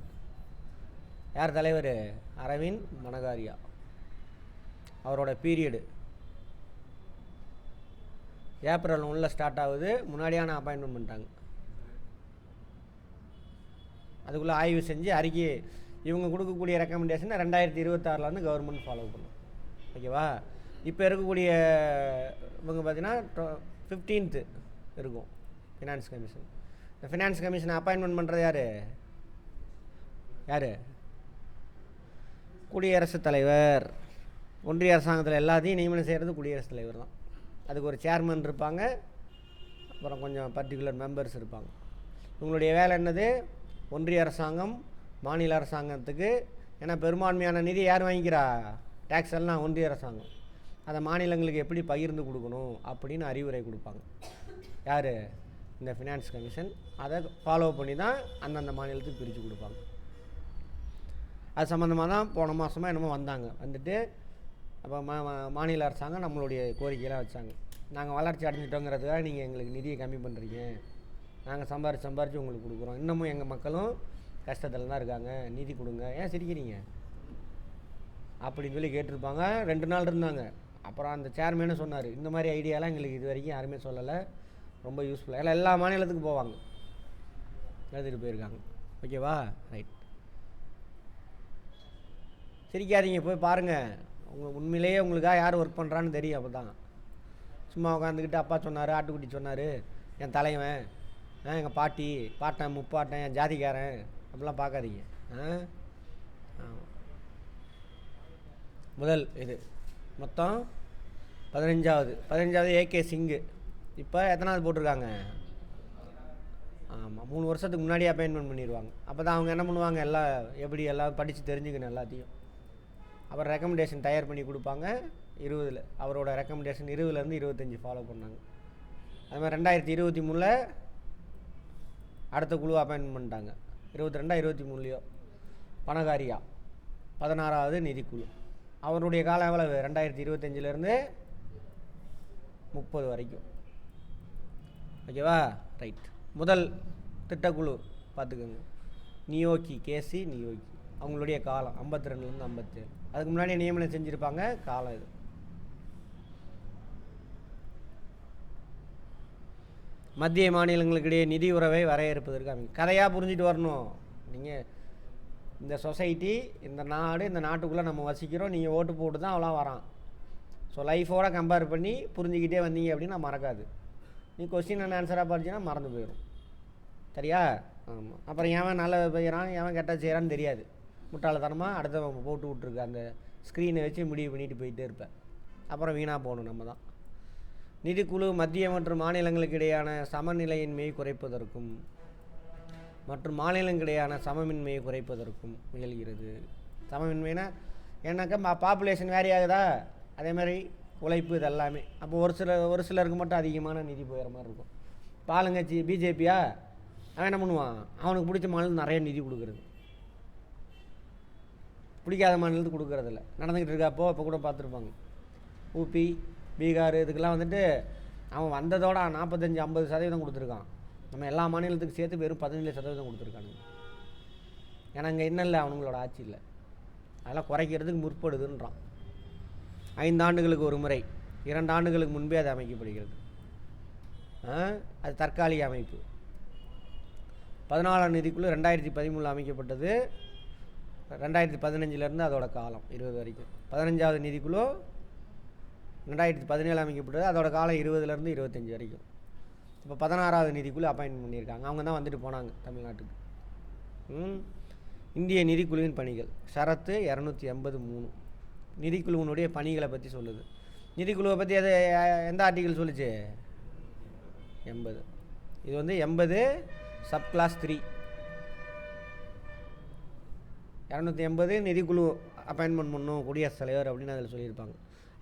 யார் தலைவர்? அரவிந்த் பனகாரியா. அவரோட பீரியடு ஏப்ரல் 1 ஸ்டார்ட் ஆகுது. முன்னாடியான அப்பாயின்மெண்ட் பண்ணிட்டாங்க. அதுக்குள்ளே ஆய்வு செஞ்சு அறிக்கை இவங்க கொடுக்கக்கூடிய ரெக்கமெண்டேஷனை 2026 கவர்மெண்ட் ஃபாலோ பண்ணும். ஓகேவா? இப்போ இருக்கக்கூடிய இவங்க பார்த்தீங்கன்னா 15th இருக்கும் ஃபினான்ஸ் கமிஷன். இந்த ஃபினான்ஸ் கமிஷனை அப்பாயின்மெண்ட் பண்ணுறது யார்? குடியரசுத் தலைவர். ஒன்றிய அரசாங்கத்தில் எல்லாத்தையும் நியமனம் செய்கிறது குடியரசுத் தலைவர் தான். அதுக்கு ஒரு சேர்மன் இருப்பாங்க, அப்புறம் கொஞ்சம் பர்டிகுலர் மெம்பர்ஸ் இருப்பாங்க. இவங்களுடைய வேலை என்னது? ஒன்றிய அரசாங்கம் மாநில அரசாங்கத்துக்கு, ஏன்னா பெரும்பான்மையான நிதி யார் வாங்கிக்கிறா? டேக்ஸ் எல்லாம் ஒன்றிய அரசாங்கம். அதை மாநிலங்களுக்கு எப்படி பகிர்ந்து கொடுக்கணும் அப்படின்னு அறிவுரை கொடுப்பாங்க. யார்? இந்த ஃபினான்ஸ் கமிஷன். அதை ஃபாலோ பண்ணி தான் அந்தந்த மாநிலத்துக்கு பிரித்து கொடுப்பாங்க. அது சம்மந்தமாக தான் போன மாதமாக என்னமோ வந்தாங்க. வந்துட்டு அப்போ மாநில அரசாங்கம் நம்மளுடைய கோரிக்கையெல்லாம் வச்சாங்க. நாங்கள் வளர்ச்சி அடைஞ்சிட்டோங்கிறதுக்காக நீங்கள் எங்களுக்கு நிதியை கம்மி பண்ணுறீங்க, நாங்கள் சம்பாரித்து உங்களுக்கு கொடுக்குறோம், இன்னமும் எங்கள் மக்களும் கஷ்டத்தில் தான் இருக்காங்க, நிதி கொடுங்க, ஏன் சிரிக்கிறீங்க அப்படின்னு சொல்லி கேட்டிருப்பாங்க. 2 நாள் இருந்தாங்க. அப்புறம் அந்த சேர்மேனு சொன்னார், இந்த மாதிரி ஐடியாலாம் எங்களுக்கு இது வரைக்கும் யாருமே சொல்லலை, ரொம்ப யூஸ்ஃபுல்லாக. எல்லா மாநிலத்துக்கும் போவாங்க, எழுதிட்டு போயிருக்காங்க. ஓகேவா? ரைட். சிரிக்காதீங்க, போய் பாருங்கள். உங்களுக்கு உண்மையிலேயே உங்களுக்காக யார் ஒர்க் பண்ணுறான்னு தெரியும். அப்போ தான் சும்மா உட்காந்துக்கிட்டு அப்பா சொன்னார், ஆட்டுக்குட்டி சொன்னார், என் தலைவன், எங்கள் பாட்டி, பாட்டன், முப்பாட்டன், என் ஜாதிக்காரன் அப்படிலாம் பார்க்காதீங்க. முதல் இது மொத்தம் 15வது ஏகே சிங்கு. இப்போ எத்தனாவது போட்டிருக்காங்க? ஆமாம், 3 வருஷத்துக்கு முன்னாடியே அப்பாயின்மெண்ட் பண்ணிடுவாங்க. அப்போ தான் அவங்க என்ன பண்ணுவாங்க, எல்லாம் படித்து தெரிஞ்சுக்கணும் எல்லாத்தையும். அப்புறம் ரெக்கமெண்டேஷன் தயார் பண்ணி கொடுப்பாங்க. 20 அவரோட ரெக்கமெண்டேஷன் 20லேருந்து 25 ஃபாலோ பண்ணாங்க. அது மாதிரி 2023 அடுத்த குழு அப்பாயின்மெண்ட் பண்ணிட்டாங்க. 22-23 பணகாரியா 16வது நிதிக்குழு. அவருடைய காலம் எவ்வளவு? 2025லேருந்து 30 வரைக்கும். ஓகேவா? ரைட். முதல் திட்டக்குழு பார்த்துக்கோங்க, நியோக்கி, கேசி நியோக்கி. அவங்களுடைய காலம் 52லேருந்து 57. அதுக்கு முன்னாடி நியமனம் செஞ்சுருப்பாங்க. காலம் இது. மத்திய மாநிலங்களுக்கிடையே நிதி உறவை வரையறுப்பதற்கு கதையாக புரிஞ்சுட்டு வரணும். நீங்கள் இந்த சொசைட்டி, இந்த நாடு, இந்த நாட்டுக்குள்ளே நம்ம வசிக்கிறோம், நீங்கள் ஓட்டு போட்டு தான் அவ்வளோ வரான். ஸோ லைஃபோட கம்பேர் பண்ணி புரிஞ்சுக்கிட்டே வந்தீங்க அப்படின்னா மறக்காது. நீ கொஸ்டின் அண்ட் ஆன்சராக படிச்சின்னா மறந்து போயிடும். சரியா? ஆமாம். அப்புறம் எவன் நல்ல செய்கிறான், எவன் கெட்ட செய்கிறான்னு தெரியாது. முட்டாளத்தனமாக அடுத்தவங்க போட்டு விட்ருக்கு அந்த ஸ்க்ரீனை வச்சு முடிவு பண்ணிட்டு போயிட்டே இருப்பேன். அப்புறம் வீணாக போகணும் நம்ம தான். நிதிக்குழு மத்திய மற்றும் மாநிலங்களுக்கு இடையான சமநிலையின்மையை குறைப்பதற்கும் மற்றும் மாநிலங்களுக்கிடையான சமமின்மையை குறைப்பதற்கும் முயல்கிறது. சமமின்மைனா ஏன்னாக்கா பாப்புலேஷன் வேரி ஆகுதா, அதே மாதிரி உழைப்பு, இது எல்லாமே. அப்போ ஒரு சிலருக்கு மட்டும் அதிகமான நிதி போகிற மாதிரி இருக்கும். பாலுங்கட்சி பிஜேபியா, அவன் என்ன பண்ணுவான், அவனுக்கு பிடிச்ச மாநிலத்துக்கு நிறைய நிதி கொடுக்குறது, பிடிக்காத மாநிலத்துக்கு கொடுக்குறதில்ல. நடந்துக்கிட்டு இருக்காப்போ இப்போ கூட பார்த்துருப்பாங்க. ஊபி, பீகார் இதுக்கெல்லாம் வந்துட்டு அவன் வந்ததோட 45-50% கொடுத்துருக்கான். நம்ம எல்லா மாநிலத்துக்கும் சேர்த்து வெறும் 17% கொடுத்துருக்கானுங்க. ஏன்னா இங்கே இன்னும் இல்லை, அவனுங்களோட ஆட்சி இல்லை. அதெல்லாம் குறைக்கிறதுக்கு முற்படுதுன்றான். 5 ஆண்டுகளுக்கு ஒரு முறை, 2 ஆண்டுகளுக்கு முன்பே அது அமைக்கப்படுகிறது. அது தற்காலிக அமைப்பு. 14ஆம் நிதிக்குழு 2013 அமைக்கப்பட்டது. 2015லேருந்து அதோட காலம் 20 வரைக்கும். 15வது நிதிக்குழு 2017 அமைக்கப்பட்டது. அதோட காலம் 20லேருந்து 25 வரைக்கும். இப்போ 16வது நிதிக்குழு அப்பாயின்மெண்ட் பண்ணியிருக்காங்க. அவங்க தான் வந்துட்டு போனாங்க தமிழ்நாட்டுக்கு. இந்திய நிதிக்குழுவின் பணிகள் ஷரத்து 283. நிதிக்குழுவினுடைய பணிகளை பற்றி சொல்லுது. நிதிக்குழுவை பற்றி அது எந்த ஆர்டிக்கல் சொல்லுச்சு? 80. இது வந்து 80 சப் கிளாஸ் 3. 280 நிதிக்குழு அப்பாயின்மெண்ட் பண்ணும் குடியரசுத் தலைவர் அப்படின்னு அதில் சொல்லியிருப்பாங்க.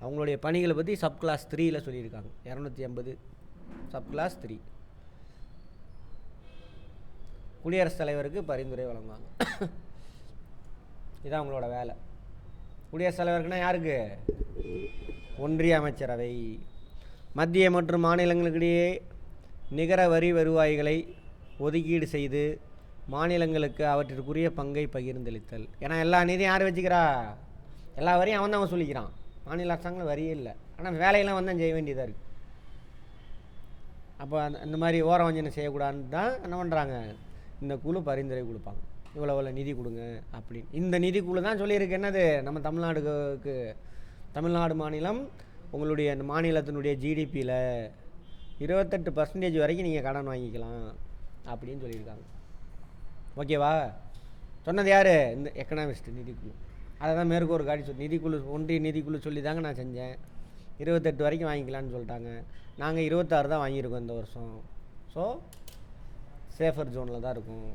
அவங்களுடைய பணிகளை பற்றி சப் கிளாஸ் 3ல் சொல்லியிருக்காங்க. 280 சப் கிளாஸ் 3. குடியரசுத் தலைவருக்கு பரிந்துரை வழங்குவாங்க. இதுதான் அவங்களோட வேலை. குடியரசுத் தலைவருக்குன்னா யாருக்கு? ஒன்றிய அமைச்சரவை. மத்திய மற்றும் மாநிலங்களுக்கிடையே நிகர வரி வருவாய்களை ஒதுக்கீடு செய்து மாநிலங்களுக்கு அவற்றிற்குரிய பங்கை பகிர்ந்தளித்தல். ஏன்னா எல்லா நிதியும் யார் வச்சுக்கிறா? எல்லா வரியும் அவன் தான் அவன் சொல்லிக்கிறான். மாநில அரசாங்கம் வரியே இல்லை, ஆனால் வேலையெல்லாம் வந்து செய்ய வேண்டியதாக இருக்குது. அப்போ அந்த மாதிரி ஓரவஞ்சனை செய்யக்கூடாதுன்னு தான் என்ன பண்ணுறாங்க, இந்த குழு பரிந்துரை கொடுப்பாங்க. இவ்வளோ நிதி கொடுங்க அப்படின்னு. இந்த நிதிக்குழு தான் சொல்லியிருக்கு என்னது, நம்ம தமிழ்நாடு மாநிலம் உங்களுடைய அந்த மாநிலத்தினுடைய ஜிடிபியில் 28% வரைக்கும் நீங்கள் கடன் வாங்கிக்கலாம் அப்படின்னு சொல்லியிருக்காங்க. ஓகேவா? சொன்னது யார்? இந்த எக்கனாமிஸ்ட் நிதிக்குழு. அதை தான் மேற்கொரு காடி நிதிக்குழு, ஒன்றிய நிதிக்குழு சொல்லி தாங்க நான் செஞ்சேன். 28 வரைக்கும் வாங்கிக்கலான்னு சொல்லிட்டாங்க. நாங்கள் 26 தான் வாங்கியிருக்கோம் இந்த வருஷம். ஸோ சேஃபர் ஜோனில் தான் இருக்கும்,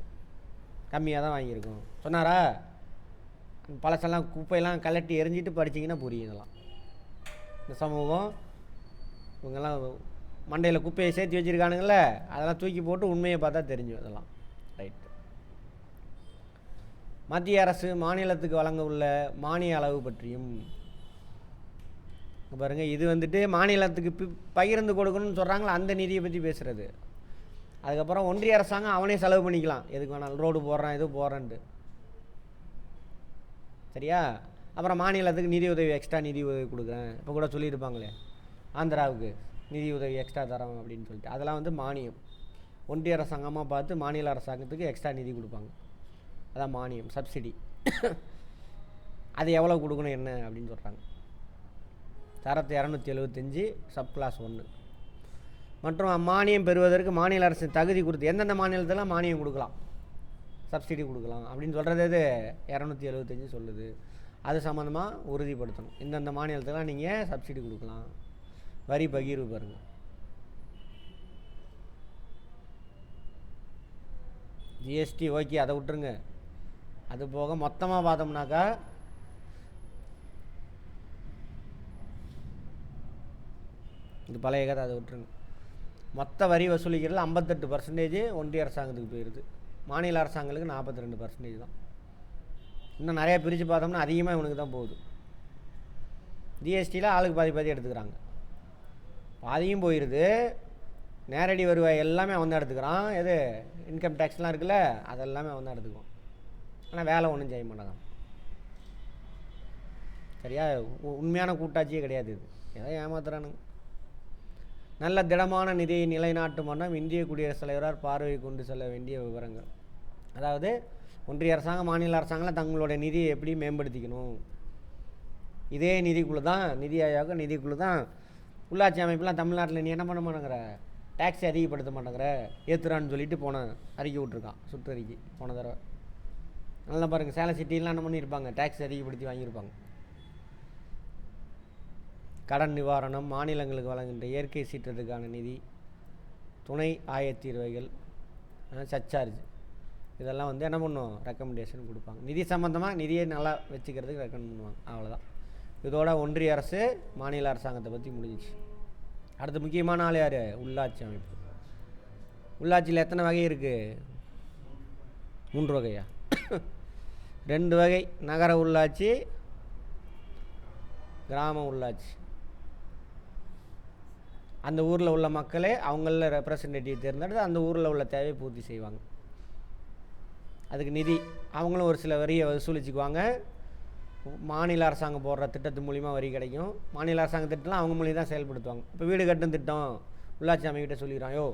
கம்மியாக தான் வாங்கியிருக்கோம் சொன்னாரா? பழசெல்லாம் குப்பையெல்லாம் கலட்டி எரிஞ்சிட்டு படிச்சிங்கன்னா புரியும். இதெல்லாம் இந்த சமூகம் இவங்கெல்லாம் மண்டையில் குப்பையை சேர்த்து வச்சுருக்கானுங்கள, அதெல்லாம் தூக்கி போட்டு உண்மையை பார்த்தா தெரிஞ்சும் இதெல்லாம். ரைட். மத்திய அரசு மாநிலத்துக்கு வழங்க உள்ள மானிய அளவு பற்றியும் பாருங்கள். இது வந்துட்டு மாநிலத்துக்கு பகிர்ந்து கொடுக்கணும்னு சொல்கிறாங்களா, அந்த நிதியை பற்றி பேசுகிறது. அதுக்கப்புறம் ஒன்றிய அரசாங்கம் அவனே செலவு பண்ணிக்கலாம், எதுக்கு வேணாலும் ரோடு போடுறான் இது போடுறேன்ட்டு. சரியா? அப்புறம் மாநிலத்துக்கு நிதி உதவி, எக்ஸ்ட்ரா நிதி உதவி கொடுக்குறேன். இப்போ கூட சொல்லியிருப்பாங்களே, ஆந்திராவுக்கு நிதி உதவி எக்ஸ்ட்ரா தரோம் அப்படின்னு சொல்லிட்டு. அதெல்லாம் வந்து மானியம். ஒன்றிய அரசாங்கமாக பார்த்து மாநில அரசாங்கத்துக்கு எக்ஸ்ட்ரா நிதி கொடுப்பாங்க. அதான் மானியம், சப்சிடி. அது எவ்வளோ கொடுக்கணும் என்ன அப்படின்னு சொல்கிறாங்க. தரத்து 275 சப் கிளாஸ் 1. மற்றும் மானியம் பெறுவதற்கு மாநில அரசு தகுதி கொடுத்து எந்தெந்த மாநிலத்தில் மானியம் கொடுக்கலாம், சப்சிடி கொடுக்கலாம் அப்படின்னு சொல்கிறது இது 275 சொல்லுது. அது சம்மந்தமாக உறுதிப்படுத்தணும். இந்தந்த மாநிலத்தில் நீங்கள் சப்சிடி கொடுக்கலாம். வரி பகிர்வு பாருங்கள். ஜிஎஸ்டி ஓகே, அதை விட்டுருங்க. அது போக மொத்தமாக பார்த்தோம்னாக்கா இது பழைய கதை, அதை விட்டுருங்க. மொத்த வரி வசூலிக்கிறதுல 58% ஒன்றிய அரசாங்கத்துக்கு போயிடுது. மாநில அரசாங்கங்களுக்கு 42% தான். இன்னும் நிறையா பிரித்து பார்த்தோம்னா அதிகமாக இவனுக்கு தான் போகுது. ஜிஎஸ்டியில் ஆளுக்கு பாதி எடுத்துக்கிறாங்க. பாதியும் போயிடுது. நேரடி வருவாய் எல்லாமே அவன் தான் எடுத்துக்கிறான். எது இன்கம் டேக்ஸ்லாம் இருக்குல்ல, அதெல்லாமே அவன் தான் எடுத்துக்குவான். ஆனால் வேலை ஒன்றும் செய்ய மாட்டாங்க. சரியா? உண்மையான கூட்டாட்சியே கிடையாது. இது ஏதோ ஏமாத்துறானுங்க. நல்ல திடமான நிதியை நிலைநாட்டும் வண்ணம் இந்திய குடியரசுத் தலைவரால் பார்வை கொண்டு செல்ல வேண்டிய விவரங்கள். அதாவது ஒன்றிய அரசாங்கம் மாநில அரசாங்கம்லாம் தங்களுடைய நிதியை எப்படி மேம்படுத்திக்கணும். இதே நிதிக்குழு தான், நிதி ஆயோக நிதிக்குழு தான் உள்ளாட்சி அமைப்புலாம் தமிழ்நாட்டில் நீ என்ன பண்ண மாட்டேங்கிற, டேக்ஸை அதிகப்படுத்த மாட்டேங்கிற, ஏற்றுறான்னு சொல்லிட்டு போன அறிக்கை விட்ருக்கான், சுற்றறிக்கை போன தடவை. நல்லா பாருங்கள், சேலம் சிட்டிலாம் என்ன பண்ணியிருப்பாங்க, டேக்ஸ் அதிகப்படுத்தி வாங்கியிருப்பாங்க. கடன் நிவாரணம், மாநிலங்களுக்கு வழங்குகின்ற இயற்கை சீற்றத்துக்கான நிதி, துணை ஆயத்தீர்வைகள், சர்சார்ஜ், இதெல்லாம் வந்து என்ன பண்ணுவோம், ரெக்கமெண்டேஷன் கொடுப்பாங்க. நிதி சம்மந்தமாக நிதியை நல்லா வச்சுக்கிறதுக்கு ரெக்கமெண்ட் பண்ணுவாங்க. அவ்வளோதான். இதோட ஒன்றிய அரசு மாநில அரசாங்கத்தை பற்றி முடிஞ்சிச்சு. அடுத்த முக்கியமான ஆள் யார்? உள்ளாட்சி அமைப்பு. உள்ளாட்சியில் எத்தனை வகை இருக்குது? 3 வகையா? 2 வகை. நகர உள்ளாட்சி, கிராம உள்ளாட்சி. அந்த ஊரில் உள்ள மக்களே அவங்கள ரெப்ரசன்டேட்டிவ் தேர்ந்தெடுத்து அந்த ஊரில் உள்ள தேவையை பூர்த்தி செய்வாங்க. அதுக்கு நிதி அவங்களும் ஒரு சில வரியை வசூலிச்சுக்குவாங்க. மாநில அரசாங்கம் போடுற திட்டத்து மூலிமா வரி கிடைக்கும். மாநில அரசாங்க திட்டம்லாம் அவங்க மூலியம் தான் செயல்படுத்துவாங்க. இப்போ வீடு கட்டும் திட்டம் உள்ளாட்சி அமைக்கிட்ட சொல்லிடுறான், யோ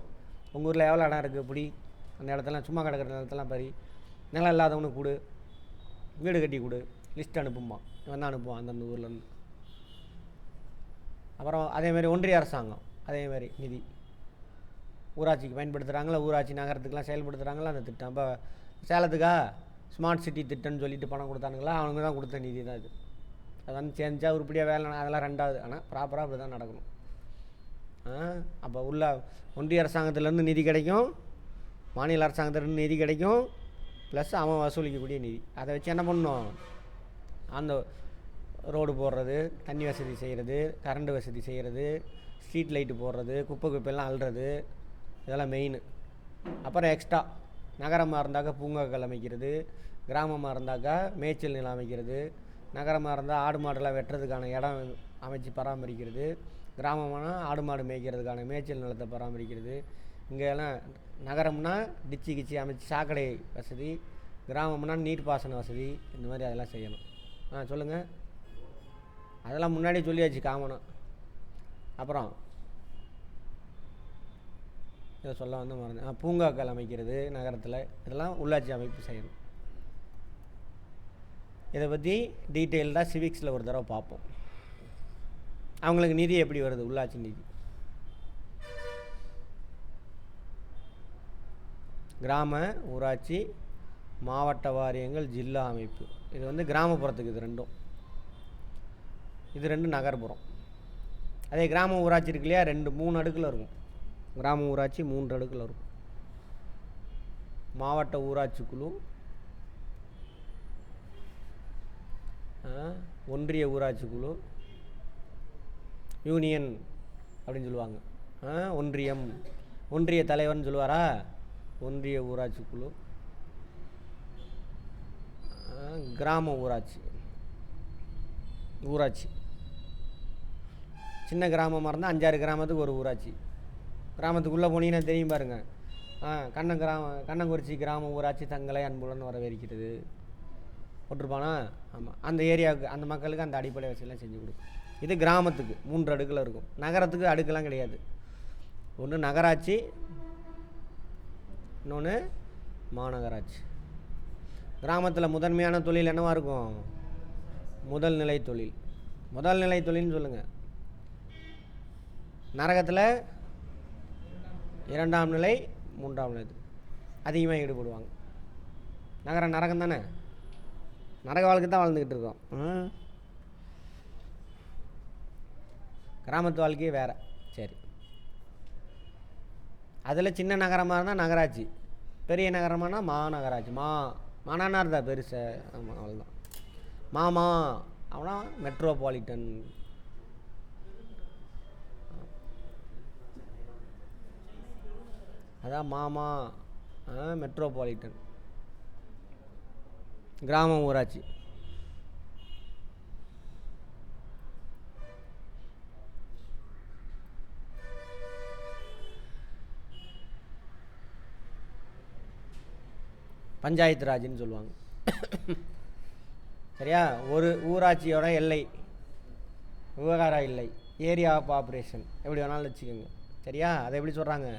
உங்கள் ஊரில் எவ்வளோ இடம் இருக்குது, இப்படி அந்த இடத்தெல்லாம் சும்மா கிடக்கிற நிலத்தெல்லாம் பறி, நிலம் இல்லாதவனுக்கு கொடு, வீடு கட்டி கொடு, லிஸ்ட் அனுப்புமா, இவன் தான் அனுப்புவான் அந்தந்த ஊர்லேருந்து. அப்புறம் அதேமாதிரி ஒன்றிய அரசாங்கம் அதேமாதிரி நிதி ஊராட்சிக்கு பயன்படுத்துகிறாங்களா, ஊராட்சி நகரத்துக்கெலாம் செயல்படுத்துகிறாங்களா அந்த திட்டம். இப்போ சேலத்துக்கா ஸ்மார்ட் சிட்டி திட்டம்னு சொல்லிட்டு பணம் கொடுத்தானுங்களா, அவங்க தான் கொடுத்த நிதி தான் இது. அது வந்து செஞ்சா உருப்படியாக வேலை, அதெல்லாம் 2வது. ஆனால் ப்ராப்பராக அப்படி தான் நடக்கணும். அப்போ உள்ள ஒன்றிய அரசாங்கத்திலேருந்து நிதி கிடைக்கும், மாநில அரசாங்கத்திலேருந்து நிதி கிடைக்கும், ப்ளஸ் அவன் வசூலிக்கக்கூடிய நிதி. அதை வச்சு என்ன பண்ணணும், அந்த ரோடு போடுறது, தண்ணி வசதி செய்கிறது, கரண்ட் வசதி செய்கிறது, ஸ்ட்ரீட் லைட்டு போடுறது, குப்பையெல்லாம் அள்ளுறது, இதெல்லாம் மெயின். அப்புறம் எக்ஸ்ட்ரா நகரமாக இருந்தாக்கா பூங்காக்கள் அமைக்கிறது, கிராமமாக இருந்தாக்கா மேய்ச்சல் நிலம் அமைக்கிறது, நகரமாக இருந்தால் ஆடு மாடெல்லாம் வெட்டுறதுக்கான இடம் அமைச்சு பராமரிக்கிறது, கிராமம்னா ஆடு மாடு மேய்க்கிறதுக்கான மேய்ச்சல் நிலத்தை பராமரிக்கிறது. இங்கெல்லாம் நகரம்னா டிச்சி கிச்சி அமைச்சு சாக்கடை வசதி, கிராமம்னா நீர்ப்பாசன வசதி, இந்த மாதிரி அதெல்லாம் செய்யணும். சொல்லுங்கள். அதெல்லாம் முன்னாடியே சொல்லியாச்சு காமனாக. அப்புறம் இதை சொல்ல வந்து மறந்து, பூங்காக்கள் அமைக்கிறது நகரத்தில், இதெல்லாம் உள்ளாட்சி அமைப்பு செய்யணும். இதை பற்றி டீட்டெயில்டாக சிவிக்ஸில் ஒரு தடவை பார்ப்போம். அவங்களுக்கு நிதி எப்படி வருது, உள்ளாட்சி நிதி. கிராம ஊராட்சி, மாவட்ட வாரியங்கள், ஜில்லா அமைப்பு, இது வந்து கிராமப்புறத்துக்கு. இது ரெண்டும் நகர்ப்புறம். அதே கிராம ஊராட்சி இருக்கு இல்லையா, 3 அடுக்கில் இருக்கும். கிராம ஊராட்சி 3 அடுக்கில் இருக்கும். மாவட்ட ஊராட்சி குழு, ஒன்றிய ஊராட்சி குழு, யூனியன் அப்படின்னு சொல்லுவாங்க, ஒன்றியம், ஒன்றிய தலைவர்னு சொல்லுவாரா, ஒன்றிய ஊராட்சி குழு, கிராம ஊராட்சி. ஊராட்சி சின்ன கிராமமாக இருந்தால் 5-6 கிராமத்துக்கு ஒரு ஊராட்சி. கிராமத்துக்குள்ளே போனீங்கன்னா தெரியும் பாருங்கள், கண்ணங்குறிச்சி கிராம ஊராட்சி தங்களை அன்புடன் வரவேற்கிறது போட்டிருப்பானா. ஆமாம், அந்த ஏரியாவுக்கு அந்த மக்களுக்கு அந்த அடிப்படை வசதியெல்லாம் செஞ்சு கொடுக்கும். இது கிராமத்துக்கு 3 அடுக்கில் இருக்கும். நகரத்துக்கு அடுக்கெல்லாம் கிடையாது. ஒன்று நகராட்சி, இன்னொன்று மாநகராட்சி. கிராமத்தில் முதன்மையான தொழில் என்னவாக இருக்கும், முதல் நிலை தொழில். முதல் நிலை தொழில்னு சொல்லுங்கள். நரகத்தில் இரண்டாம் நிலை, மூன்றாம் நிலை அதிகமாக ஈடுபடுவாங்க. நரகம் தானே, நரக வாழ்க்கை தான் வாழ்ந்துக்கிட்டு இருக்கோம். கிராமத்து வாழ்க்கையே வேறு. சரி, அதில் சின்ன நகரமாக இருந்தால் நகராட்சி, பெரிய நகரமானா மாநகராட்சி. மானானா இருந்தால் பெருசு. ஆமாம், அவ்வளோதான். மாமா அவனா மெட்ரோபாலிட்டன். அதான் மாமா மெட்ரோபாலிட்டன். கிராமம் ஊராட்சி. பஞ்சாயத்து ராஜ்னு சொல்லுவாங்க. சரியா? ஒரு ஊராட்சியோட எல்லை விவகார இல்லை, ஏரியா ஆஃப் ஆப்ரேஷன் எப்படி வேணாலும் வச்சுக்கோங்க. சரியா? அதை எப்படி சொல்கிறாங்க?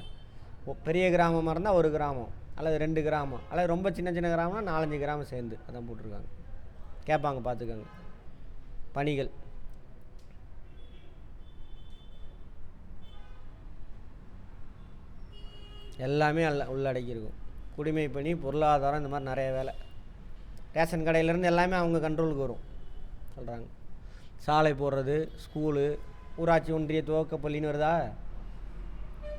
பெரிய கிராமமாக இருந்தால் ஒரு கிராமம் அல்லது 2 கிராமம், அல்லது ரொம்ப சின்ன சின்ன கிராமம்னா 4-5 கிராமம் சேர்ந்து அதான் போட்டிருக்காங்க. கேட்பாங்க, பார்த்துக்கோங்க. பணிகள் எல்லாமே உள்ளடக்கியிருக்கும். குடிமை பணி, பொருளாதாரம், இந்த மாதிரி நிறைய வேலை. ரேஷன் கடையிலேருந்து எல்லாமே அவங்க கண்ட்ரோலுக்கு வரும் சொல்கிறாங்க. சாலை போடுறது, ஸ்கூலு, ஊராட்சி ஒன்றிய துவக்கப்பள்ளின்னு வருதா?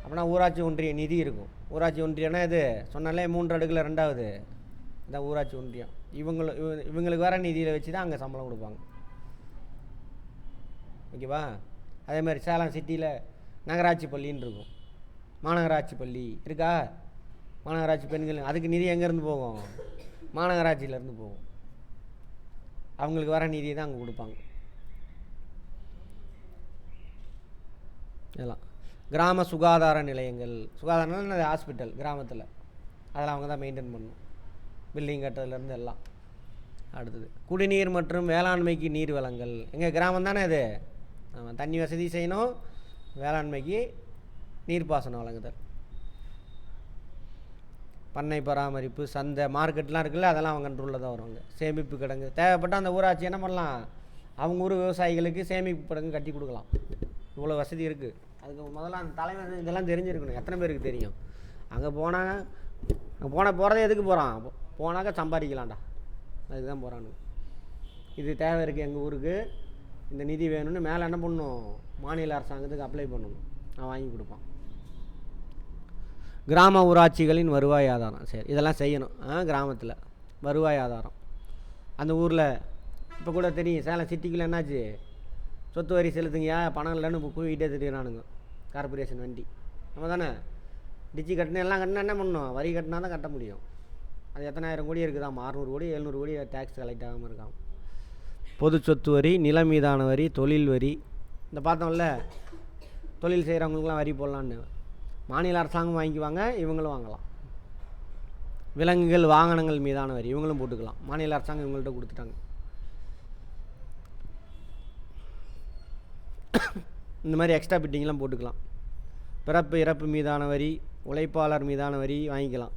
அப்படின்னா ஊராட்சி ஒன்றிய நிதி இருக்கும். ஊராட்சி ஒன்றியம்னா இது சொன்னாலே 3 அடுக்கில் 2வது இதான் ஊராட்சி ஒன்றியம். இவங்களுக்கு வேறு நிதியில் வச்சு தான் அங்கே சம்பளம் கொடுப்பாங்க. ஓகேவா? அதே மாதிரி சேலம் சிட்டியில் நகராட்சி பள்ளின்னு இருக்கும், மாநகராட்சி பள்ளி இருக்கா? மாநகராட்சி பெண்கள் அதுக்கு நிதி எங்கேருந்து போகும்? மாநகராட்சியிலேருந்து போகும். அவங்களுக்கு வர நிதியை தான் அங்கே கொடுப்பாங்க. இதெல்லாம் கிராம சுகாதார நிலையங்கள். சுகாதாரம் ஹாஸ்பிட்டல் கிராமத்தில், அதெல்லாம் அவங்க தான் மெயின்டைன் பண்ணணும். பில்டிங் கட்டுறதுலேருந்து எல்லாம். அடுத்தது குடிநீர் மற்றும் வேளாண்மைக்கு நீர் வளங்கள். எங்கள் கிராமம் தானே இது. ஆமாம், தண்ணி வசதி செய்யணும், வேளாண்மைக்கு நீர்ப்பாசனம் வழங்குதல், பண்ணை பராமரிப்பு, சந்தை, மார்க்கெட்லாம் இருக்குல்ல, அதெல்லாம் அவங்க கண்ட்ரோலில் தான் வருவாங்க. சேமிப்பு கிடங்கு தேவைப்பட்டால் அந்த ஊராட்சி என்ன பண்ணலாம்? அவங்க ஊர் விவசாயிகளுக்கு சேமிப்பு கிடங்கு கட்டி கொடுக்கலாம். இவ்வளோ வசதி இருக்குது. அதுக்கு முதல்ல அந்த தலைவர் இதெல்லாம் தெரிஞ்சிருக்கணும். எத்தனை பேருக்கு தெரியும்? அங்கே போகிறதே எதுக்கு போகிறான்? போனாக்கா சம்பாதிக்கலாம்டா, அதுக்கு தான் போகிறானுங்க. இது தேவை இருக்குது எங்கள் ஊருக்கு, இந்த நிதி வேணும்னு மேலே என்ன பண்ணணும்? மாநில அரசாங்கத்துக்கு அப்ளை பண்ணணும், நான் வாங்கி கொடுப்பான். கிராம ஊராட்சிகளின் வருவாய் ஆதாரம். சரி, இதெல்லாம் செய்யணும். கிராமத்தில் வருவாய் ஆதாரம். அந்த ஊரில் இப்போ கூட தெரியும், சேலம் சிட்டிக்குள்ளே என்னாச்சு? சொத்து வரி செலுத்துங்கயா, பணம் இல்லைன்னு கூவிகிட்டே திடீரானுங்க கார்பரேஷன் வண்டி. நம்ம தானே டிச்சு கட்டினா எல்லாம் கட்டினா என்ன பண்ணணும்? வரி கட்டினா தான் கட்ட முடியும். அது எத்தனை ஆயிரம் கோடி இருக்குதாம், 600 கோடி 700 கோடி டேக்ஸ் கலெக்ட் ஆகாமல் இருக்காங்க. பொது சொத்து வரி, நில மீதான வரி, தொழில் வரி. இந்த பார்த்தோம்ல, தொழில் செய்கிறவங்களுக்குலாம் வரி போடலான்னு மாநில அரசாங்கம் வாங்கிக்குவாங்க, இவங்களும் வாங்கலாம். விலங்குகள் வாகனங்கள் மீதான வரி இவங்களும் போட்டுக்கலாம். மாநில அரசாங்கம் இவங்கள்ட்ட கொடுத்துட்டாங்க. இந்த மாதிரி எக்ஸ்ட்ரா பிட்டிங்லாம் போட்டுக்கலாம். பிறப்பு இறப்பு மீதான வரி, உழைப்பாளர் மீதான வரி வாங்கிக்கலாம்.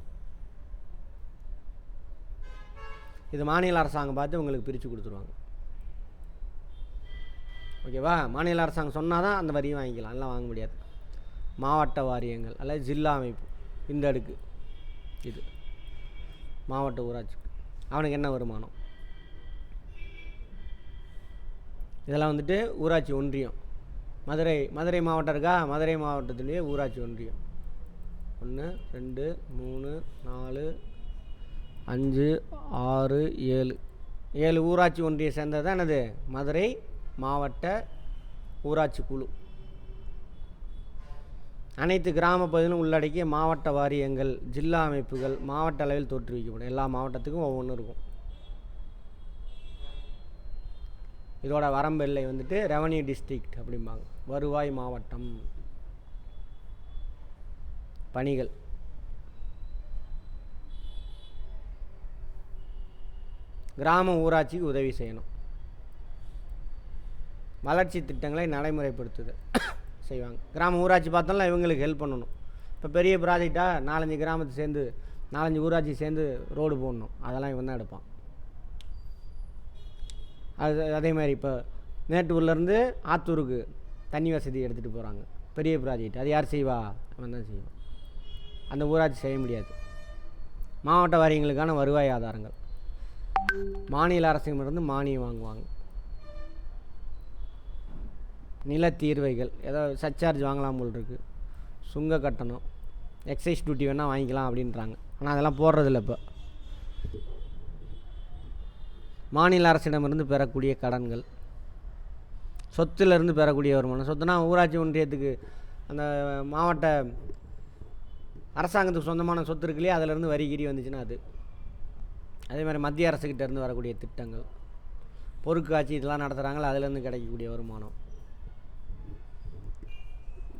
இது மாநில அரசாங்கம் பார்த்து உங்களுக்கு பிரித்து கொடுத்துருவாங்க. ஓகேவா? மாநில அரசாங்கம் சொன்னால் தான் அந்த வரியும் வாங்கிக்கலாம், எல்லாம் வாங்க முடியாது. மாவட்ட வாரியங்கள் அல்லது ஜில்லா அமைப்பு, இந்த அடுக்கு இது மாவட்ட ஊராட்சி. அவனுக்கு என்ன வருமானம்? இதெல்லாம் வந்துட்டு ஊராட்சி ஒன்றியம். மதுரை மாவட்டம் இருக்கா? மதுரை மாவட்டத்திலேயே ஊராட்சி ஒன்றியம் 1 2 3 4 5 6 7 ஊராட்சி ஒன்றியம் சேர்ந்தது தான் என்னது? மதுரை மாவட்ட ஊராட்சி குழு. அனைத்து கிராம பகுதியிலும் உள்ளடக்கிய மாவட்ட வாரியங்கள், ஜில்லா அமைப்புகள் மாவட்ட அளவில் தோற்றுவிக்கப்படும். எல்லா மாவட்டத்துக்கும் ஒவ்வொன்றும் இருக்கும். இதோட வரம்பு எல்லை வந்துட்டு ரெவன்யூ டிஸ்ட்ரிக்ட் அப்படிம்பாங்க. வருவாய் மாவட்டம். பணிகள் கிராம ஊராட்சிக்கு உதவி செய்யணும். வளர்ச்சி திட்டங்களை நடைமுறைப்படுத்துது செய்வாங்க. கிராம ஊராட்சி பார்த்தோம்னா இவங்களுக்கு ஹெல்ப் பண்ணணும். இப்போ பெரிய ப்ராஜெக்டாக 4-5 கிராமத்தை சேர்ந்து 4-5 ஊராட்சி சேர்ந்து ரோடு போடணும், அதெல்லாம் இவன் தான் எடுப்பான். அதே மாதிரி இப்போ மேட்டூர்லேருந்து ஆத்தூருக்கு தண்ணி வசதி எடுத்துகிட்டு போகிறாங்க, பெரிய ப்ராஜெக்ட். அது யார் செய்வா? அவன் தான் செய்வான். அந்த ஊராட்சி செய்ய முடியாது. மாவட்ட வாரியங்களுக்கான வருவாய் ஆதாரங்கள் மாநில அரசிடமிருந்து மானியம் வாங்குவாங்க. நிலத்தீர்வைகள் ஏதோ சர்சார்ஜ் வாங்கலாம் போல் இருக்குது, சுங்க கட்டணம், எக்ஸைஸ் டியூட்டி வேணால் வாங்கிக்கலாம் அப்படின்றாங்க. ஆனால் அதெல்லாம் போடுறதில்ல. இப்போ மாநில அரசிடமிருந்து பெறக்கூடிய கடன்கள், சொத்துலேருந்து பெறக்கூடிய வருமானம். சொத்துனா ஊராட்சி ஒன்றியத்துக்கு அந்த மாவட்ட அரசாங்கத்துக்கு சொந்தமான சொத்து இருக்கு இல்லையா, அதிலேருந்து வரிகிரி வந்துச்சுன்னா அது. அதே மாதிரி மத்திய அரசுக்கிட்டேருந்து வரக்கூடிய திட்டங்கள், பொருட்காட்சி இதெல்லாம் நடத்துகிறாங்களோ அதுலேருந்து கிடைக்கக்கூடிய வருமானம்.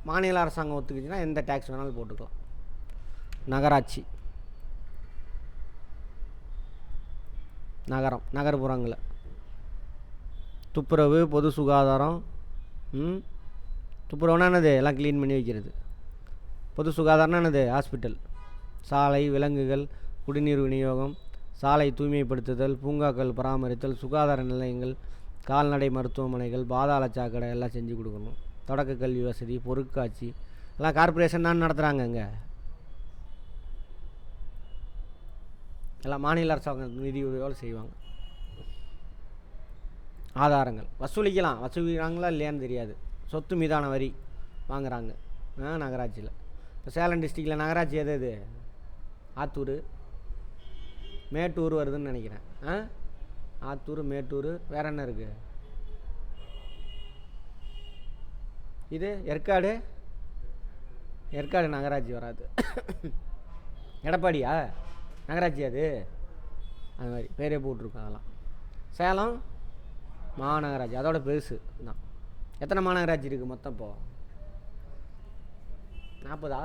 மாநில அரசாங்கம் ஒத்துக்குச்சுன்னா எந்த டேக்ஸ் வேணாலும் போட்டுக்கலாம். நகராட்சி, நகரம், நகர்ப்புறங்களில் துப்புரவு, பொது சுகாதாரம். துப்புரவுனா என்னது? எல்லாம் க்ளீன் பண்ணி வைக்கிறது. பொது சுகாதாரம்னா என்னது? ஹாஸ்பிட்டல், சாலை, விலங்குகள், குடிநீர் விநியோகம், சாலை தூய்மைப்படுத்துதல், பூங்காக்கள் பராமரித்தல், சுகாதார நிலையங்கள், கால்நடை மருத்துவமனைகள், பாதாள சாக்கடை எல்லாம் செஞ்சு கொடுக்கணும். தொடக்க கல்வி வசதி, பொருட்காட்சி எல்லாம் கார்பரேஷன் தான் நடத்துகிறாங்க. இங்கே எல்லாம் மாநில அரசாங்கம் நிதி உதவியோடு செய்வாங்க. ஆதாரங்கள் வசூலிக்கிறாங்களா இல்லையான்னு தெரியாது. சொத்து மீதான வரி வாங்குகிறாங்க நகராட்சியில். இப்போ சேலம் டிஸ்ட்ரிக்டில் நகராட்சி எது? ஆத்தூர், மேட்டூர் வருதுன்னு நினைக்கிறேன். ஆத்தூர், மேட்டூர், வேறு என்ன இருக்குது? இது ஏற்காடு நகராட்சி வராது. எடப்பாடியா நகராட்சி? அது மாதிரி பேரே போட்டிருக்கோம். அதெல்லாம் சேலம் மாநகராட்சி, அதோட பெருசு தான். எத்தனை மாநகராட்சி இருக்குது மொத்தம்? இப்போது 40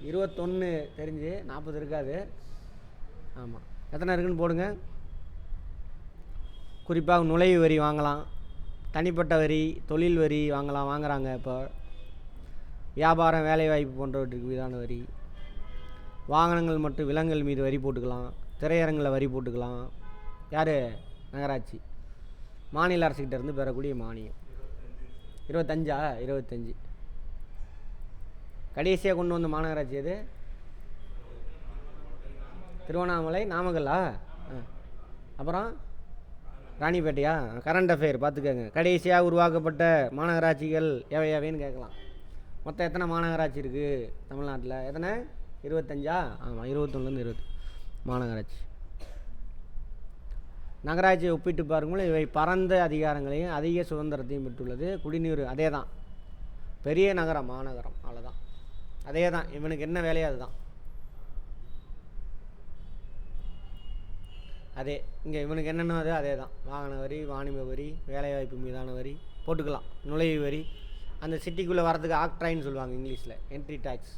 21 தெரிஞ்சு 40 இருக்காது. ஆமாம், எத்தனை இருக்குன்னு போடுங்க. குறிப்பாக நுழைவு வரி வாங்கலாம், தனிப்பட்ட வரி, தொழில் வரி வாங்குகிறாங்க. இப்போ வியாபாரம், வேலைவாய்ப்பு போன்றவற்றுக்கு மீதான வரி, வாகனங்கள் மற்றும் விலங்குகள் மீது வரி போட்டுக்கலாம், திரையரங்கில் வரி போட்டுக்கலாம். யார்? நகராட்சி. மாநில அரசுக்கிட்டேருந்து பெறக்கூடிய மானியம் 25 கடைசியாக கொண்டு வந்த மாநகராட்சி எது? திருவண்ணாமலை, நாமக்கல்லா? அப்புறம் ராணிப்பேட்டையா? கரண்ட் அஃபேர் பார்த்துக்கங்க. கடைசியாக உருவாக்கப்பட்ட மாநகராட்சிகள் எவைன்னு கேட்கலாம். மொத்தம் எத்தனை மாநகராட்சி இருக்குது தமிழ்நாட்டில்? எத்தனை? 25. ஆமாம், 21லேருந்து 20 மாநகராட்சி. நகராட்சியை ஒப்பிட்டு பார்க்கும்போது இவை பரந்த அதிகாரங்களையும் அதிக சுதந்திரத்தையும் பெற்றுள்ளது. குடிநீர் அதே தான், பெரிய நகரம், மாநகரம், அவ்வளோதான். அதே தான், இவனுக்கு என்ன வேலையோ அதுதான். அதே இங்கே இவனுக்கு என்னென்ன அது அதே தான். வாகன வரி, வாணிப வரி, வேலைவாய்ப்பு மீதான வரி போட்டுக்கலாம். நுழைவு வரி, அந்த சிட்டிக்குள்ளே வரதுக்கு ஆக்ட்ராயின்னு சொல்லுவாங்க இங்கிலீஷில், என்ட்ரி டேக்ஸ்.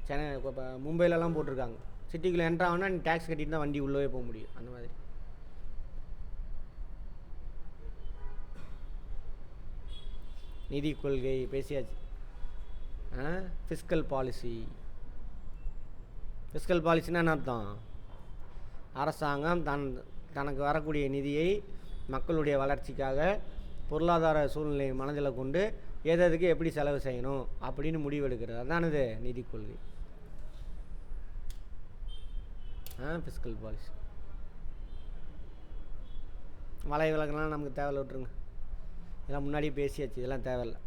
சென்னை இப்போ மும்பையிலலாம் போட்டிருக்காங்க, சிட்டிக்குள்ளே என்ட்ரு ஆகுனா நீ டேக்ஸ் கட்டிட்டு தான் வண்டி உள்ளே போக முடியும். அந்த மாதிரி நிதி கொள்கை பேசியாச்சு. ஃபிஸ்கல் பாலிசின்னா என்ன அர்த்தம்? அரசாங்கம் தனக்கு வரக்கூடிய நிதியை மக்களுடைய வளர்ச்சிக்காக பொருளாதார சூழ்நிலையை மனதில் கொண்டு எதுக்கு எப்படி செலவு செய்யணும் அப்படின்னு முடிவெடுக்கிறது. அதான் இது நிதி கொள்கை. Fiscal policy. வலை விலகலாம் நமக்கு தேவையில்ல, விட்டுருங்க. இதெல்லாம் முன்னாடியே பேசியாச்சு, இதெல்லாம் தேவையில்லை.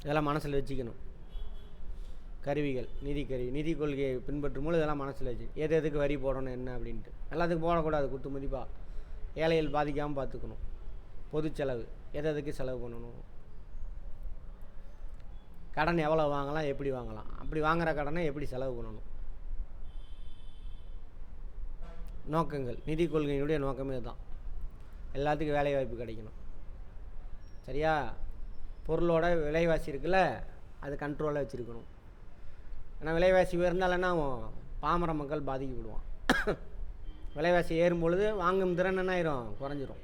இதெல்லாம் மனசில் வச்சுக்கணும். கருவிகள், நிதி கொள்கையை பின்பற்றும் போது இதெல்லாம் மனசில் வச்சு எதுக்கு வரி போடணும் என்ன அப்படின்ட்டு. எல்லாத்துக்கும் போடக்கூடாது, குத்து மதிப்பாக. ஏழைகள் பாதிக்காமல் பார்த்துக்கணும். பொது செலவு, எதுக்கு செலவு பண்ணணும், கடன் எவ்வளோ வாங்கலாம், எப்படி வாங்கலாம், அப்படி வாங்குகிற கடனை எப்படி செலவு பண்ணணும். நோக்கங்கள், நிதி கொள்கையினுடைய நோக்கமே தான். எல்லாத்துக்கும் வேலை வாய்ப்பு கிடைக்கணும். சரியா? பொருளோட விலைவாசி இருக்குல்ல, அது கண்ட்ரோலாக வச்சுருக்கணும். ஏன்னா விலைவாசி உயர்ந்தால் என்ன ஆகும்? பாமர மக்கள் பாதிக்கப்படுவான். விலைவாசி ஏறும் பொழுது வாங்கும் திறன் என்ன ஆயிரும்? குறைஞ்சிரும்.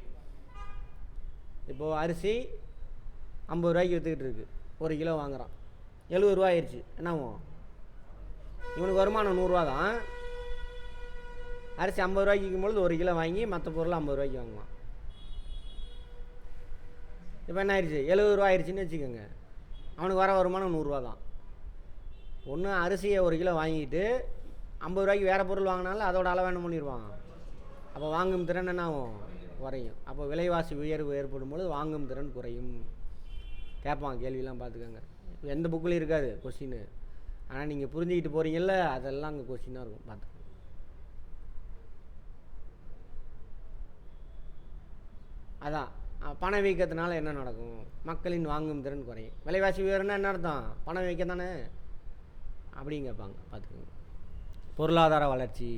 இப்போது அரிசி 50 ரூபாய்க்கு விற்றுக்கிட்டு இருக்குது, 1 கிலோ வாங்குகிறான், 70 ரூபா ஆயிடுச்சு. என்ன ஆகும்? இவனுக்கு வருமானம் 100 ரூபா தான், அரிசி 50 ரூபாய்க்கு விற்கும்பொழுது 1 கிலோ வாங்கி மற்ற பொருள் 50 ரூபாய்க்கு வாங்குவான். இப்போ என்ன ஆயிடுச்சு, 70 ரூபா ஆயிடுச்சுன்னு வச்சுக்கோங்க. அவனுக்கு வர வருமானம் 100 ரூபா தான். ஒன்று அரிசியை 1 கிலோ வாங்கிட்டு 50 ரூபாய்க்கு வேறு பொருள் வாங்கினாலும் அதோட அளவு என்ன பண்ணிடுவான். அப்போ வாங்கும் திறன் என்ன ஆகும், குறையும். அப்போ விலைவாசி உயர்வு ஏற்படும் பொழுது வாங்கும் திறன் குறையும். கேட்பான் கேள்வியெலாம் பார்த்துக்கோங்க. எந்த புக்கிலையும் இருக்காது கொஸ்டின், ஆனால் நீங்கள் புரிஞ்சுக்கிட்டு போகிறீங்கல்ல, அதெல்லாம் அங்கே கொஸ்டினாக இருக்கும், பார்த்துக்கோங்க. அதான் பணம் வீக்கத்தினால என்ன நடக்கும், மக்களின் வாங்கும் திறன் குறையும். விலைவாசி உயர்னா என்ன அர்த்தம், பணம் வைக்க தானே அப்படின்னு கேட்பாங்க, பார்த்துக்கோங்க. பொருளாதார வளர்ச்சி,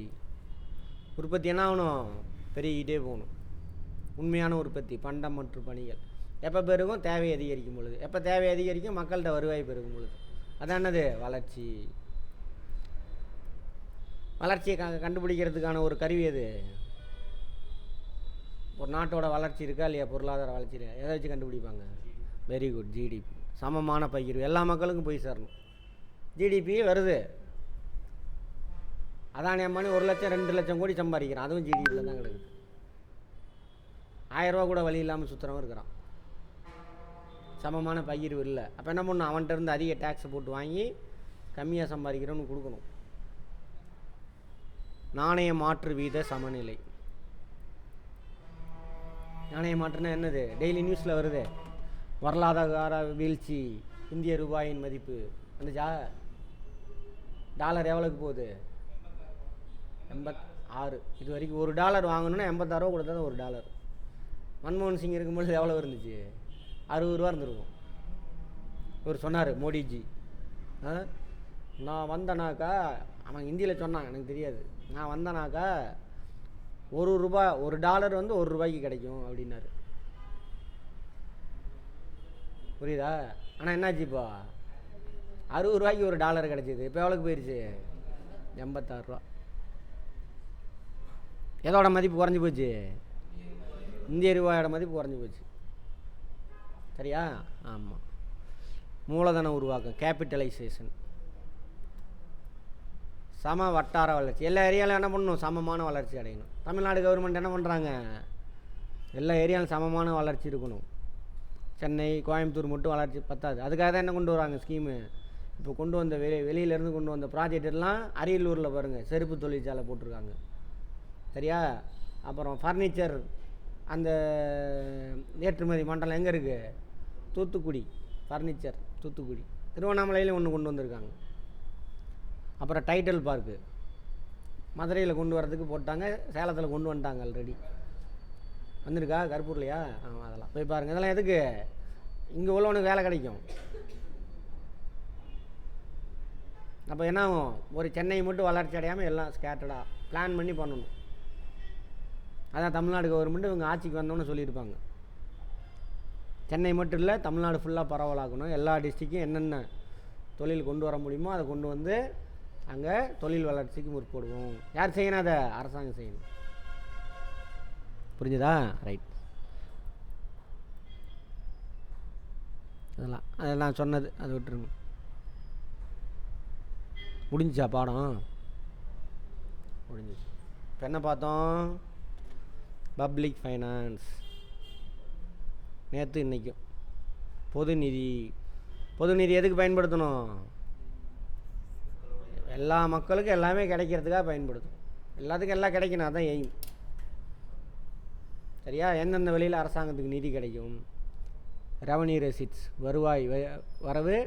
உற்பத்தி என்ன ஆகணும், பெருகிட்டே போகணும். உண்மையான உற்பத்தி, பண்டம் மற்றும் பணிகள் எப்போ பெருகும், தேவை அதிகரிக்கும் பொழுது. எப்போ தேவை அதிகரிக்கும், மக்கள்கிட்ட வருவாய் பெருகும் பொழுது. அதான் என்னது, வளர்ச்சி. வளர்ச்சியை கண்டுபிடிக்கிறதுக்கான ஒரு கருவி எது, ஒரு நாட்டோட வளர்ச்சி இருக்கா இல்லையா, பொருளாதார வளர்ச்சி இல்லையா, எதை வச்சு கண்டுபிடிப்பாங்க, வெரி குட், ஜிடிபி. சமமான பகிர்வு, எல்லா மக்களுக்கும் போய் சேரணும். ஜிடிபி வருது, அதானி அம்பானி 1 லட்சம் 2 லட்சம் கோடி சம்பாதிக்கிறான், அதுவும் ஜிடிபியில் தான் கிடக்குது. 1000 ரூபா கூட வழி இல்லாமல் சுற்றுறவன் இருக்கிறான். சமமான பகிர்வு இல்லை. அப்போ என்ன பண்ணணும், அவன்கிட்ட இருந்து அதிக டேக்ஸை போட்டு வாங்கி கம்மியாக சம்பாதிக்கிறவனு கொடுக்கணும். நாணய மாற்று வீத சமநிலை. நாணய மாற்றுனா என்னது, டெய்லி நியூஸில் வருது, பொருளாதார வீழ்ச்சி, இந்திய ரூபாயின் மதிப்பு வந்துச்சா, டாலர் எவ்வளோக்கு போகுது, 86. இது வரைக்கும் $1 வாங்கணுன்னா 86 ரூபா கொடுத்தா தான் $1. மன்மோகன் சிங் இருக்கும்போது எவ்வளோ இருந்துச்சு, 60 ரூபா இருந்திருக்கும். இவர் சொன்னார், மோடிஜி, நான் வந்தனாக்கா, அவன் ஹிந்தியில் சொன்னான், எனக்கு தெரியாது, நான் வந்தனாக்கா $1 வந்து $1 கிடைக்கும் அப்படின்னாரு. புரியுதா. ஆனால் என்னாச்சு, இப்போ 60 ரூபாய்க்கு $1 கிடைச்சிது. இப்போ எவ்வளோக்கு போயிடுச்சு, 86 ரூபா. எதோட மதிப்பு குறைஞ்சி போச்சு, இந்திய ரூபாயோட மதிப்பு குறைஞ்சி போச்சு. சரியா. ஆமாம். மூலதன உருவாக்கம், கேபிட்டலைசேஷன். சம வட்டார வளர்ச்சி, எல்லா ஏரியாவிலும் என்ன பண்ணணும், சமமான வளர்ச்சி அடையணும். தமிழ்நாடு கவர்மெண்ட் என்ன பண்ணுறாங்க, எல்லா ஏரியாவிலும் சமமான வளர்ச்சி இருக்கணும். சென்னை கோயம்புத்தூர் மட்டும் வளர்ச்சி பத்தாது, அதுக்காக தான் என்ன கொண்டு வராங்க ஸ்கீமு. இப்போ கொண்டு வந்த வெளியிலேருந்து கொண்டு வந்த ப்ராஜெக்ட் எல்லாம் அரியலூரில் பாருங்கள், செருப்பு தொழிற்சாலை போட்டிருக்காங்க. சரியா. அப்புறம் ஃபர்னிச்சர், அந்த ஏற்றுமதி மண்டலம் எங்கே இருக்குது, தூத்துக்குடி. ஃபர்னிச்சர் தூத்துக்குடி. திருவண்ணாமலையிலும் ஒன்று கொண்டு வந்திருக்காங்க. அப்புறம் டைட்டில் பார்க்கு மதுரையில் கொண்டு வரதுக்கு போட்டாங்க, சேலத்தில் கொண்டு வந்துட்டாங்க, ஆல்ரெடி வந்திருக்கா, கருப்பூர்லையா. ஆமாம், அதெல்லாம் போய் பாருங்கள். இதெல்லாம் எதுக்கு, இங்கே உள்ளவனுக்கு வேலை கிடைக்கும். அப்போ என்ன ஆகும், ஒரு சென்னை மட்டும் வளர்ச்சி அடையாமல் எல்லாம் ஸ்கேட்டர்டாக பிளான் பண்ணி பண்ணணும். அதான் தமிழ்நாடு கவர்மெண்ட் இவங்க ஆட்சிக்கு வந்தோன்னு சொல்லியிருப்பாங்க, சென்னை மட்டும் இல்லை தமிழ்நாடு ஃபுல்லாக பரவலாக்கணும். எல்லா டிஸ்ட்ரிக்கும் என்னென்ன தொழில் கொண்டு வர முடியுமோ அதை கொண்டு வந்து அங்கே தொழில் வளர்ச்சிக்கு முற்படுவோம். யார் செய்யணும், அதை அரசாங்கம் செய்யணும். புரிஞ்சுதா. ரைட். அதெல்லாம் நான் சொன்னது, அதை விட்டுருங்க. முடிஞ்சிச்சா பாடம், முடிஞ்சிச்சு. இப்போ என்ன பார்த்தோம், பப்ளிக் ஃபைனான்ஸ். நேற்று இன்றைக்கும் பொது நிதி. பொது நிதி எதுக்கு பயன்படுத்தணும், எல்லா மக்களுக்கும் எல்லாமே கிடைக்கிறதுக்காக பயன்படுத்தும். எல்லாத்துக்கும் எல்லாம் கிடைக்கணும், அதுதான் எய்ம். சரியா. எந்தெந்த வழியில் அரசாங்கத்துக்கு நிதி கிடைக்கும், ரெவன்யூ ரெசிட்ஸ், வருவாய் வரவு,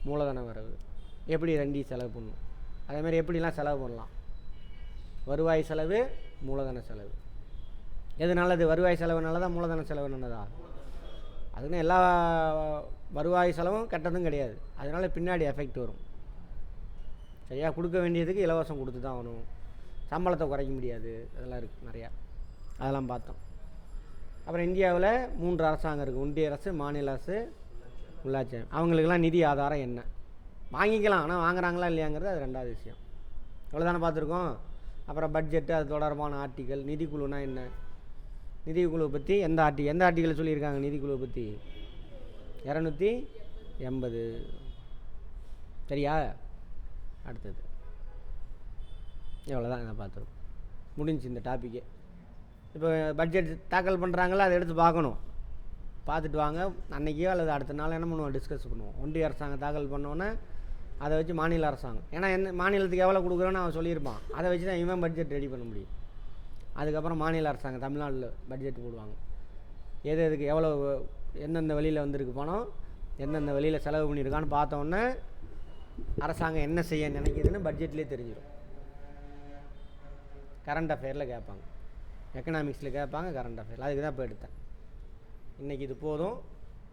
மூலதன வரவு. எப்படி ரெண்டையும் செலவு பண்ணணும், அதேமாதிரி எப்படிலாம் செலவு பண்ணலாம், வருவாய் செலவு, மூலதன செலவு. எது நல்லது, வருவாய் செலவு நல்லதா, மூலதன செலவு நல்லதா. அதுக்குன்னு எல்லா வருவாய் செலவும் கெட்டதும் கிடையாது, அதனால பின்னாடி எஃபெக்ட் வரும். சரியா. கொடுக்க வேண்டியதுக்கு இலவசம் கொடுத்து தான் ஆகணும், சம்பளத்தை குறைக்க முடியாது, அதெல்லாம் இருக்குது நிறையா, அதெல்லாம் பார்த்தோம். அப்புறம் இந்தியாவில் 3 அரசாங்கம் இருக்குது, ஒன்றிய அரசு, மாநில அரசு, உள்ளாட்சி. அவங்களுக்கெல்லாம் நிதி ஆதாரம் என்ன, வாங்கிக்கலாம், ஆனால் வாங்குறாங்களா இல்லையாங்கிறது அது 2வது விஷயம். இவ்வளோதானே பார்த்துருக்கோம். அப்புறம் பட்ஜெட்டு, அது தொடர்பான ஆர்டிக்கல். நிதிக்குழுனா என்ன, நிதிக்குழுவை பற்றி எந்த ஆர்டிக்கல் சொல்லியிருக்காங்க, நிதிக்குழுவை பற்றி 280. சரியா. அடுத்தது எவ்வளோதான், இதை பார்த்துருக்கோம். முடிஞ்சு இந்த டாப்பிக்கே. இப்போ பட்ஜெட் தாக்கல் பண்ணுறாங்களா, அதை எடுத்து பார்க்கணும். பார்த்துட்டு வாங்க, அன்றைக்கோ அல்லது அடுத்த நாள் என்ன பண்ணுவோம், டிஸ்கஸ் பண்ணுவோம். ஒன்றிய அரசாங்கம் தாக்கல் பண்ணோன்னே அதை வச்சு மாநில அரசாங்கம், ஏன்னா என்ன மாநிலத்துக்கு எவ்வளோ கொடுக்குறோன்னு அவன் சொல்லியிருப்பான், அதை வச்சு தான் இவன் பட்ஜெட் ரெடி பண்ண முடியும். அதுக்கப்புறம் மாநில அரசாங்கம் தமிழ்நாட்டில் பட்ஜெட் போடுவாங்க. எது எதுக்கு எவ்வளோ எந்தெந்த வழியில் வந்திருக்கு பணம், எந்தெந்த வழியில் செலவு பண்ணியிருக்கான்னு பார்த்தோன்னே அரசாங்கம் என்ன செய்ய நினைக்கிதுன்னு பட்ஜெட்லேயே தெரிஞ்சிடும். கரண்ட் அஃபேரில் கேட்பாங்க, எக்கனாமிக்ஸில் கேட்பாங்க, கரண்ட் அஃபேரில். அதுக்கு தான் இப்போ எடுத்தேன். இன்றைக்கி இது போதும்.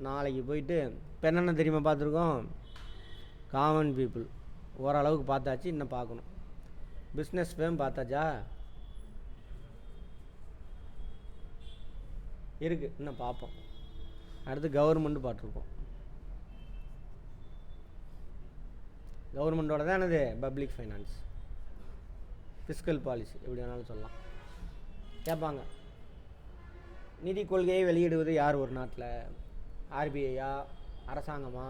நாளைக்கு போயிட்டு இப்போ என்னென்ன தெரியுமா பார்த்துருக்கோம், காமன் பீப்புள் ஓரளவுக்கு பார்த்தாச்சு, இன்னும் பார்க்கணும். பிஸ்னஸ் ஃபேம் பார்த்தாச்சா, இருக்குது, இன்னும் பார்ப்போம். அடுத்து கவர்மெண்ட்டு பார்த்துருக்கோம். கவர்மெண்ட்டோட தான் என்னது, பப்ளிக் ஃபைனான்ஸ், ஃபிஸ்கல் பாலிசி, எப்படி வேணாலும் சொல்லலாம். கேட்பாங்க, நிதி கொள்கையை வெளியிடுவது யார் ஒரு நாட்டில், ஆர்பிஐயா, அரசாங்கமா,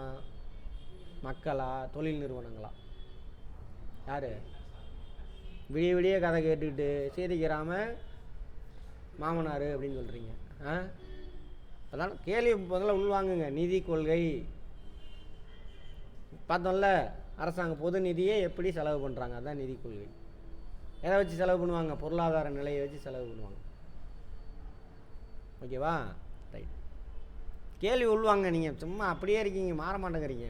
மக்களா, தொழில் நிறுவனங்களா, யார்? விடிய விடிய கதை கேட்டுக்கிட்டு சீதிக்கிறாமல் மாமனார் அப்படின்னு சொல்கிறீங்க. அதான் கேள்வி முதல்ல உள்வாங்குங்க. நிதி கொள்கை பார்த்தோம்ல, அரசாங்க பொது நிதியை எப்படி செலவு பண்ணுறாங்க, அதுதான் நிதி கொள்கை. எதை வச்சு செலவு பண்ணுவாங்க, பொருளாதார நிலையை வச்சு செலவு பண்ணுவாங்க. ஓகேவா, ரைட். கேள்வி உள்வாங்க. நீங்கள் சும்மா அப்படியே இருக்கீங்க, மாற மாட்டேங்கிறீங்க.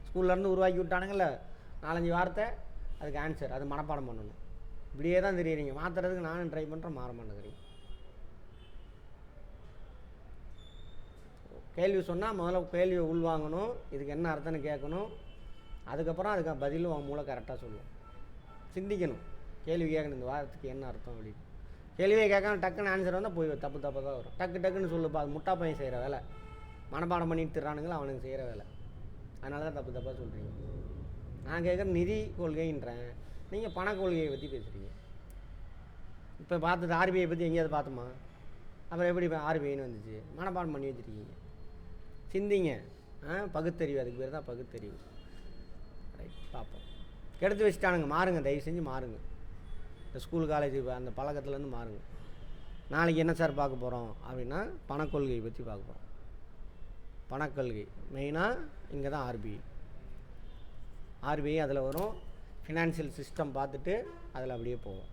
ஸ்கூல்லேருந்து உருவாக்கி விட்டானுங்கள்ல 4-5 வார்த்தை, அதுக்கு ஆன்சர், அது மனப்பாடம் பண்ணணும். இப்படியே தான் தெரியுறீங்க. மாற்றுறதுக்கு நானும் ட்ரை பண்ணுறேன், மாற மாட்டேங்கிறீங்க. கேள்வி சொன்னால் முதல்ல கேள்வியை உள்வாங்கணும், இதுக்கு என்ன அர்த்தம்னு கேட்கணும். அதுக்கப்புறம் அதுக்கு பதிலும் அவங்க மூலம் கரெக்டாக சொல்லுவோம். சிந்திக்கணும், கேள்வி கேட்கணும், இந்த வாரத்துக்கு என்ன அர்த்தம் அப்படின்னு. கேள்வியை கேட்காம டக்குன்னு ஆன்சர் வந்தால் போய் தப்பு தான் வரும். டக்குன்னு சொல்லுப்பா, அது முட்டா பையன் செய்கிற வேலை, மனப்பாடம் பண்ணிட்டு திறானுங்களா அவனுக்கு செய்கிற வேலை. அதனால தான் தப்பாக சொல்கிறீங்க. நான் கேட்குற நிதி கொள்கைன்றேன், நீங்கள் பண கொள்கையை பற்றி பேசுகிறீங்க. இப்போ பார்த்தது ஆர்பிஐ பற்றி எங்கேயாவது பார்த்தோமா? அப்புறம் எப்படி ஆர்பிஐன்னு வந்துச்சு? மனப்பாடம் பண்ணி வச்சுருக்கீங்க. சிந்திங்க. பகுத்தறிவு, அதுக்கு பேர் தான் பகுத்தறிவு. ரைட், பார்ப்போம். கெடுத்து வச்சுட்டானுங்க, மாறுங்க, தயவு செஞ்சு மாறுங்க. இந்த ஸ்கூல் காலேஜ் அந்த பழக்கத்துலேருந்து மாறுங்க. நாளைக்கு என்ன சார் பார்க்க போகிறோம் அப்படின்னா, பணக்கொள்கையை பற்றி பார்க்க போகிறோம். பணக்கொள்கை மெயினாக இங்கே தான் ஆர்பிஐ அதில் வரும். ஃபினான்ஷியல் சிஸ்டம் பார்த்துட்டு அதில் அப்படியே போவோம்.